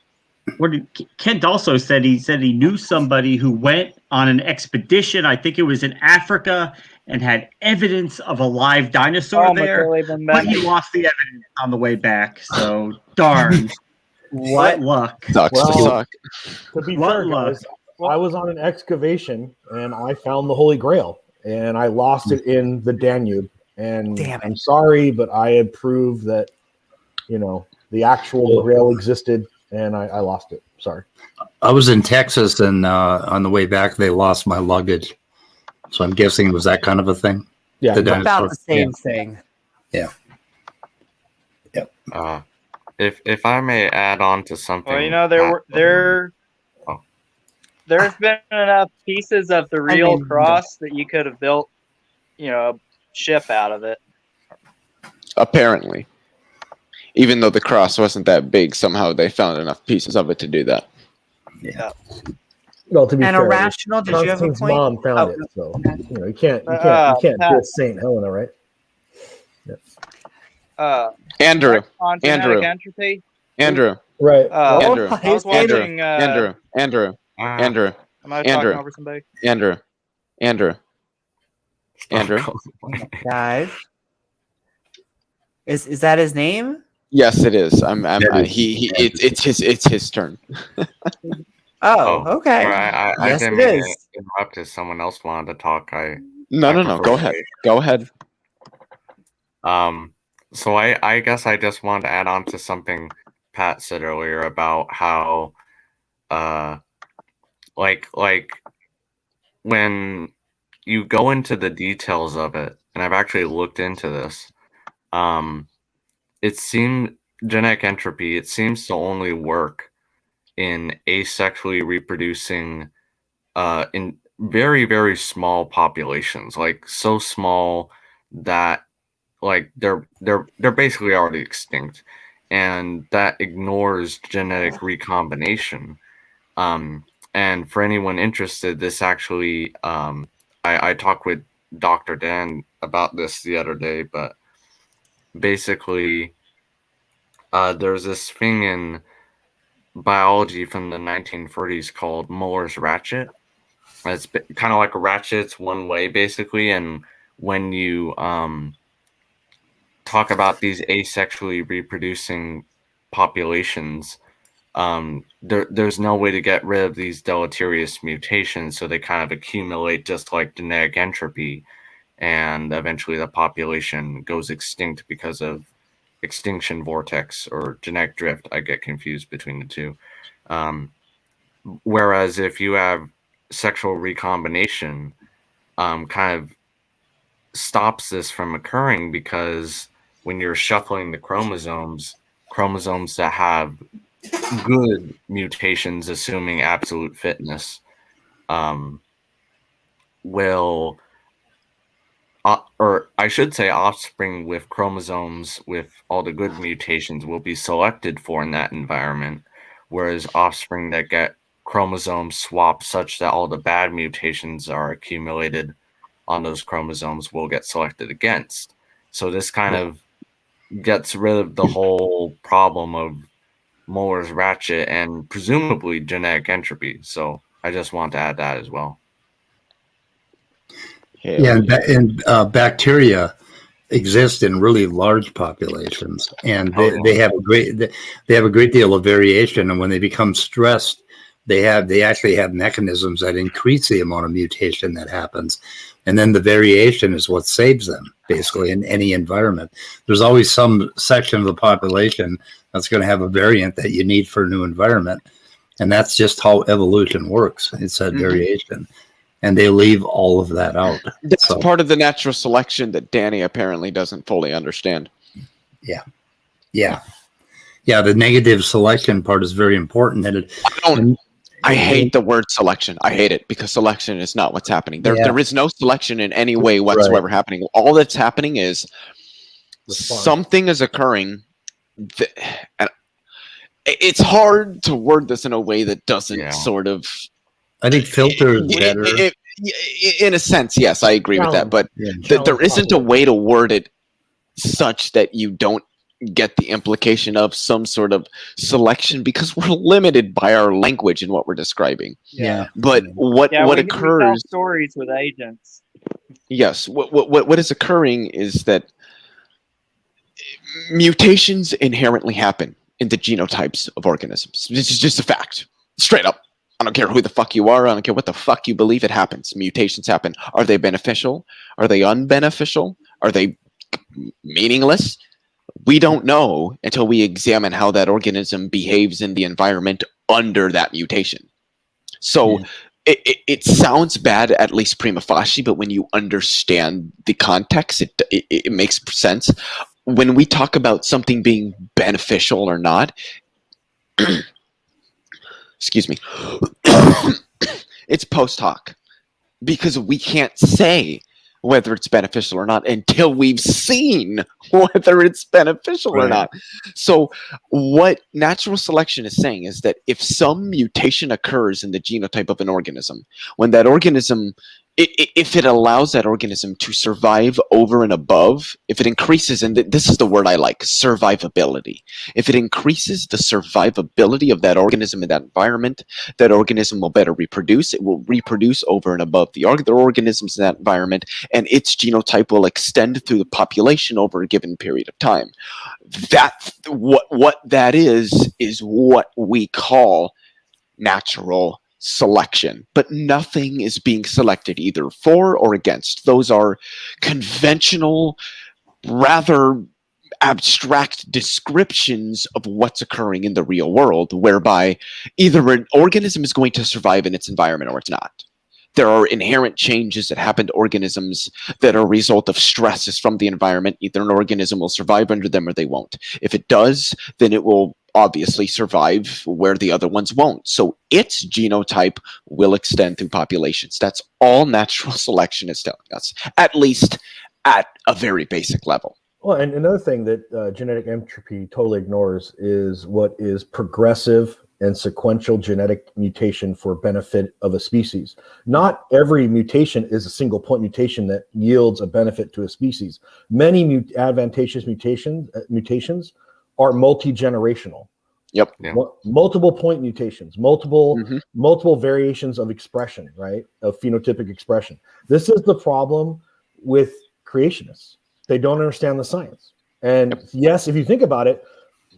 Kent also said he knew somebody who went on an expedition. I think it was in Africa, and had evidence of a live dinosaur there, but he lost the evidence on the way back. So darn. What luck. Sucks to suck. To be What fair, luck. guys, I was on an excavation and I found the Holy Grail and I lost it in the Danube. And I'm sorry, but I had proved that, the actual Grail existed and I lost it. Sorry. I was in Texas and on the way back, they lost my luggage. So I'm guessing it was that kind of a thing. Yeah. About the same thing. Yeah. If I may add on to something. Well, there's been enough pieces of the real cross that you could have built, a ship out of it. Apparently. Even though the cross wasn't that big, somehow they found enough pieces of it to do that. Yeah. Well, to be And fair, irrational, did you have a Constantine's point? mom found it, so you can't diss Saint Helena, right? Yeah. Andrew. Genetic Entropy. Andrew. Right. Andrew. I was watching. Andrew. Am I talking over somebody? Andrew. Guys, is that his name? Yes, it is. It's his turn. Oh, okay. I Yes, didn't it mean is. to interrupt if someone else wanted to talk. No. Go ahead. Go ahead. So I guess I just wanted to add on to something Pat said earlier about how, like when you go into the details of it, and I've actually looked into this, it seemed genetic entropy. It seems to only work in asexually reproducing, in very, very small populations, like so small that like they're basically already extinct, and that ignores genetic recombination. And for anyone interested, this actually, I talked with Dr. Dan about this the other day, but basically, there's this thing in biology from the 1930s called Muller's ratchet. It's kind of like a ratchet. It's one way, basically, and when you talk about these asexually reproducing populations, there's no way to get rid of these deleterious mutations, so they kind of accumulate just like genetic entropy, and eventually the population goes extinct because of extinction vortex or genetic drift. I get confused between the two. Whereas if you have sexual recombination, kind of stops this from occurring, because when you're shuffling the chromosomes that have good mutations, assuming absolute fitness, will, or I should say offspring with chromosomes with all the good mutations will be selected for in that environment, whereas offspring that get chromosomes swapped such that all the bad mutations are accumulated on those chromosomes will get selected against. So this kind of gets rid of the whole problem of Muller's ratchet and presumably genetic entropy. So I just want to add that as well. Yeah, and bacteria exist in really large populations, and they have a great deal of variation. And when they become stressed, they actually have mechanisms that increase the amount of mutation that happens, and then the variation is what saves them. Basically, in any environment, there's always some section of the population that's going to have a variant that you need for a new environment, and that's just how evolution works. It's that variation, and they leave all of that out. That's part of the natural selection that Danny apparently doesn't fully understand. Yeah. The negative selection part is very important, and I hate the word selection. I hate it, because selection is not what's happening. There is no selection in any way whatsoever happening. All that's happening is something is occurring. And it's hard to word this in a way that doesn't sort of... I think filter is better. In a sense, yes, I agree with that. But there isn't a way to word it such that you don't get the implication of some sort of selection because we're limited by our language and what we're describing. Yeah. But what we tell occurs? stories with agents. Yes. What is occurring is that mutations inherently happen in the genotypes of organisms. This is just a fact. Straight up. I don't care who the fuck you are. I don't care what the fuck you believe. It happens. Mutations happen. Are they beneficial? Are they unbeneficial? Are they meaningless? We don't know until we examine how that organism behaves in the environment under that mutation. So it sounds bad, at least prima facie, but when you understand the context, it makes sense. When we talk about something being beneficial or not, excuse me, it's post hoc because we can't say whether it's beneficial or not until we've seen whether it's beneficial or not. So what natural selection is saying is that if some mutation occurs in the genotype of an organism, when that organism, if it allows that organism to survive over and above, if it increases, and this is the word I like, survivability. If it increases the survivability of that organism in that environment, that organism will better reproduce. It will reproduce over and above the other organisms in that environment, and its genotype will extend through the population over a given period of time. That what that is what we call natural selection, but nothing is being selected either for or against. Those are conventional, rather abstract descriptions of what's occurring in the real world, whereby either an organism is going to survive in its environment or it's not. There are inherent changes that happen to organisms that are a result of stresses from the environment. Either an organism will survive under them or they won't. If it does, then it will obviously survive where the other ones won't. So its genotype will extend through populations. That's all natural selection is telling us, at least at a very basic level. Well, and another thing that genetic entropy totally ignores is what is progressive and sequential genetic mutation for benefit of a species. Not every mutation is a single point mutation that yields a benefit to a species. Many advantageous mutations are multi-generational. Yep. Multiple point mutations, multiple variations of expression, right? Of phenotypic expression. This is the problem with creationists. They don't understand the science. And yes, if you think about it,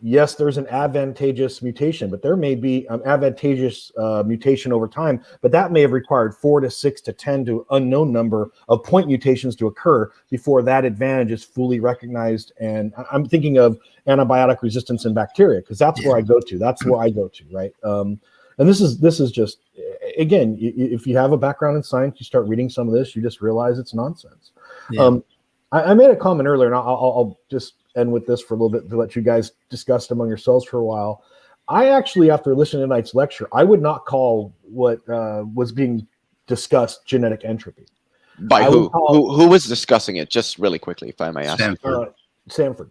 yes, there's an advantageous mutation, but there may be an advantageous mutation over time, but that may have required 4 to 6 to 10 to unknown number of point mutations to occur before that advantage is fully recognized. And I'm thinking of antibiotic resistance in bacteria, because that's where I go to. That's where I go to, right? And this is just, again, if you have a background in science, you start reading some of this, you just realize it's nonsense. I made a comment earlier, and I'll just end with this for a little bit to let you guys discuss among yourselves for a while. I actually, after listening to tonight's lecture, I would not call what was being discussed genetic entropy. By who? Who was discussing it? Just really quickly, if I may ask. Sanford,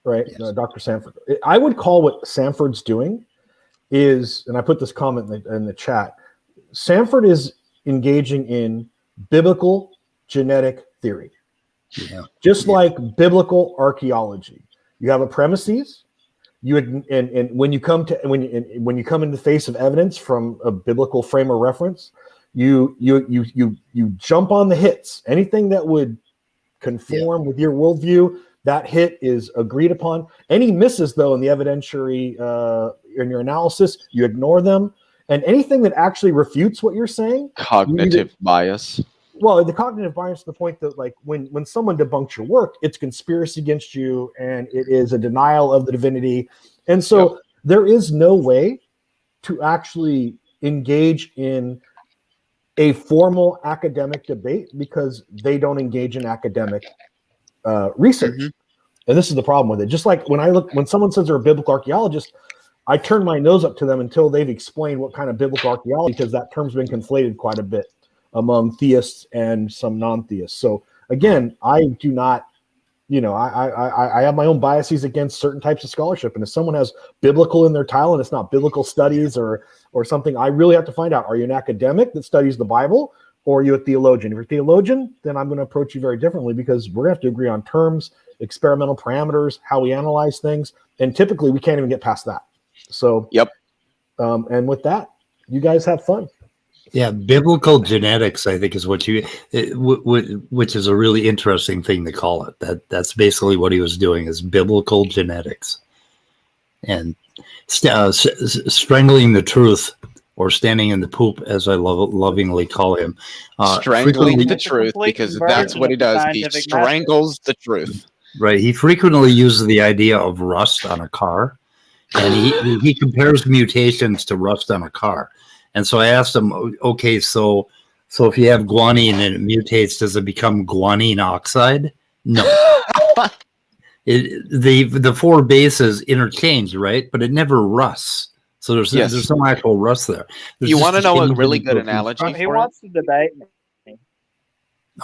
right? Dr. Sanford. I would call what Sanford's doing is, and I put this comment in the chat, Sanford is engaging in biblical genetic theory. Just like biblical archaeology, you have a premises. And when you come to when you come in the face of evidence from a biblical frame of reference, you jump on the hits. Anything that would conform with your worldview, that hit is agreed upon. Any misses, though, in the evidentiary in your analysis, you ignore them. And anything that actually refutes what you're saying, cognitive bias. Well, the cognitive bias to the point that, like, when someone debunks your work, it's conspiracy against you, and it is a denial of the divinity. And so there is no way to actually engage in a formal academic debate because they don't engage in academic research. And this is the problem with it. Just like when someone says they're a biblical archaeologist, I turn my nose up to them until they've explained what kind of biblical archaeology, because that term's been conflated quite a bit among theists and some non-theists. So again, I do not, I have my own biases against certain types of scholarship. And if someone has biblical in their title and it's not biblical studies or something, I really have to find out, are you an academic that studies the Bible, or are you a theologian? If you're a theologian, then I'm going to approach you very differently, because we're going to have to agree on terms, experimental parameters, how we analyze things. And typically we can't even get past that. So, yep. And with that, you guys have fun. Yeah, biblical genetics, I think, is what which is a really interesting thing to call it. That's basically what he was doing, is biblical genetics, and strangling the truth, or standing in the poop, as I lovingly call him. Strangling the truth, because that's what he does. He strangles the truth. Right. He frequently uses the idea of rust on a car, and he compares mutations to rust on a car. And so I asked him, okay, so if you have guanine and it mutates, does it become guanine oxide? No. The four bases interchange, right? But it never rusts. So there's no actual rust there. You want to know a really good analogy? He wants to debate me.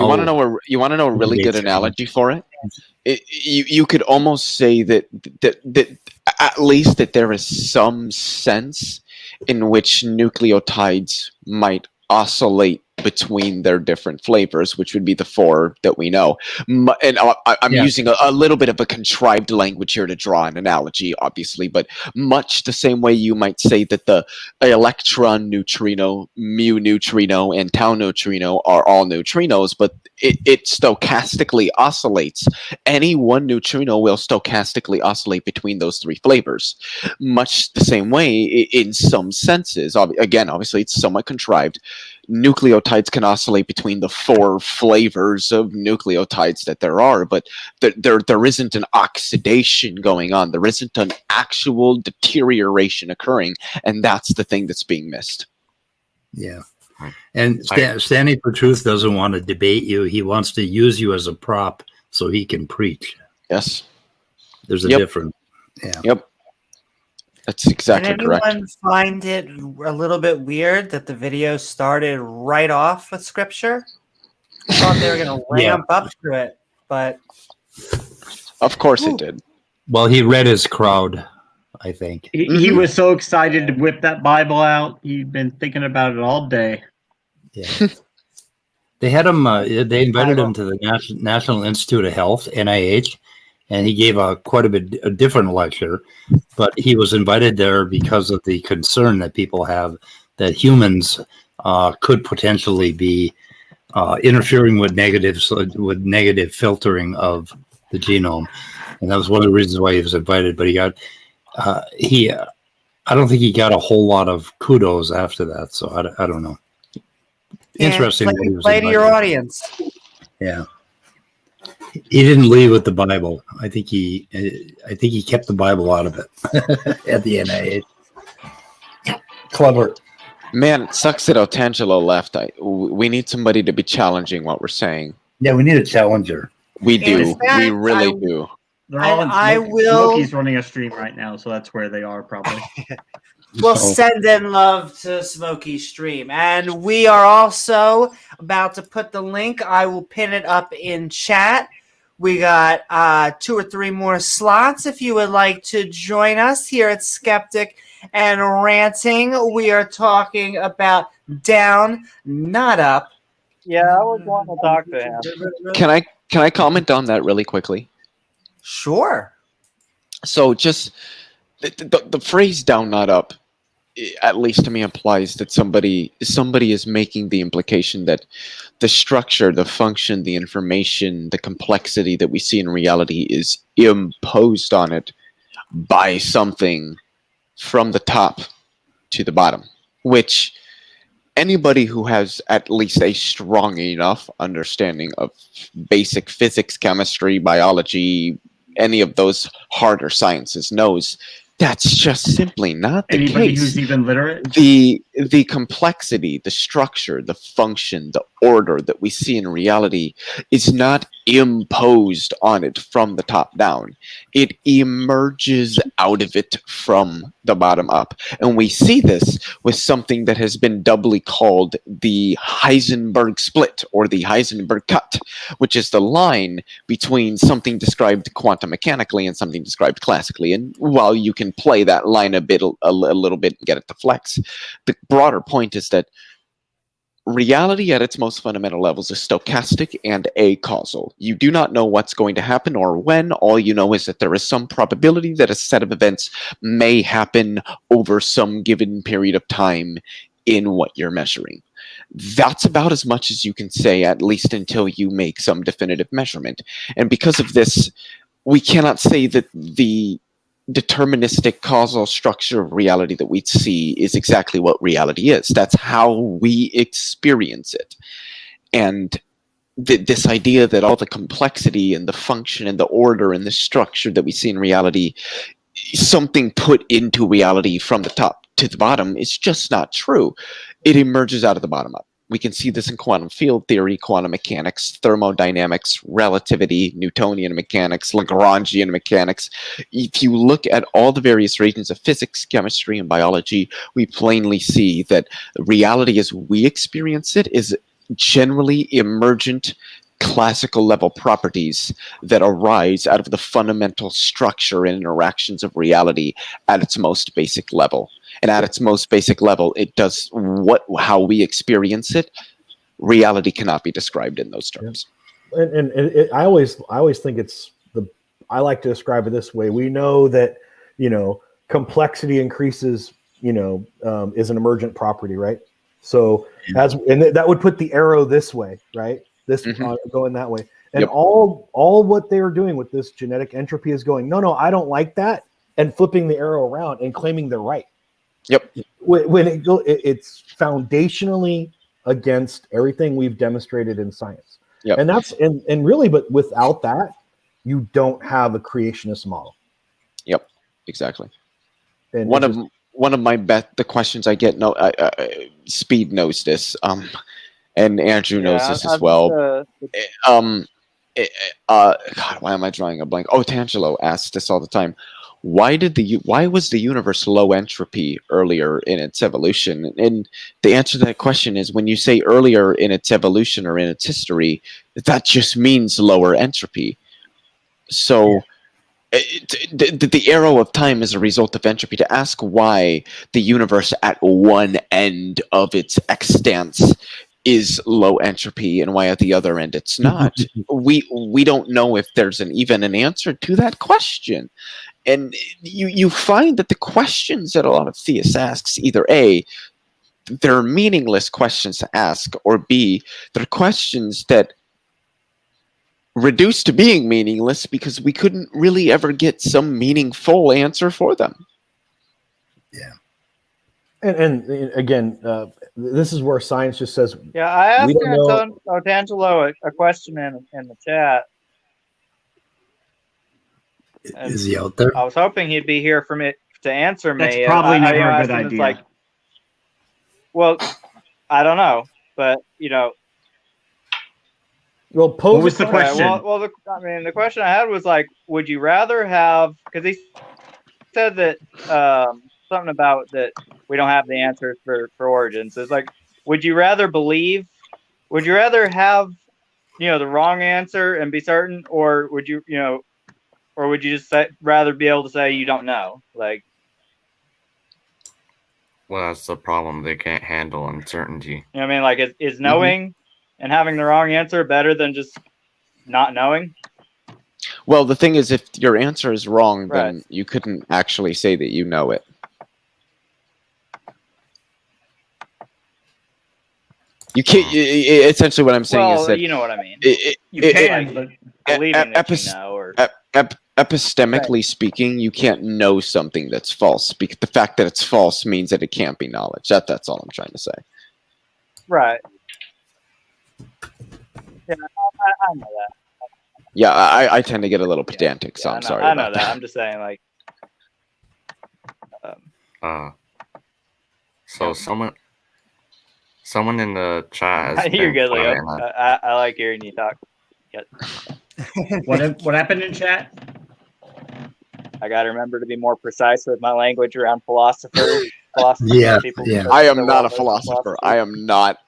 You want to know a really good analogy for it? You could almost say that at least that there is some sense in which nucleotides might oscillate between their different flavors, which would be the four that we know. And I'm using a little bit of a contrived language here to draw an analogy, obviously, but much the same way you might say that the electron neutrino, mu neutrino, and tau neutrino are all neutrinos, but it stochastically oscillates. Any one neutrino will stochastically oscillate between those three flavors. Much the same way, in some senses, again, obviously it's somewhat contrived, nucleotides can oscillate between the four flavors of nucleotides that there are, but there isn't an oxidation going on. There isn't an actual deterioration occurring, and that's the thing that's being missed. Yeah. And Standing for Truth doesn't want to debate you. He wants to use you as a prop so he can preach. Yes. There's a difference. Yeah. Yep. That's exactly correct. Anyone find it a little bit weird that the video started right off with scripture? I thought they were going to ramp up to it, but of course it did. Well, he read his crowd, I think. He was so excited to whip that Bible out. He'd been thinking about it all day. Yeah. They had him. They invited him to the National Institute of Health, NIH, and he gave quite a different lecture. But he was invited there because of the concern that people have that humans could potentially be interfering with negative filtering of the genome, and that was one of the reasons why he was invited. But he got I don't think he got a whole lot of kudos after that. So I don't know. Interesting. Play to your audience. Yeah. He didn't leave with the Bible. I think he kept the Bible out of it at the NIH. Clever. Man, it sucks that Otangelo left. We need somebody to be challenging what we're saying. Yeah, we need a challenger. We do. We really do. They're all Smokey's running a stream right now, so that's where they are probably. We'll send in love to Smokey's stream. And we are also about to put the link. I will pin it up in chat. We got 2 or 3 more slots if you would like to join us here at Skeptic and Ranting. We are talking about down, not up. Yeah, I would want to talk to him. Can I comment on that really quickly? Sure. So just the phrase down, not up, at least to me, implies that somebody is making the implication that the structure, the function, the information, the complexity that we see in reality is imposed on it by something from the top to the bottom, which anybody who has at least a strong enough understanding of basic physics, chemistry, biology, any of those harder sciences knows that's just simply not the Anybody case. who's even literate? The complexity, the structure, the function, the order that we see in reality is not imposed on it from the top down. It emerges out of it from the bottom up. And we see this with something that has been doubly called the Heisenberg split or the Heisenberg cut, which is the line between something described quantum mechanically and something described classically. And while you can play that line a little bit and get it to flex, the broader point is that reality at its most fundamental levels is stochastic and acausal. You do not know what's going to happen or when. All you know is that there is some probability that a set of events may happen over some given period of time in what you're measuring. That's about as much as you can say, at least until you make some definitive measurement. And because of this, we cannot say that the deterministic causal structure of reality that we see is exactly what reality is. That's how we experience it. And this idea that all the complexity and the function and the order and the structure that we see in reality is something put into reality from the top to the bottom is just not true. It emerges out of the bottom up. We can see this in quantum field theory, quantum mechanics, thermodynamics, relativity, Newtonian mechanics, Lagrangian mechanics. If you look at all the various regions of physics, chemistry, and biology, we plainly see that reality as we experience it is generally emergent classical level properties that arise out of the fundamental structure and interactions of reality at its most basic level. And at its most basic level, it does how we experience it. Reality cannot be described in those terms. I always think I like to describe it this way. We know that, complexity increases, is an emergent property, right? So that would put the arrow this way, right? This going that way. And all what they are doing with this genetic entropy is going, no, I don't like that, and flipping the arrow around and claiming they're right. Yep. When it's foundationally against everything we've demonstrated in science. Yep. And that's and really, but without that, you don't have a creationist model. Yep. Exactly. And one of my the questions I get, Speed knows this, and Andrew knows this as well. God, why am I drawing a blank? Oh, Tangelo asks this all the time. Why was the universe low entropy earlier in its evolution? And the answer to that question is, when you say earlier in its evolution or in its history, that just means lower entropy. So the arrow of time is a result of entropy. To ask why the universe at one end of its extents is low entropy and why at the other end it's not, we don't know if there's even an answer to that question. And you find that the questions that a lot of theists ask, either A, they're meaningless questions to ask, or B, they're questions that reduce to being meaningless because we couldn't really ever get some meaningful answer for them. Yeah. And again, this is where science just says, yeah, I asked Tangelo a question in the chat. Is he out there? I was hoping he'd be here for me to answer me. That's probably never a good idea. Well, I don't know, but well, what was the question? The question I had was like, would you rather have? Because he said that something about that we don't have the answers for origins. It's like, would you rather have the wrong answer and be certain, or would you or would you just rather be able to say you don't know? Like, well, that's the problem. They can't handle uncertainty. You know what I mean? Like, is knowing and having the wrong answer better than just not knowing? Well, the thing is, if your answer is wrong, then you couldn't actually say that you know it. You can't. Essentially, what I'm saying is that you know what I mean. You can, but believing that you know, or epistemically speaking, you can't know something that's false. Because the fact that it's false means that it can't be knowledge. That's all I'm trying to say. Right. Yeah, I know that. Yeah, I tend to get a little pedantic, so I'm sorry. I know that. I'm just saying, like. So someone in the chat has You're good, Leo. I like hearing you talk. What happened in chat? I got to remember to be more precise with my language around philosophers. Yeah. I am not a philosopher. I am not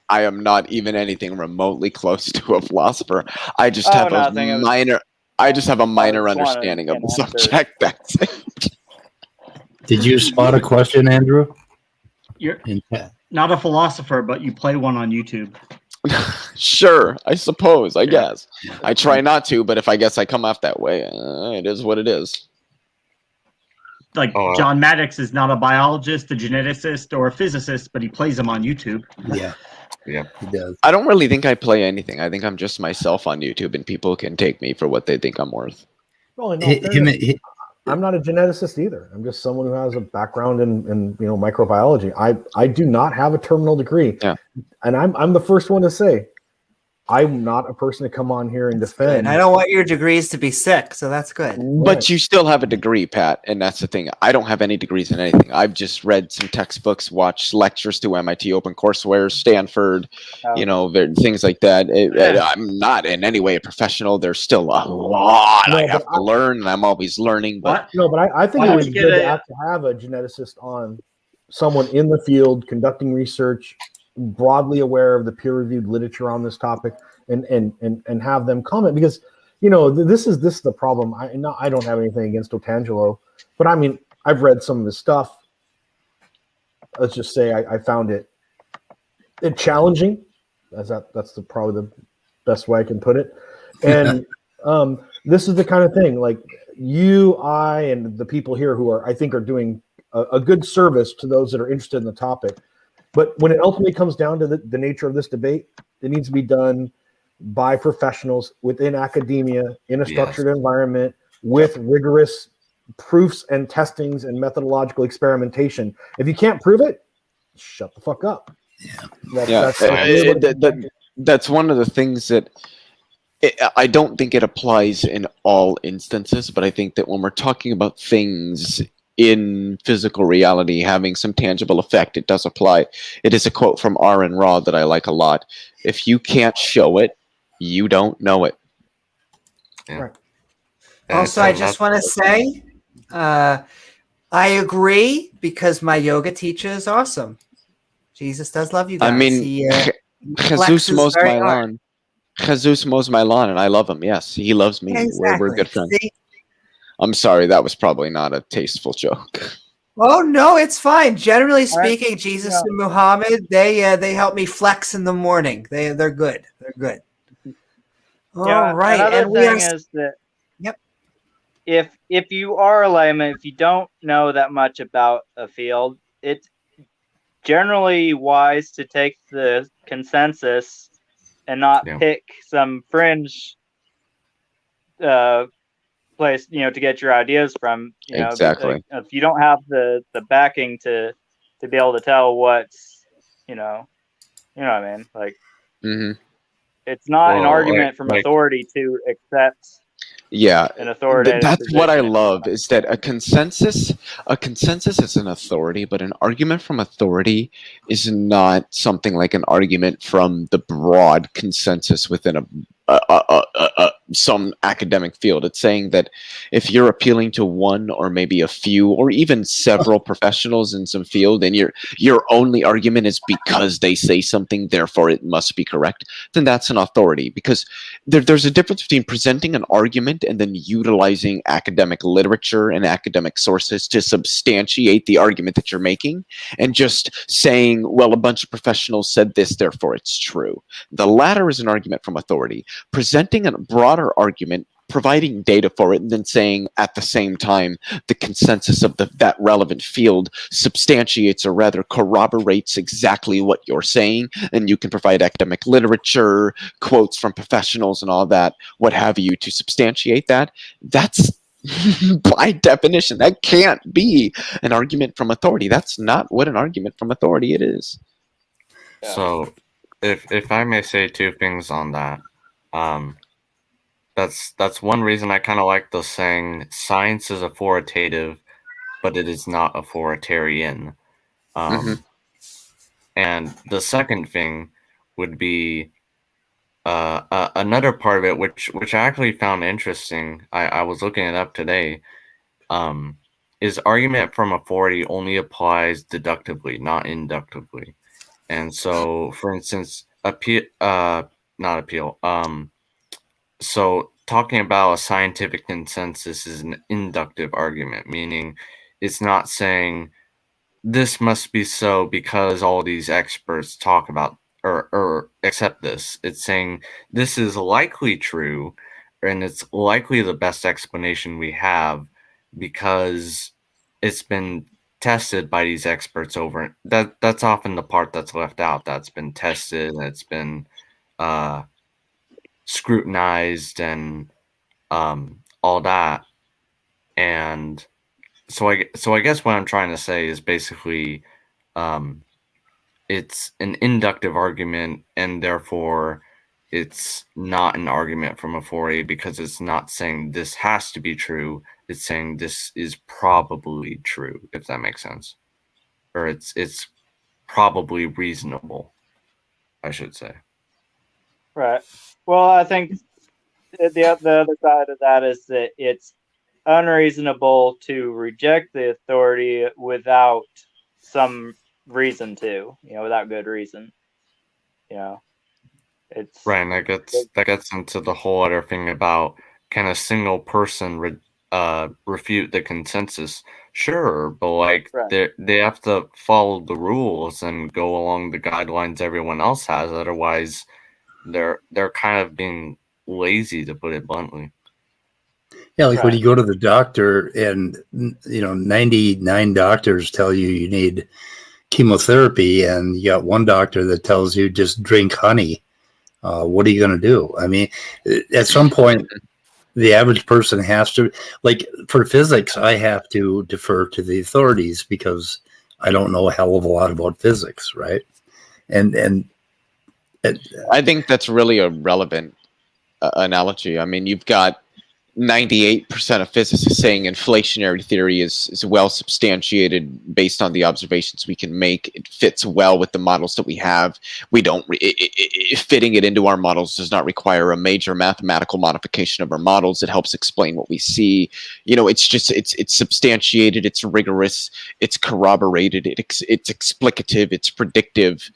even anything remotely close to a philosopher. I just have a minor. I just have a minor understanding of the subject. That's it. Did you spot a question, Andrew? not a philosopher, but you play one on YouTube. Sure, I suppose. I guess I try not to, but if I guess I come off that way, it is what it is. Like John Maddox is not a biologist, a geneticist, or a physicist, but he plays them on YouTube. Yeah, yeah, he does. I don't really think I play anything. I think I'm just myself on YouTube, and people can take me for what they think I'm worth. Well, in all fairness, I'm not a geneticist either. I'm just someone who has a background in microbiology. I do not have a terminal degree, and I'm the first one to say I'm not a person to come on here and defend. And I don't want your degrees to be sick, so that's good. But you still have a degree, Pat, and that's the thing. I don't have any degrees in anything. I've just read some textbooks, watched lectures to MIT, OpenCourseWare, Stanford, things like that. I'm not in any way a professional. There's still a lot I have to learn, and I'm always learning. But I think it would be good to have a geneticist on, someone in the field conducting research, broadly aware of the peer-reviewed literature on this topic, and have them comment, because this is the problem. I don't have anything against Otangelo, but I mean, I've read some of his stuff. Let's just say I found it challenging. That's probably the best way I can put it. And this is the kind of thing, like you, I, and the people here who I think are doing a good service to those that are interested in the topic. But when it ultimately comes down to the nature of this debate, it needs to be done by professionals within academia in a structured environment with rigorous proofs and testings and methodological experimentation. If you can't prove it, shut the fuck up. That's one of the things that I don't think it applies in all instances, but I think that when we're talking about things in physical reality having some tangible effect, it does apply. It is a quote from Aaron Ra that I like a lot. If you can't show it, you don't know it. Yeah. Also, I just want to say, I agree, because my yoga teacher is awesome. Jesus does love you guys. I mean, Jesus mows my hard. lawn. Jesus mows my lawn, and I love him. Yes, he loves me. Exactly. We're good friends. See? I'm sorry, that was probably not a tasteful joke. Oh no, it's fine. Generally speaking, Jesus and Muhammad, they help me flex in the morning. They're good. They're good. All right. Another thing is that if you are a layman, if you don't know that much about a field, it's generally wise to take the consensus and not pick some fringe place, to get your ideas from. Exactly. If you don't have the backing to be able to tell what's, you know what I mean? Like, it's not an argument from authority to accept. Yeah, an authoritative that's what I position. love, is that a consensus is an authority, but an argument from authority is not something like an argument from the broad consensus within some academic field. It's saying that if you're appealing to one or maybe a few or even several professionals in some field, and your only argument is because they say something, therefore it must be correct, then that's an authority. Because there's a difference between presenting an argument and then utilizing academic literature and academic sources to substantiate the argument that you're making, and just saying, well, a bunch of professionals said this, therefore it's true. The latter is an argument from authority. Presenting a broader argument, providing data for it, and then saying at the same time the consensus of that relevant field substantiates or rather corroborates exactly what you're saying, and you can provide academic literature, quotes from professionals and all that, what have you, to substantiate that. That's by definition, that can't be an argument from authority. That's not what an argument from authority it is. So if I may say two things on that, that's one reason I kind of like the saying science is authoritative, but it is not authoritarian. And the second thing would be another part of it, which I actually found interesting. I was looking it up today. Is argument from authority only applies deductively, not inductively. And so, for instance, so talking about a scientific consensus is an inductive argument, meaning it's not saying this must be so because all these experts talk about or accept this. It's saying this is likely true, and it's likely the best explanation we have because it's been tested by these experts over. That's often the part that's left out. That's been tested and it's been scrutinized and all that. And so I guess what I'm trying to say is basically it's an inductive argument, and therefore it's not an argument from a 4A because it's not saying this has to be true. It's saying this is probably true, if that makes sense. Or it's probably reasonable, I should say. Right. Well, I think the other side of that is that it's unreasonable to reject the authority without some reason to, without good reason. It's right, and that gets into the whole other thing about can a single person refute the consensus? Sure, but like they have to follow the rules and go along the guidelines everyone else has. Otherwise, they're kind of being lazy, to put it bluntly. Yeah, like when you go to the doctor and 99 doctors tell you need chemotherapy, and you got one doctor that tells you just drink honey. What are you going to do? I mean, at some point, the average person has to, like for physics, I have to defer to the authorities because I don't know a hell of a lot about physics, right? And I think that's really a relevant analogy. I mean, you've got 98% of physicists saying inflationary theory is well substantiated based on the observations we can make. It fits well with the models that we have. We don't fitting it into our models does not require a major mathematical modification of our models. It helps explain what we see. It's just it's substantiated. It's rigorous. It's corroborated. It's explicative. It's predictive.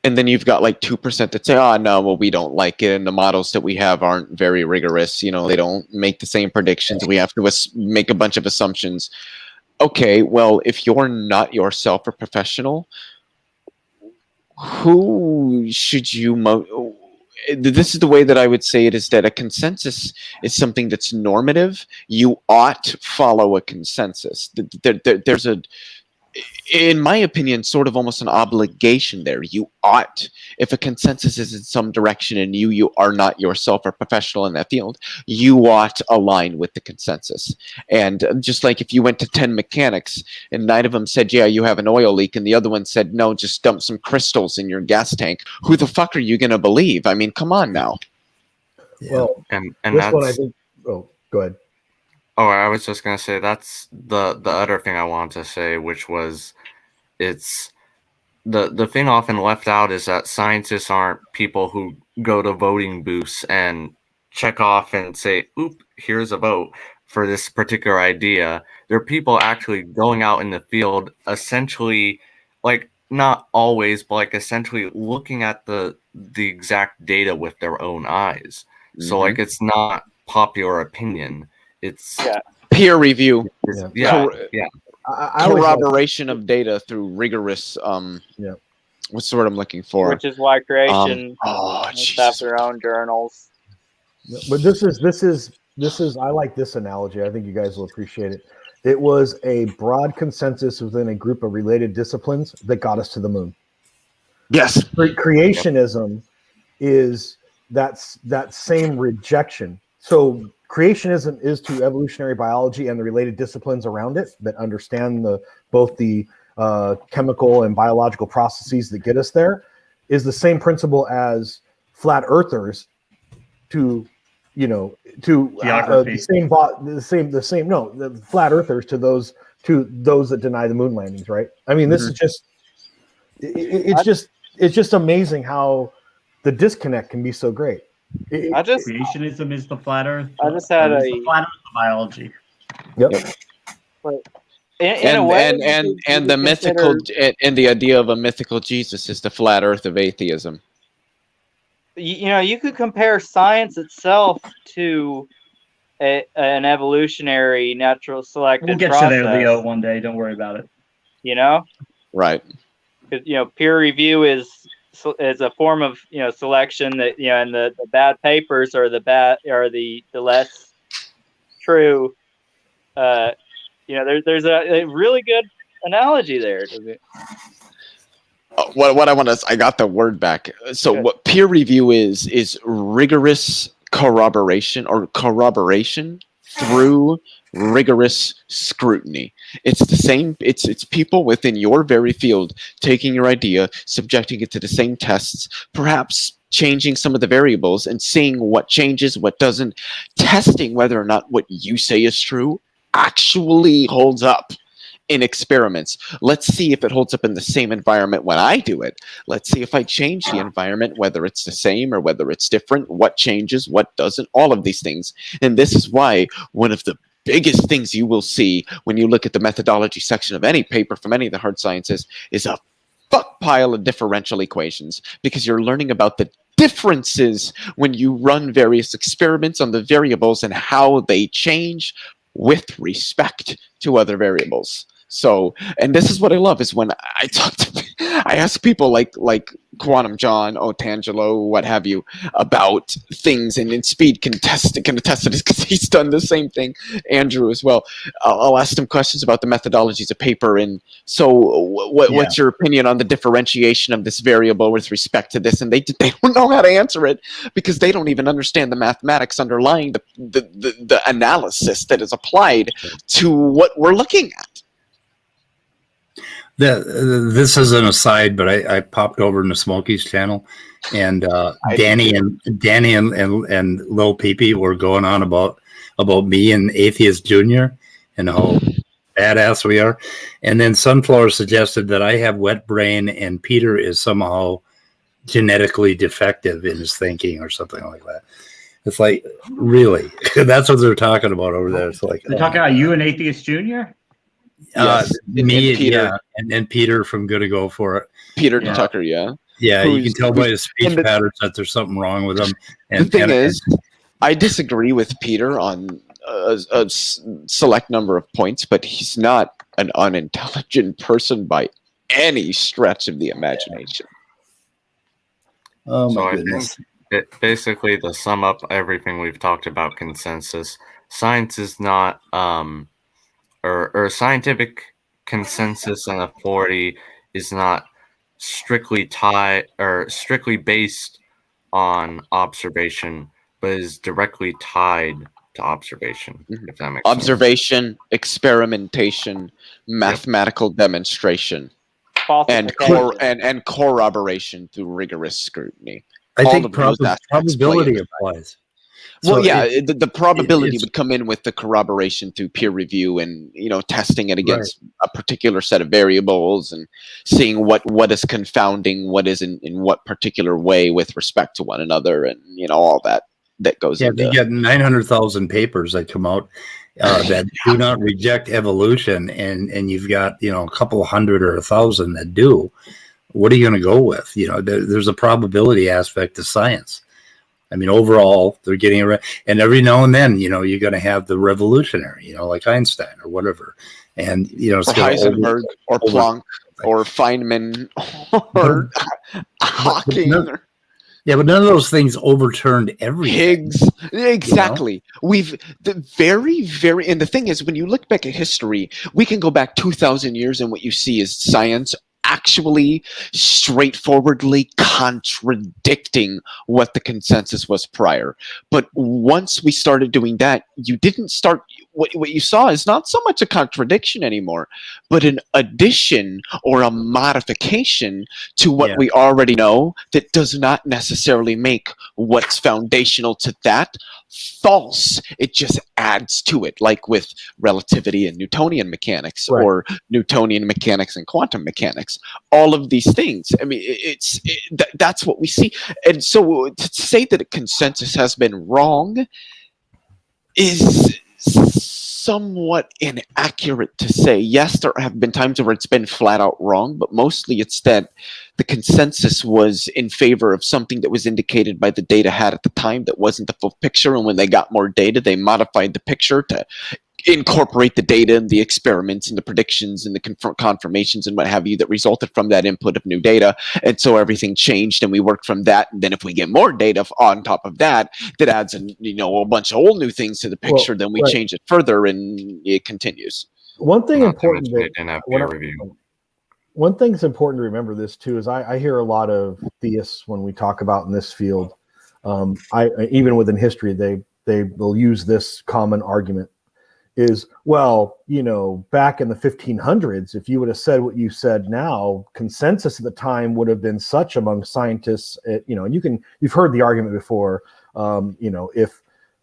And then you've got like 2% that say, oh, no, well, we don't like it. And the models that we have aren't very rigorous. They don't make the same predictions. We have to make a bunch of assumptions. Okay, well, if you're not yourself a professional, who should you this is the way that I would say it, is that a consensus is something that's normative. You ought to follow a consensus. There's in my opinion, sort of almost an obligation there. You ought, if a consensus is in some direction and you are not yourself a professional in that field, you ought to align with the consensus. And just like if you went to 10 mechanics and 9 of them said, yeah, you have an oil leak, and the other one said, no, just dump some crystals in your gas tank, who the fuck are you going to believe? I mean, come on now. Well, and this that's one I think. Oh, go ahead. Oh, I was just gonna say that's the other thing I wanted to say, which was it's the thing often left out is that scientists aren't people who go to voting booths and check off and say, oop, here's a vote for this particular idea. They're people actually going out in the field, essentially, like not always, but like essentially looking at the exact data with their own eyes. So like it's not popular opinion. It's peer review. Corroboration of data through rigorous what's the word I'm looking for? Which is why creation have their own journals. But this is I like this analogy. I think you guys will appreciate it. It was a broad consensus within a group of related disciplines that got us to the moon. Yes. Creationism is that same rejection. So creationism is to evolutionary biology and the related disciplines around it that understand both the chemical and biological processes that get us there, is the same principle as flat earthers to the flat earthers to those that deny the moon landings, right? I mean, this is just it's just amazing how the disconnect can be so great. Creationism is the flat Earth. I just had the flat Earth biology. Yep. But in a way, and the mythical and the idea of a mythical Jesus is the flat Earth of atheism. You could compare science itself to an evolutionary natural selected We'll get process. you there, Leo, one day. Don't worry about it. You know, Right. because peer review is a form of selection that and the bad papers are the less true. There's a really good analogy there. What I want to, I got the word back. So Good. what peer review is rigorous corroboration through rigorous scrutiny. It's the same. It's people within your very field taking your idea, subjecting it to the same tests, perhaps changing some of the variables and seeing what changes, what doesn't, testing whether or not what you say is true actually holds up in experiments. Let's see if it holds up in the same environment when I do it. Let's see if I change the environment, whether it's the same or whether it's different, what changes, what doesn't, all of these things. And this is why one of the biggest things you will see when you look at the methodology section of any paper from any of the hard sciences is a fuck pile of differential equations, because you're learning about the differences when you run various experiments on the variables and how they change with respect to other variables. So, and this is what I love is when I talk to, I ask people like Quantum John, Otangelo, what have you, about things, and Speed can attest to this because he's done the same thing. Andrew as well. I'll ask them questions about the methodologies of paper, and so what's your opinion on the differentiation of this variable with respect to this? And they don't know how to answer it because they don't even understand the mathematics underlying the analysis that is applied to what we're looking at. This is an aside, but I popped over into Smokey's channel, and Danny and Lil Peepee were going on about me and Atheist Junior and how badass we are. And then Sunflower suggested that I have wet brain and Peter is somehow genetically defective in his thinking or something like that. It's like, really? That's what they're talking about over there. It's like, they're talking about you and Atheist Junior? Yes, me and Peter. Yeah, and Peter from Good to Go for It. Peter Tucker, yeah. Yeah, you can tell by his speech patterns that there's something wrong with him. And the thing is, I disagree with Peter on a select number of points, but he's not an unintelligent person by any stretch of the imagination. Oh my So goodness. I think basically, to sum up everything we've talked about, consensus, science is not or scientific consensus and authority is not strictly tied or strictly based on observation, but is directly tied to observation, if that makes Observation, experimentation, mathematical demonstration, and corroboration through rigorous scrutiny. I think probability applies. Well, So yeah, the probability would come in with the corroboration through peer review and testing it against a particular set of variables and seeing what is confounding, what is in what particular way with respect to one another, and all that goes into. You get 900,000 papers that come out that do not reject evolution, and you've got a couple hundred or 1,000 that do. What are you going to go with? There's a probability aspect to science. I mean, overall, they're getting it right. And every now and then, you're going to have the revolutionary, like Einstein or whatever. And, it's or Heisenberg or Planck or Feynman or Hawking. But none of those things overturned everything. Higgs. Exactly. We've very, and the thing is, when you look back at history, we can go back 2,000 years and what you see is science actually straightforwardly contradicting what the consensus was prior. But once we started doing that, you didn't start, what you saw is not so much a contradiction anymore, but an addition or a modification to what we already know that does not necessarily make what's foundational to that false. It just adds to it, like with relativity and Newtonian mechanics, or Newtonian mechanics and quantum mechanics. All of these things. I mean, that's what we see. And so to say that a consensus has been wrong is somewhat inaccurate to say. Yes, there have been times where it's been flat out wrong, but mostly it's that the consensus was in favor of something that was indicated by the data had at the time that wasn't the full picture, and when they got more data, they modified the picture to incorporate the data and the experiments and the predictions and the confirmations and what have you that resulted from that input of new data. And so everything changed, and we worked from that. And then if we get more data on top of that, that adds a bunch of whole new things to the picture, then we change it further, and it continues. One thing important that didn't have peer review. One thing that's important to remember this too is I hear a lot of theists when we talk about in this field. Even within history, they will use this common argument is, well, back in the 1500s, if you would have said what you said now, consensus at the time would have been such among scientists, and you've heard the argument before,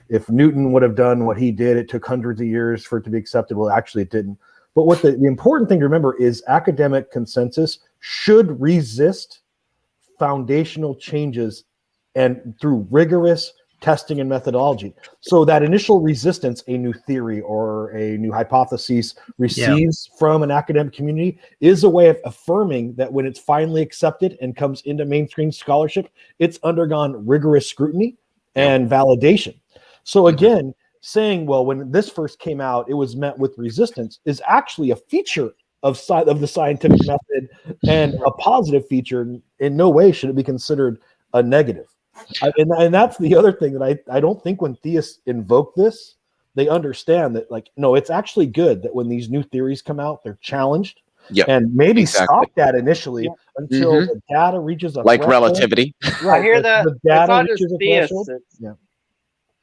if Newton would have done what he did, it took hundreds of years for it to be accepted. Well, actually it didn't. But what the important thing to remember is academic consensus should resist foundational changes and through rigorous testing and methodology. So that initial resistance a new theory or a new hypothesis receives from an academic community is a way of affirming that when it's finally accepted and comes into mainstream scholarship, it's undergone rigorous scrutiny and validation. So again, saying, well, when this first came out, it was met with resistance is actually a feature of the scientific method and a positive feature. In no way should it be considered a negative. And that's the other thing that I don't think when theists invoke this, they understand that, no, it's actually good that when these new theories come out, they're challenged and maybe stopped at initially until the data reaches a threshold. Relativity. Right. I hear that. The data it's not reaches just a theists. threshold.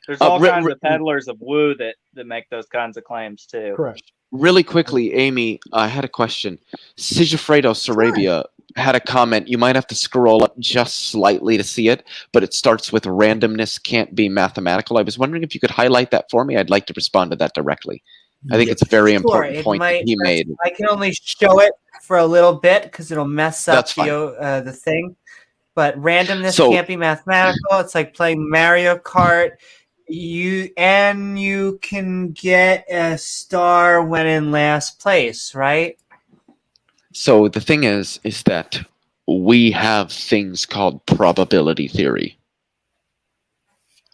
There's all kinds of peddlers of woo that make those kinds of claims too. Correct. Really quickly, Amy, I had a question. Sigifredo Sarabia had a comment. You might have to scroll up just slightly to see it, but it starts with randomness can't be mathematical. I was wondering if you could highlight that for me. I'd like to respond to that directly. I think it's a very important point that he made. I can only show it for a little bit because it'll mess up the thing. But randomness can't be mathematical. It's like playing Mario Kart. You can get a star when in last place, right? So the thing is that we have things called probability theory.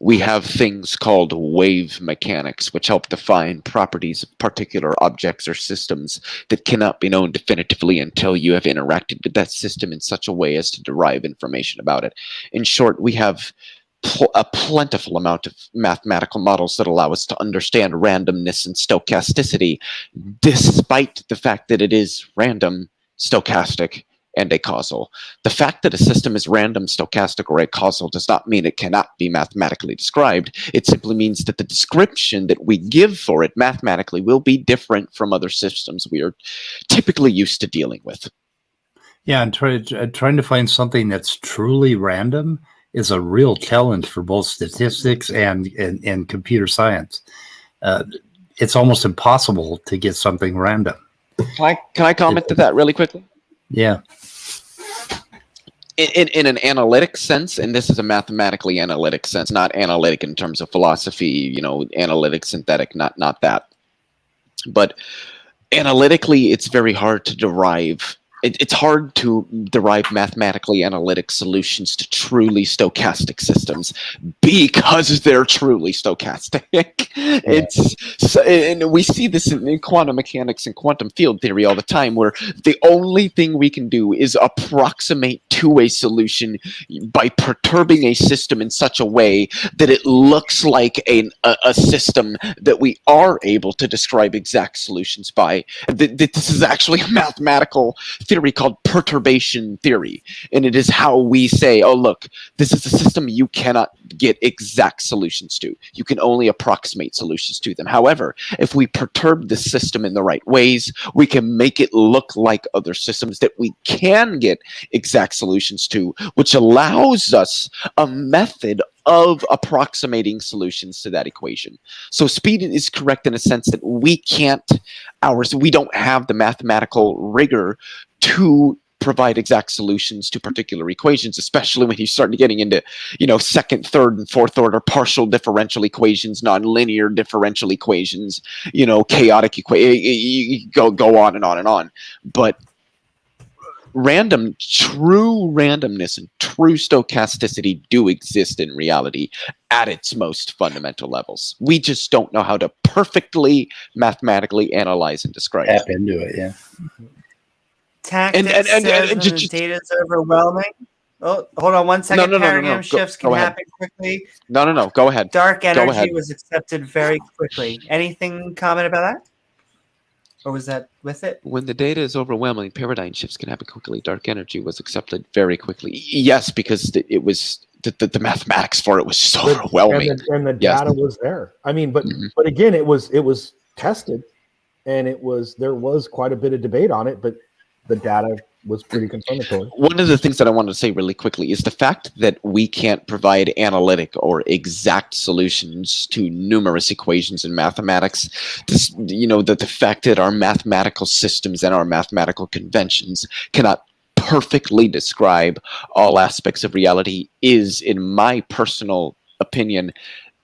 We have things called wave mechanics, which help define properties of particular objects or systems that cannot be known definitively until you have interacted with that system in such a way as to derive information about it. In short, we have a plentiful amount of mathematical models that allow us to understand randomness and stochasticity, despite the fact that it is random, stochastic, and acausal. The fact that a system is random, stochastic, or acausal does not mean it cannot be mathematically described. It simply means that the description that we give for it mathematically will be different from other systems we are typically used to dealing with. Yeah, and trying to find something that's truly random is a real challenge for both statistics and computer science. It's almost impossible to get something random. Can I comment to that really quickly? Yeah. In an analytic sense, and this is a mathematically analytic sense, not analytic in terms of philosophy, analytic, synthetic, not that. But analytically, it's very hard to derive. It's hard to derive mathematically analytic solutions to truly stochastic systems because they're truly stochastic. And we see this in quantum mechanics and quantum field theory all the time, where the only thing we can do is approximate to a solution by perturbing a system in such a way that it looks like a system that we are able to describe exact solutions by. This is actually a mathematical theory called perturbation theory, and it is how we say, oh look, this is a system you cannot get exact solutions to. You can only approximate solutions to them. However, if we perturb the system in the right ways, we can make it look like other systems that we can get exact solutions to, which allows us a method of approximating solutions to that equation. So speed is correct in a sense that we don't have the mathematical rigor to provide exact solutions to particular equations, especially when you start getting into, second, third, and fourth order partial differential equations, nonlinear differential equations, chaotic equations, go on and on and on. But true randomness and true stochasticity do exist in reality at its most fundamental levels. We just don't know how to perfectly mathematically analyze and describe Tap into it, yeah. Tactics says when the data is overwhelming. Oh, hold on one second. Paradigm shifts can happen quickly. No. Go ahead. Dark energy was accepted very quickly. Anything comment about that? Or was that with it? When the data is overwhelming, paradigm shifts can happen quickly. Dark energy was accepted very quickly. Yes, because it was the mathematics for it was so overwhelming, and the data was there. I mean, but again, it was tested, and there was quite a bit of debate on it, but the data was pretty confirmatory. One of the things that I wanted to say really quickly is the fact that we can't provide analytic or exact solutions to numerous equations in mathematics. The fact that our mathematical systems and our mathematical conventions cannot perfectly describe all aspects of reality is, in my personal opinion,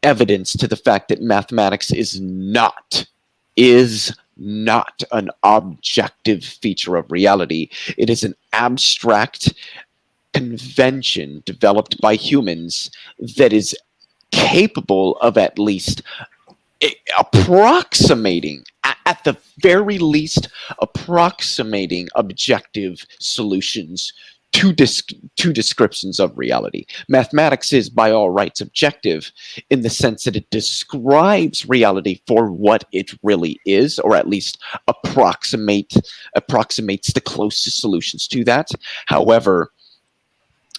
evidence to the fact that mathematics is not an objective feature of reality. It is an abstract convention developed by humans that is capable of at least approximating, at the very least, approximating objective solutions to descriptions of reality. Mathematics is, by all rights, objective in the sense that it describes reality for what it really is, or at least approximates the closest solutions to that. However,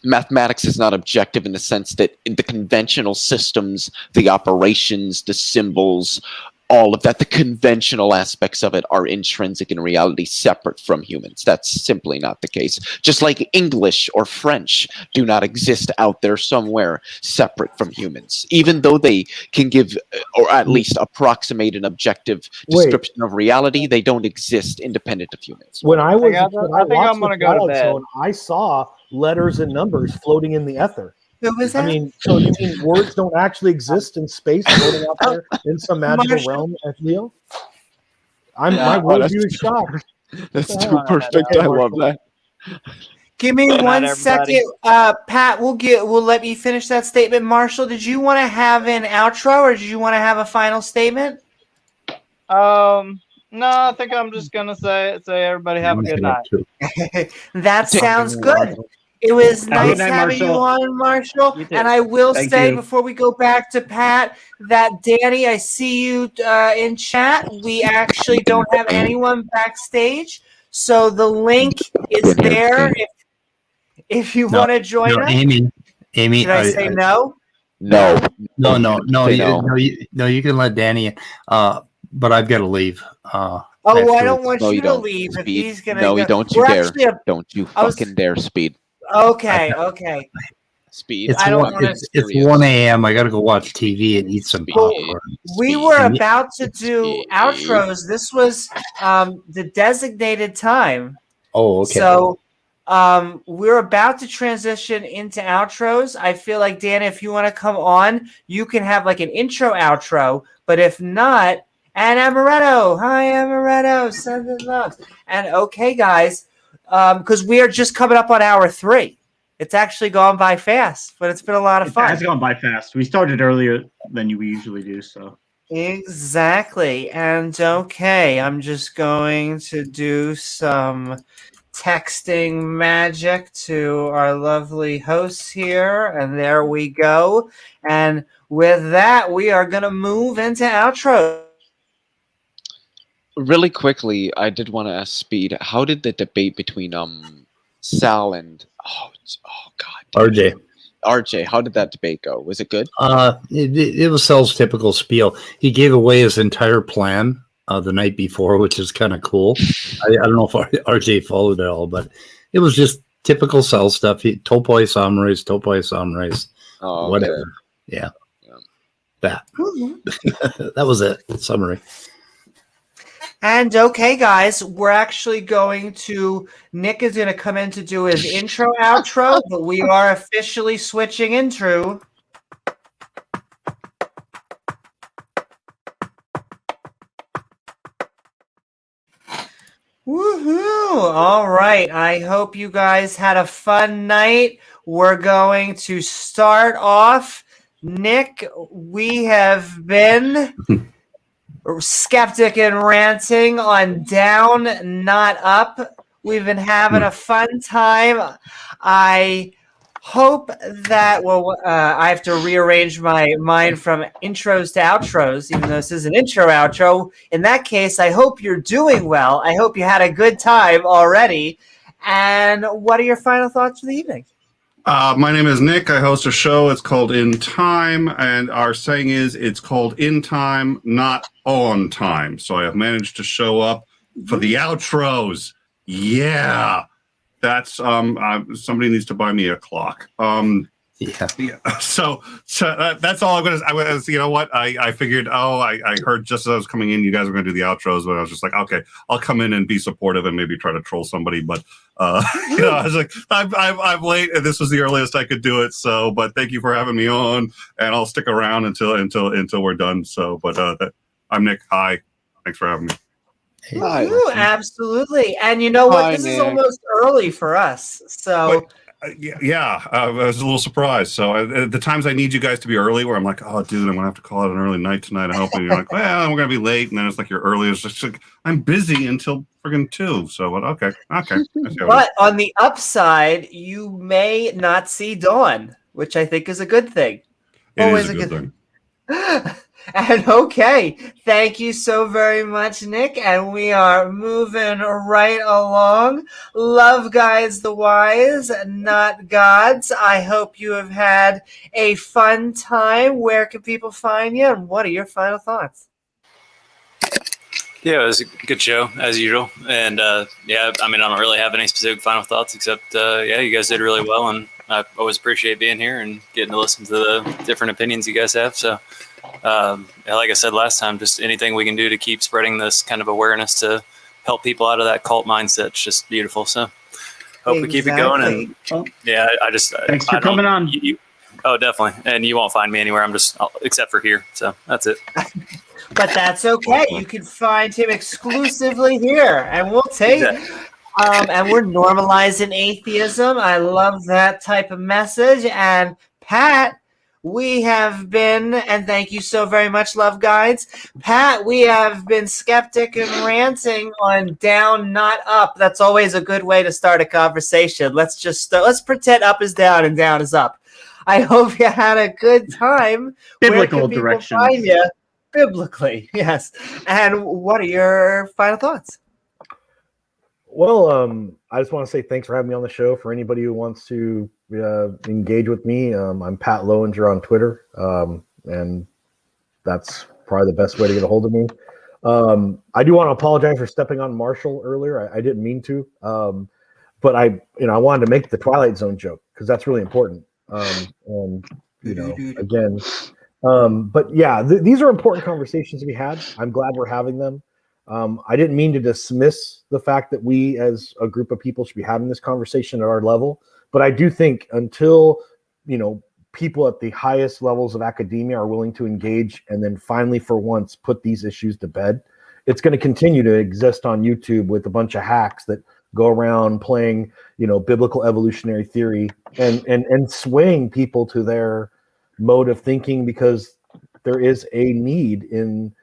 mathematics is not objective in the sense that the conventional systems, the operations, the symbols, all of that, the conventional aspects of it are intrinsic in reality, separate from humans. That's simply not the case. Just like English or French do not exist out there somewhere separate from humans, even though they can give, or at least approximate, an objective description of reality, they don't exist independent of humans. When I think I'm going to go to bed. Zone, I saw letters and numbers floating in the ether. Who was that? I mean, so you mean words don't actually exist in space, floating out there in some magical realm, Leo? My worldview is shocked. That's too perfect. I love that. Give me 1 second, Pat. We'll let you finish that statement. Marshall, did you want to have an outro, or did you want to have a final statement? No, I think I'm just gonna say everybody have a good night. That sounds good. It was nice having you on, Marshall. And I will say before we go back to Pat that Danny, I see you in chat. We actually don't have anyone backstage, so the link is there if you want to join us. Amy, did I say no? No. You can let Danny in. But I've got to leave. I don't want you to leave. If he's gonna no, don't you dare! Don't you fucking dare, Speed. Okay. Speed. It's 1 a.m. I got to go watch TV and eat some popcorn. We were about to do outros. This was the designated time. Oh, okay. So we're about to transition into outros. I feel like, Dan, if you want to come on, you can have like an intro outro. But if not, and Amaretto. Hi, Amaretto. Send it love. And okay, guys. Because we are just coming up on hour 3. It's actually gone by fast, but it's been a lot of fun. It has gone by fast. We started earlier than we usually do, so. Exactly. And okay, I'm just going to do some texting magic to our lovely hosts here, and there we go. And with that, we are going to move into outro. Really quickly, I did want to ask Speed, how did the debate between Sal and RJ, how did that debate go? Was it good? It was Sal's typical spiel. He gave away his entire plan the night before, which is kind of cool. I don't know if RJ followed it all, but it was just typical Sal stuff. Topoi Samrais, whatever. Okay. Yeah. That. That was it. Summary. And okay, guys, we're actually Nick is going to come in to do his intro outro, but we are officially switching into. Woohoo! All right. I hope you guys had a fun night. We're going to start off. Nick, we have been Skeptic and Ranting on Down, Not Up. We've been having a fun time. I hope that, I have to rearrange my mind from intros to outros, even though this is an intro outro. In that case, I hope you're doing well. I hope you had a good time already. And what are your final thoughts for the evening? My name is Nick. I host a show. It's called In Time, and our saying is it's called In Time, not On Time. So I have managed to show up for the outros. Yeah, that's somebody needs to buy me a clock. Yeah. So that's all I was. You know what? I figured. I heard just as I was coming in, you guys were going to do the outros, but I was just like, okay, I'll come in and be supportive and maybe try to troll somebody. But I was like, I'm late, and this was the earliest I could do it. So, but thank you for having me on, and I'll stick around until we're done. So, but I'm Nick. Hi, thanks for having me. Ooh, absolutely. And you know what? Hi, This is Nick. almost early for us. So. I was a little surprised. So the times I need you guys to be early, where I'm like, oh, dude, I'm gonna have to call it an early night tonight. I hope. And you're like, well, we're gonna be late, and then it's like you're early. It's just like I'm busy until friggin' 2. So, but okay. But on the upside, you may not see dawn, which I think is a good thing. Always a good thing. And okay, thank you so very much, Nick. And we are moving right along. Love guides the wise, not gods. I hope you have had a fun time. Where can people find you? And what are your final thoughts? Yeah, it was a good show as usual, and I don't really have any specific final thoughts except you guys did really well, and I always appreciate being here and getting to listen to the different opinions you guys have. So, like I said last time, just anything we can do to keep spreading this kind of awareness to help people out of that cult mindset, it's just beautiful. So, hope we keep it going. And thanks for coming on. Oh, definitely, and you won't find me anywhere. I'm just except for here. So that's it. But that's okay. You can find him exclusively here, and we'll take. And we're normalizing atheism. I love that type of message. And Pat, we have been, and thank you so very much, Love Guides. Pat, we have been Skeptic and Ranting on Down, Not Up. That's always a good way to start a conversation. Let's pretend up is down and down is up. I hope you had a good time. Biblical directions. Find you? Biblically, yes. And what are your final thoughts? Well, I just want to say thanks for having me on the show. For anybody who wants to engage with me, I'm Pat Lowinger on Twitter, and that's probably the best way to get a hold of me. I do want to apologize for stepping on Marshall earlier. I didn't mean to, but I wanted to make the Twilight Zone joke because that's really important. But yeah, these are important conversations to be had. I'm glad we're having them. I didn't mean to dismiss the fact that we as a group of people should be having this conversation at our level, but I do think until, people at the highest levels of academia are willing to engage and then finally for once put these issues to bed, it's going to continue to exist on YouTube with a bunch of hacks that go around playing, biblical evolutionary theory and swaying people to their mode of thinking because there is a need in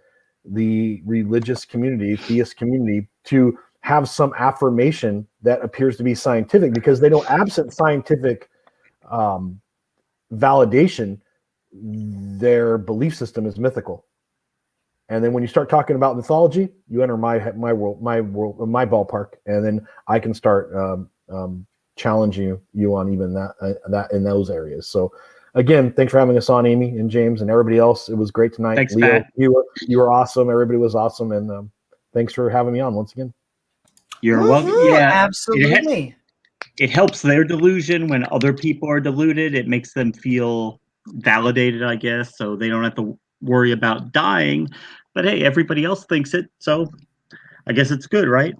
the religious community, theist community, to have some affirmation that appears to be scientific because they know absent scientific validation, their belief system is mythical. And then when you start talking about mythology, you enter my world, my ballpark, and then I can start challenging you on even that in those areas. So again, thanks for having us on, Amy and James and everybody else. It was great tonight. Thanks, Leo, Pat. you were awesome. Everybody was awesome, and thanks for having me on once again. You're welcome. Yeah, absolutely. It helps their delusion when other people are deluded. It makes them feel validated, I guess, so they don't have to worry about dying. But hey, everybody else thinks it, so I guess it's good, right?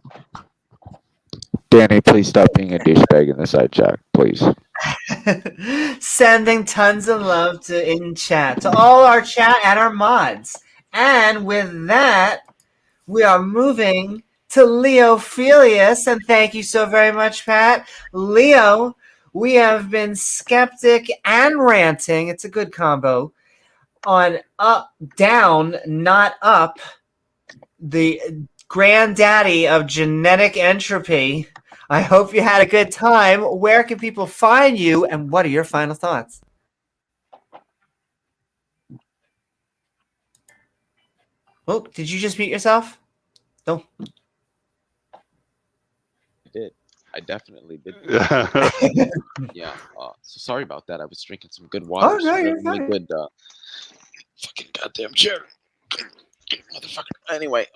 Danny, please stop being a douchebag in the side chat, please. Sending tons of love in chat to all our chat and our mods. And with that, we are moving to Leophilius, and thank you so very much, Pat. Leo, we have been skeptic and ranting. It's a good combo on up, down, not up, the granddaddy of genetic entropy. I hope you had a good time. Where can people find you, and what are your final thoughts? Oh, did you just mute yourself? No. I did. I definitely did. Yeah. So sorry about that. I was drinking some good water. Oh, no, you're really fine. good. Fucking goddamn chair. Motherfucker. Anyway,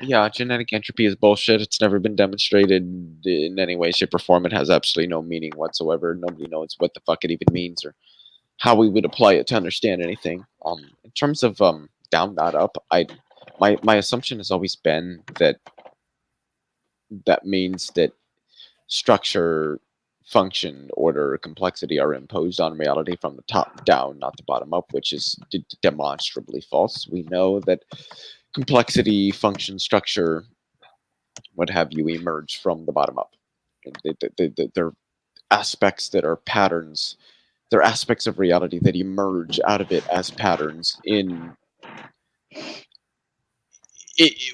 yeah, genetic entropy is bullshit. It's never been demonstrated in any way, shape, or form. It has absolutely no meaning whatsoever. Nobody knows what the fuck it even means or how we would apply it to understand anything. In terms of down, not up, my assumption has always been that that means that structure, function, order, complexity are imposed on reality from the top down, not the bottom up, which is demonstrably false. We know that complexity, function, structure, what have you, emerge from the bottom up. They're aspects that are patterns. They're aspects of reality that emerge out of it as patterns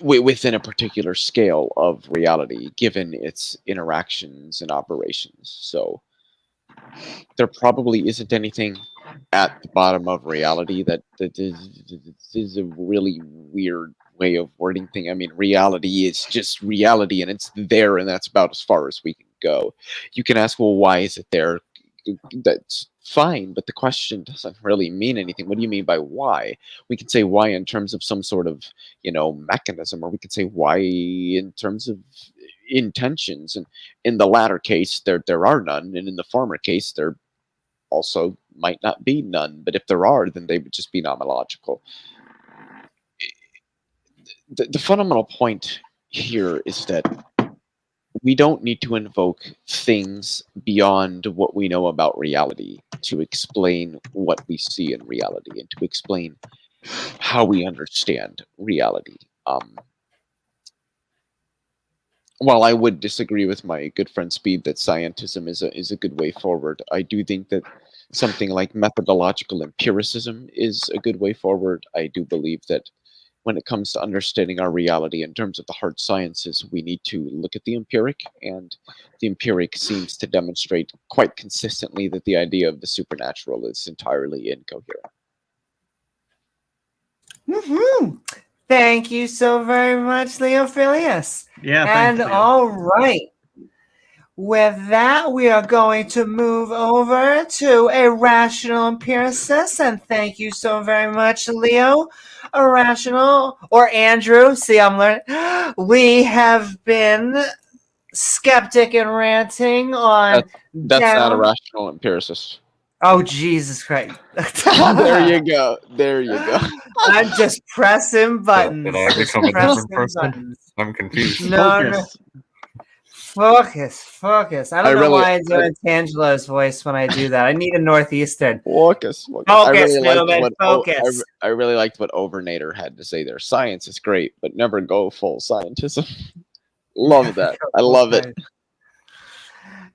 within a particular scale of reality, given its interactions and operations. So there probably isn't anything at the bottom of reality that is a really weird way of wording thing. I mean, reality is just reality, and it's there, and that's about as far as we can go. You can ask, well, why is it there? That's fine, but the question doesn't really mean anything. What do you mean by why? We could say why in terms of some sort of, mechanism, or we could say why in terms of intentions. And in the latter case, there are none, and in the former case, there also might not be none. But if there are, then they would just be nomological. The fundamental point here is that we don't need to invoke things beyond what we know about reality to explain what we see in reality and to explain how we understand reality. While I would disagree with my good friend Speed that scientism is a good way forward, I do think that something like methodological empiricism is a good way forward. I do believe that when it comes to understanding our reality in terms of the hard sciences, we need to look at the empiric, and the empiric seems to demonstrate quite consistently that the idea of the supernatural is entirely incoherent. Mm-hmm. Thank you so very much, Leophilius. Yeah, and thanks, Leo. all right. With that, we are going to move over to a rational empiricist, and thank you so very much, Leo. A rational, or Andrew, see, I'm learning. We have been skeptic and ranting on That's not a rational empiricist. Oh, Jesus Christ. There you go. There you go. I'm just pressing buttons. Did I become a different person? I'm confused. No. Focus. I don't know why I do Angelo's voice when I do that. I need a Northeastern. Focus. Newman, focus. I really liked what Overnator had to say there. Science is great, but never go full scientism. Love that. I love it.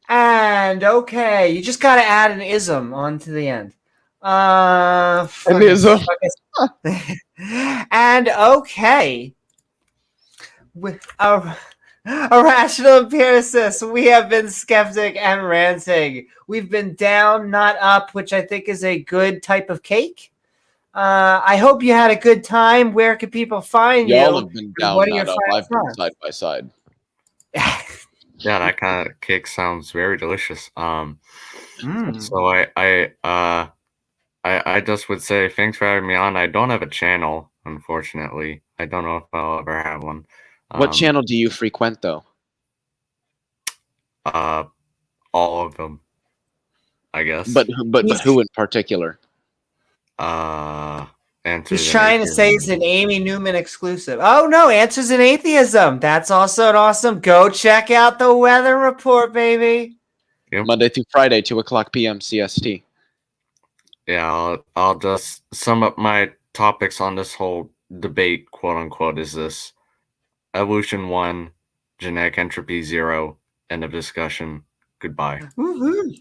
And okay, you just got to add an ism onto the end. An ism. And okay, with a rational empiricist, we have been skeptic and ranting. We've been down, not up, which I think is a good type of cake. I hope you had a good time. Where can people find you? Y'all have been down, what are not your up. I've been side by side. Yeah, that kind of cake sounds very delicious. So I just would say thanks for having me on. I don't have a channel, unfortunately. I don't know if I'll ever have one. What channel do you frequent, though? All of them, I guess. But who in particular? He's trying to say it's an Amy Newman exclusive. Oh no, Answers in Atheism. That's also an awesome. Go check out the weather report, baby. Yep. Monday through Friday, 2:00 p.m. CST. Yeah, I'll just sum up my topics on this whole debate, quote unquote, is this. Evolution 1, genetic entropy 0. End of discussion. Goodbye. Woo-hoo.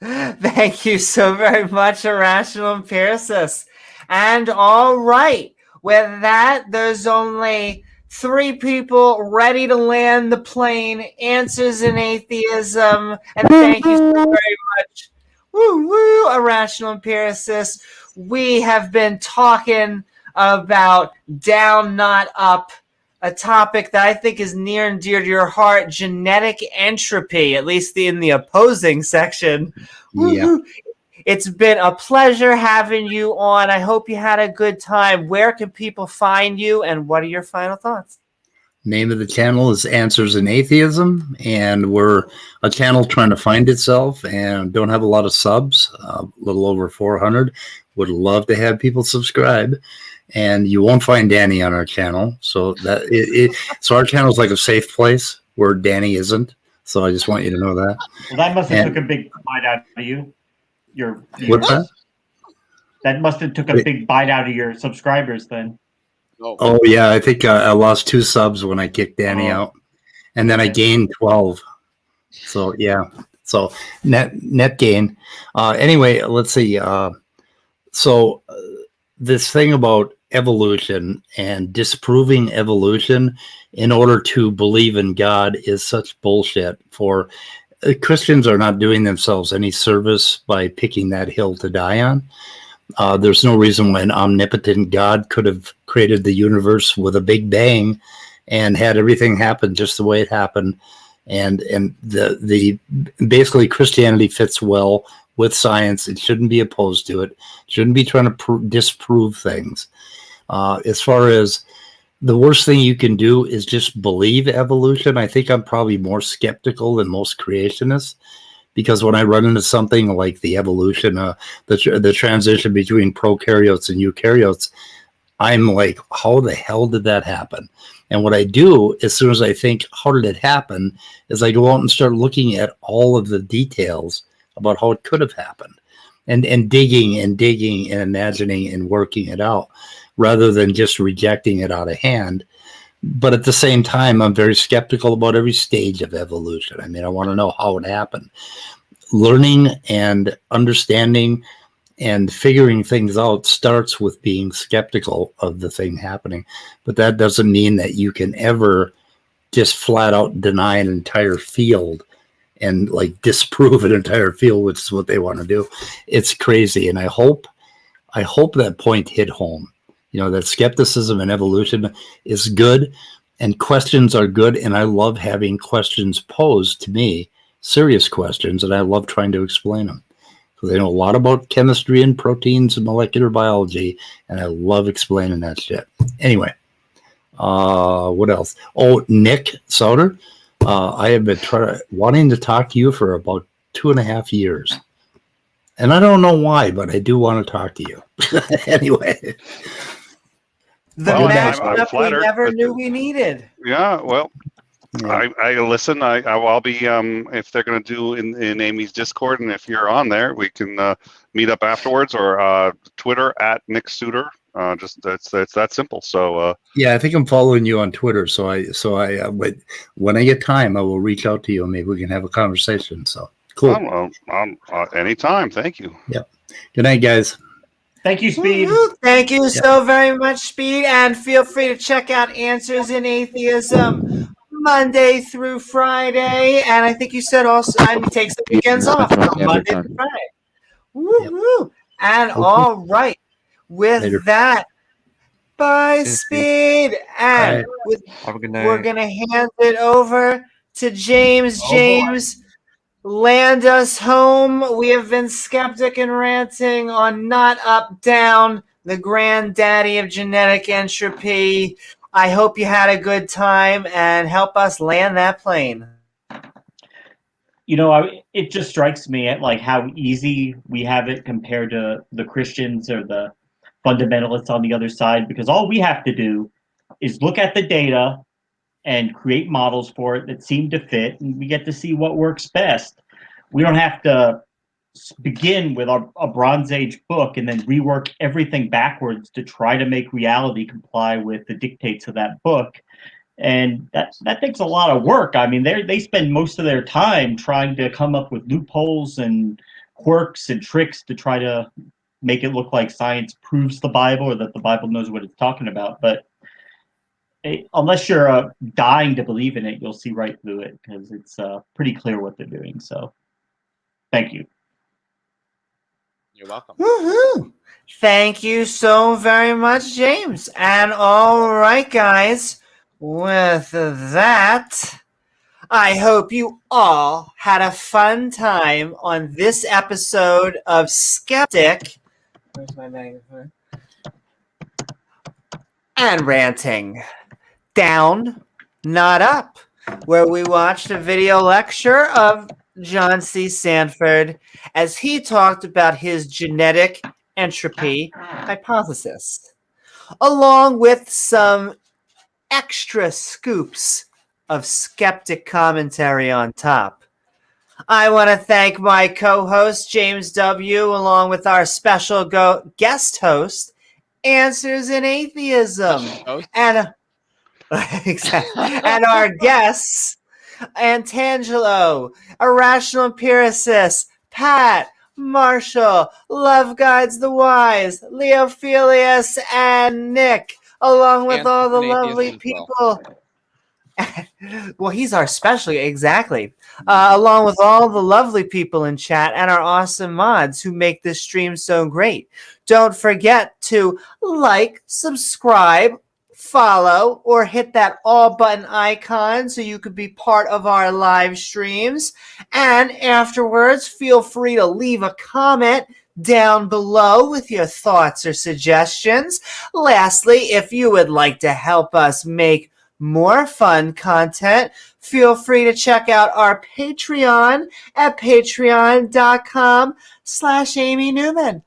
Thank you so very much, Irrational Empiricist. And all right, with that, there's only 3 people ready to land the plane. Answers in Atheism. And thank you so very much. Woo woo, Irrational Empiricist. We have been talking about down, not up, a topic that I think is near and dear to your heart, genetic entropy, at least in the opposing section. Yeah. It's been a pleasure having you on. I hope you had a good time. Where can people find you, and what are your final thoughts? Name of the channel is Answers in Atheism, and we're a channel trying to find itself and don't have a lot of subs, a little over 400. Would love to have people subscribe. And you won't find Danny on our channel, so that so our channel is like a safe place where Danny isn't. So I just want you to know that. Well, that must have took a big bite out of you. What's that? That must have took a big bite out of your subscribers then. Oh yeah, I think I lost 2 subs when I kicked Danny out, and then I gained 12. So yeah, so net gain. Anyway, let's see. So this thing about evolution and disproving evolution in order to believe in God is such bullshit. For Christians are not doing themselves any service by picking that hill to die on. There's no reason why an omnipotent God could have created the universe with a big bang and had everything happen just the way it happened. And the basically Christianity fits well with science. It shouldn't be opposed to it. Shouldn't be trying to disprove things. As far as the worst thing you can do is just believe evolution. I think I'm probably more skeptical than most creationists, because when I run into something like the evolution, the transition between prokaryotes and eukaryotes, I'm like, how the hell did that happen? And what I do as soon as I think, how did it happen, is I go out and start looking at all of the details about how it could have happened, and digging and imagining and working it out, rather than just rejecting it out of hand. But at the same time, I'm very skeptical about every stage of evolution. I mean, I want to know how it happened. Learning and understanding and figuring things out starts with being skeptical of the thing happening. But that doesn't mean that you can ever just flat out deny an entire field and like disprove an entire field, which is what they want to do. It's crazy. And I hope that point hit home. You know, that skepticism and evolution is good, and questions are good. And I love having questions posed to me, serious questions, and I love trying to explain them. So they know a lot about chemistry and proteins and molecular biology, and I love explaining that shit. Anyway, what else? Oh, Nick Sauter, I have been wanting to talk to you for about 2.5 years. And I don't know why, but I do want to talk to you. Anyway. The matchup we never knew we needed. Yeah, well, I listen. I'll be if they're going to do in Amy's Discord, and if you're on there, we can meet up afterwards, or Twitter at Nick Suter. Just it's that simple. So yeah, I think I'm following you on Twitter. So I but when I get time, I will reach out to you and maybe we can have a conversation. So cool. Anytime. Thank you. Yep. Good night, guys. Thank you, Speed. Thank you so very much, Speed. And feel free to check out Answers in Atheism Monday through Friday. And I think you said also takes the weekends off from Monday through Friday. Woo-hoo. And all right. With that, bye, Speed. And have a good night. We're going to hand it over to James. James, land us home. We have been Skeptic and Ranting on Not Up Down, the granddaddy of genetic entropy. I hope you had a good time, and help us land that plane. You know, it just strikes me at like how easy we have it compared to the Christians or the fundamentalists on the other side, because all we have to do is look at the data and create models for it that seem to fit, and we get to see what works best. We don't have to begin with a Bronze Age book and then rework everything backwards to try to make reality comply with the dictates of that book. And that takes a lot of work. I mean, they spend most of their time trying to come up with loopholes and quirks and tricks to try to make it look like science proves the Bible or that the Bible knows what it's talking about. But unless you're dying to believe in it, you'll see right through it because it's pretty clear what they're doing. So thank you. You're welcome. Woohoo! Thank you so very much, James. And all right, guys, with that, I hope you all had a fun time on this episode of Skeptic. Where's my magnifier? And Ranting. Down, not up, where we watched a video lecture of John C. Sanford as he talked about his genetic entropy hypothesis, along with some extra scoops of skeptic commentary on top. I want to thank my co-host, James W., along with our special guest host, Answers in Atheism, and our guests, Antangelo, Irrational Empiricist, Pat, Marshall, Love Guides the Wise, Leophilius, and Nick, along with all the lovely people. Well, he's our special, exactly. Along with all the lovely people in chat and our awesome mods who make this stream so great. Don't forget to like, subscribe, follow, or hit that all button icon so you could be part of our live streams. And afterwards, feel free to leave a comment down below with your thoughts or suggestions. Lastly, if you would like to help us make more fun content, feel free to check out our Patreon at patreon.com/Amy Newman.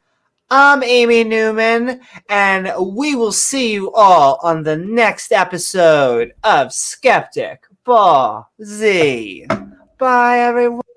I'm Amy Newman, and we will see you all on the next episode of Skeptic Ball Z. Bye, everyone.